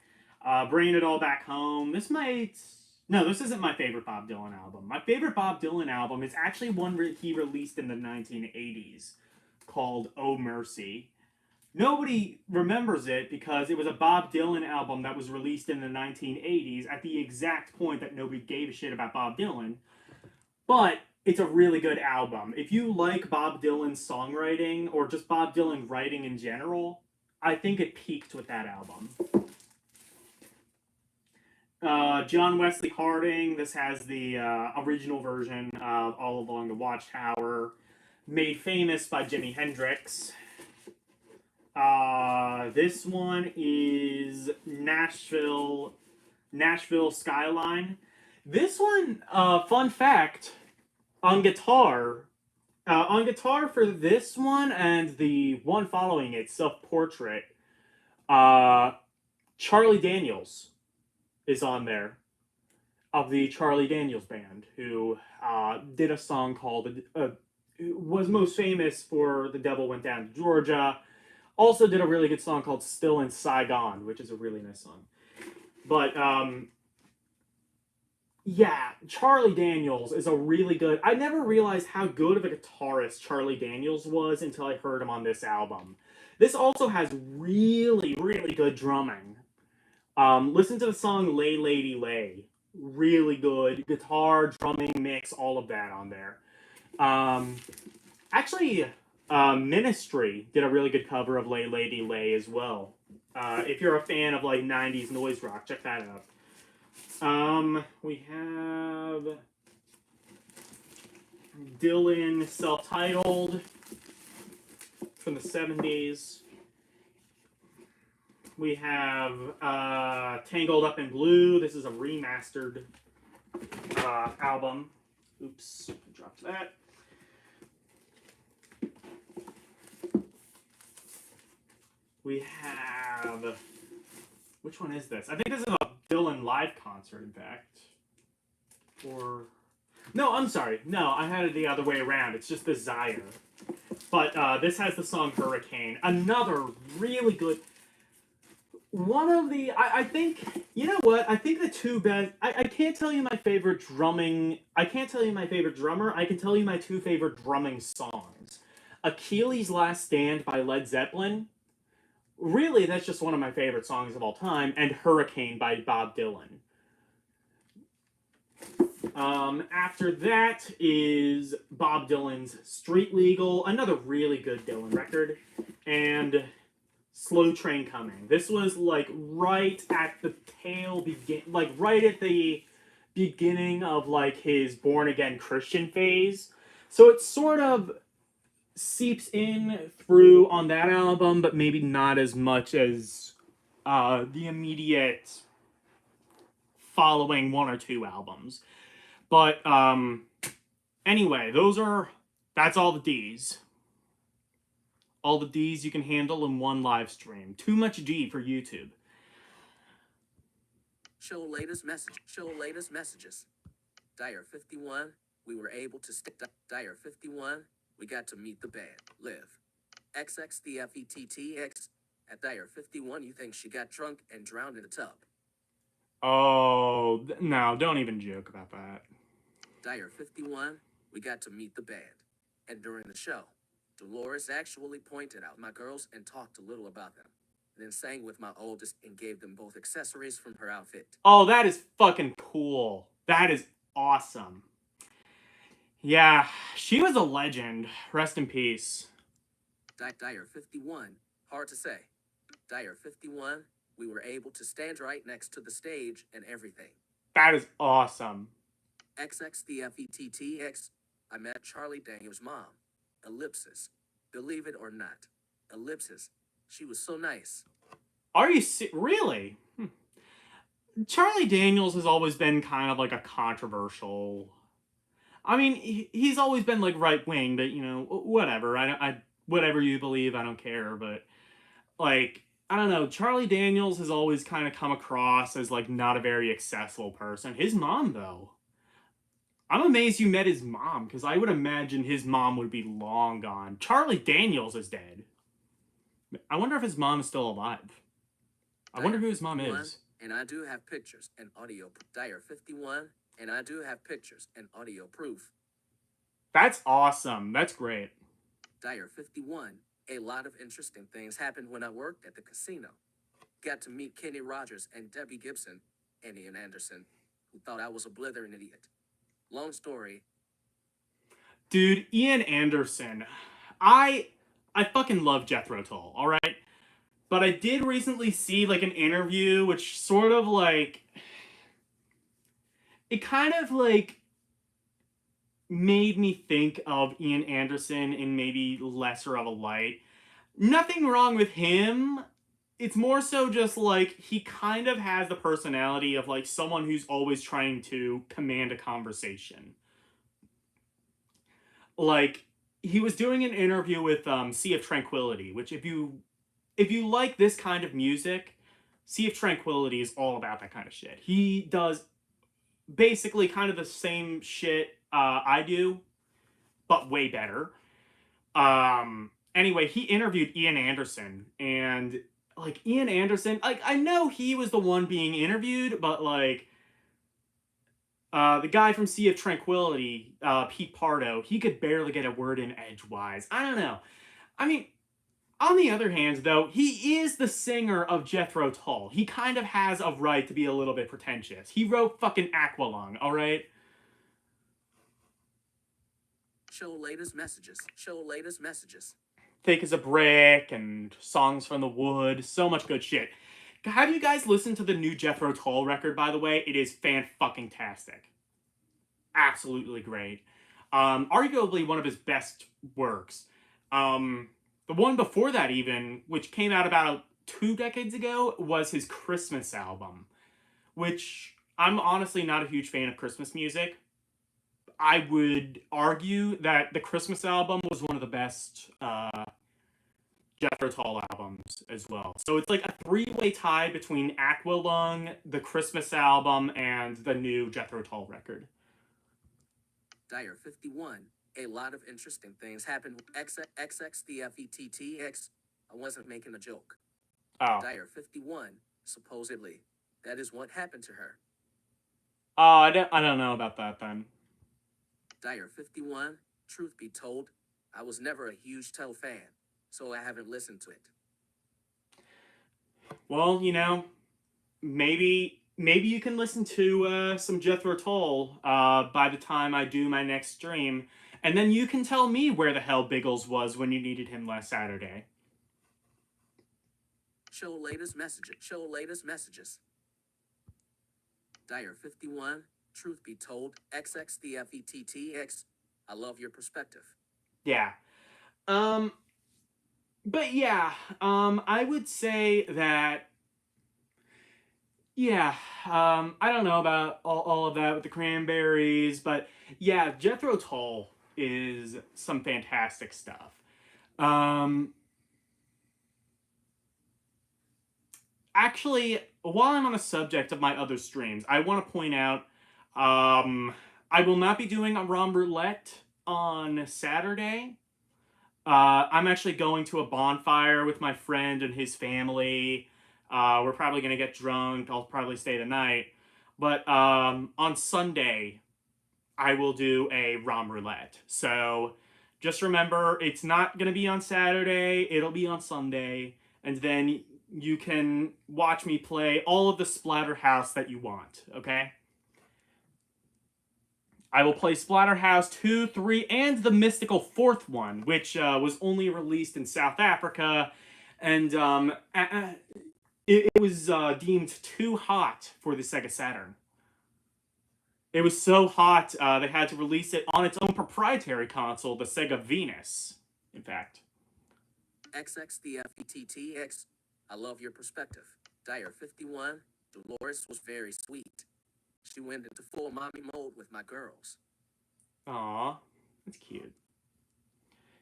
Bringing It All Back Home. This isn't my favorite Bob Dylan album. My favorite Bob Dylan album is actually one he released in the 1980s called Oh Mercy. Nobody remembers it because it was a Bob Dylan album that was released in the 1980s at the exact point that nobody gave a shit about Bob Dylan. But it's a really good album. If you like Bob Dylan's songwriting or just Bob Dylan writing in general, I think it peaked with that album. John Wesley Harding. This has the original version of All Along the Watchtower, made famous by Jimi Hendrix. This one is Nashville Skyline. This one, fun fact, on guitar for this one and the one following it, Self Portrait, Charlie Daniels is on there, of the Charlie Daniels Band, who did a song called, was most famous for The Devil Went Down to Georgia. Also did a really good song called Still in Saigon, which is a really nice song. But, yeah, Charlie Daniels is a really good... I never realized how good of a guitarist Charlie Daniels was until I heard him on this album. This also has really, really good drumming. Listen to the song Lay Lady Lay. Really good guitar, drumming, mix, all of that on there. Actually, Ministry did a really good cover of Lay Lady Lay as well. If you're a fan of like 90s noise rock, check that out. We have Dylan, Self-Titled, from the 70s. We have Tangled Up in Blue. This is a remastered album. Oops, I dropped that. We have... Which one is this? I think this is a Dylan live concert, in fact. Or... No, I'm sorry. No, I had it the other way around. It's just Desire. But this has the song Hurricane. Another really good... One of the... I think... You know what? I think the two best... I can't tell you my favorite drumming... I can't tell you my favorite drummer. I can tell you my two favorite drumming songs. Achilles' Last Stand by Led Zeppelin. Really, that's just one of my favorite songs of all time. And Hurricane by Bob Dylan. After that is Bob Dylan's Street Legal. Another really good Dylan record. And Slow Train Coming. This was like right at the right at the beginning of like his Born Again Christian phase. So it sort of seeps in through on that album, but maybe not as much as the immediate following one or two albums. But anyway, that's all the D's. All the D's you can handle in one live stream. Too much D for YouTube. Show latest messages. Dyer 51, we were able to stick Dyer 51. We got to meet the band, Live. XX the FETTX. At Dyer 51, you think she got drunk and drowned in a tub. Oh, no, don't even joke about that. Dyer 51, we got to meet the band. And during the show, Dolores actually pointed out my girls and talked a little about them. Then sang with my oldest and gave them both accessories from her outfit. Oh, that is fucking cool. That is awesome. Yeah, she was a legend. Rest in peace. Dyer 51, hard to say. Dyer 51, we were able to stand right next to the stage and everything. That is awesome. XX the FETTX, I met Charlie Daniels' mom. Ellipsis. Believe it or not. Ellipsis. She was so nice. Are you really? Charlie Daniels has always been kind of like a controversial... I mean, he's always been like right-wing, but you know, whatever. Whatever you believe, I don't care. But like, I don't know. Charlie Daniels has always kind of come across as like not a very accessible person. His mom, though, I'm amazed you met his mom, because I would imagine his mom would be long gone. Charlie Daniels is dead. I wonder if his mom is still alive. I wonder who his mom is. And I do have pictures and audio. Dyer 51. And I do have pictures and audio proof. That's awesome. That's great. Dyer 51. A lot of interesting things happened when I worked at the casino. Got to meet Kenny Rogers and Debbie Gibson, and Ian Anderson, who thought I was a blithering idiot. Long story. Dude, Ian Anderson. I fucking love Jethro Tull, alright? But I did recently see like an interview which sort of like... it kind of like made me think of Ian Anderson in maybe lesser of a light. Nothing wrong with him. It's more so just like he kind of has the personality of like someone who's always trying to command a conversation. Like he was doing an interview with Sea of Tranquility, which if you like this kind of music, Sea of Tranquility is all about that kind of shit. He does basically kind of the same shit I do, but way better. Anyway, he interviewed Ian Anderson, and like Ian Anderson, like I know he was the one being interviewed, but like the guy from Sea of Tranquility, Pete Pardo, he could barely get a word in edgewise. I don't know. I mean, on the other hand, though, he is the singer of Jethro Tull. He kind of has a right to be a little bit pretentious. He wrote fucking Aqualung, all right? Show latest messages. Show latest messages. Thick as a Brick and Songs from the Wood. So much good shit. Have you guys listened to the new Jethro Tull record, by the way? It is fan-fucking-tastic. Absolutely great. Arguably one of his best works. The one before that even, which came out about 2 decades ago, was his Christmas album. Which, I'm honestly not a huge fan of Christmas music. I would argue that the Christmas album was one of the best Jethro Tull albums as well. So it's like a three-way tie between Aqualung, the Christmas album, and the new Jethro Tull record. Dyer 51. A lot of interesting things happened. XX the FETTX. I wasn't making a joke. Oh. Dyer 51. Supposedly. That is what happened to her. Oh, I don't know about that then. Dyer 51. Truth be told, I was never a huge Tull fan, so I haven't listened to it. Well, you know, maybe you can listen to some Jethro Tull by the time I do my next stream, and then you can tell me where the hell Biggles was when you needed him last Saturday. Show latest messages. Show latest messages. Dyer 51. Truth be told, XX the FETTX. I love your perspective. Yeah. But yeah, I would say that, yeah, I don't know about all of that with the Cranberries, but yeah, Jethro Tull is some fantastic stuff. Actually, while I'm on the subject of my other streams, I want to point out, I will not be doing a ROM Roulette on Saturday. I'm actually going to a bonfire with my friend and his family. We're probably going to get drunk. I'll probably stay the night. But on Sunday, I will do a ROM Roulette. So just remember, it's not going to be on Saturday. It'll be on Sunday. And then you can watch me play all of the Splatterhouse that you want, okay? I will play Splatterhouse 2, 3, and the mystical fourth one, which was only released in South Africa, and it was deemed too hot for the Sega Saturn. It was so hot, they had to release it on its own proprietary console, the Sega Venus, in fact. XX the FETTX. I love your perspective. Dyer 51. Dolores was very sweet. She went into full mommy mode with my girls. Aw, that's cute.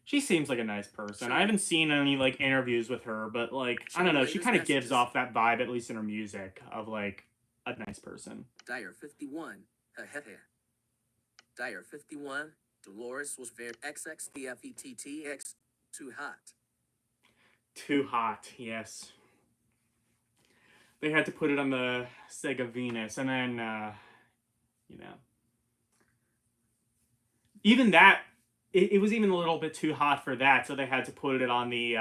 She seems like a nice person. I haven't seen any like interviews with her, but like I don't know, she kind of gives off that vibe, at least in her music, of like a nice person. Dyer 51. Dyer 51. Dolores was very XX the FETTX. Too hot. Too hot, yes. They had to put it on the Sega Venus, and then, you know. Even that, it was even a little bit too hot for that, so they had to put it on the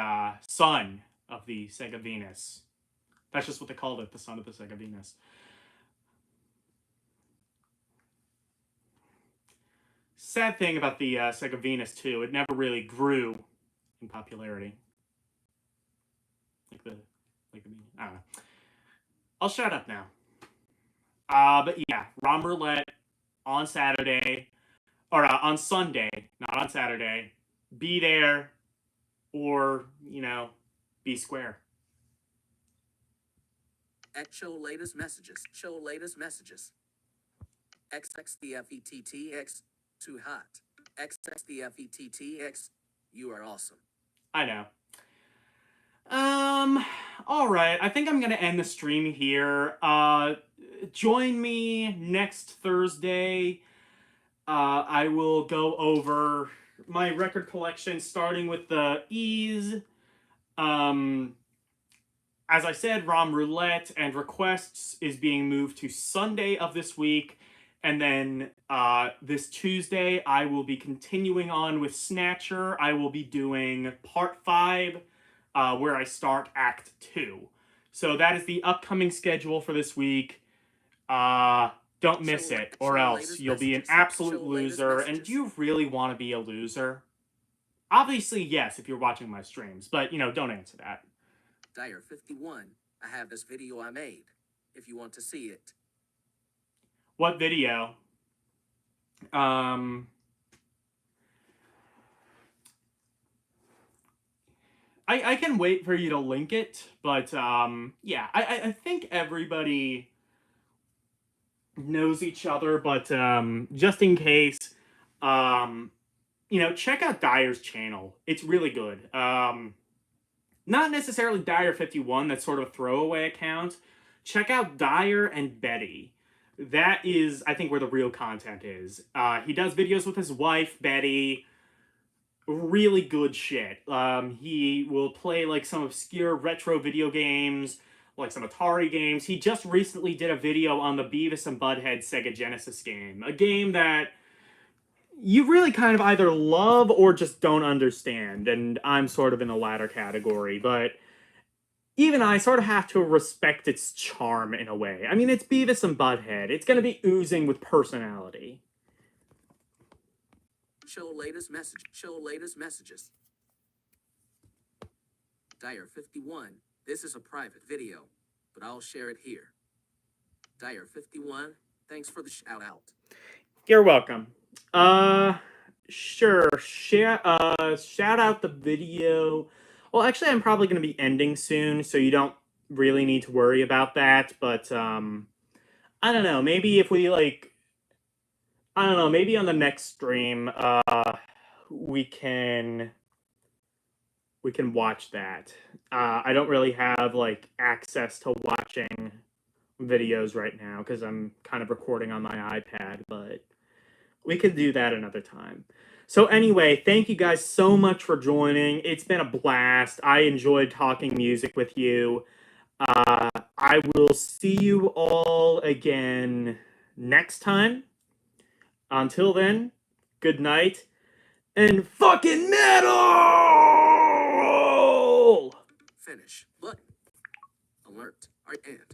sun of the Sega Venus. That's just what they called it, the sun of the Sega Venus. Sad thing about the Sega Venus, too, it never really grew in popularity. Like the I don't know. I'll shut up now. But yeah, ROM Roulette on Saturday, or on Sunday, not on Saturday. Be there, or, be square. Show latest messages. Show latest messages. XXDFETTX. Too hot. XXDFETTX. You are awesome. I know. All right. I think I'm gonna end the stream here. Join me next Thursday. I will go over my record collection, starting with the E's. As I said, ROM Roulette and Requests is being moved to Sunday of this week. And then this Tuesday, I will be continuing on with Snatcher. I will be doing Part 5, where I start Act 2. So that is the upcoming schedule for this week. Don't miss it, or else you'll be an absolute loser. And do you really want to be a loser? Obviously, yes, if you're watching my streams. But, don't answer that. Dyer 51. I have this video I made. If you want to see it. What video? I can wait for you to link it, but yeah, I think everybody knows each other, but just in case, check out Dyer's channel. It's really good. Not necessarily Dyer 51, that's sort of a throwaway account. Check out Dyer and Betty. That is, I think, where the real content is. He does videos with his wife, Betty. Really good shit. He will play, like, some obscure retro video games, like some Atari games. He just recently did a video on the Beavis and Butthead Sega Genesis game. A game that you really kind of either love or just don't understand, and I'm sort of in the latter category, but even I sort of have to respect its charm in a way. I mean, it's Beavis and Butthead. It's going to be oozing with personality. Show latest message. Show latest messages. Dyer 51. This is a private video, but I'll share it here. Dyer 51. Thanks for the shout out. You're welcome. Sure. Shout out the video. Well, actually, I'm probably going to be ending soon, so you don't really need to worry about that. But, I don't know. Maybe if we, maybe on the next stream, we can watch that. I don't really have, access to watching videos right now, because I'm kind of recording on my iPad, but we could do that another time. So anyway, thank you guys so much for joining. It's been a blast. I enjoyed talking music with you. I will see you all again next time. Until then, good night, and fucking metal! Finish. Button. Alert. And.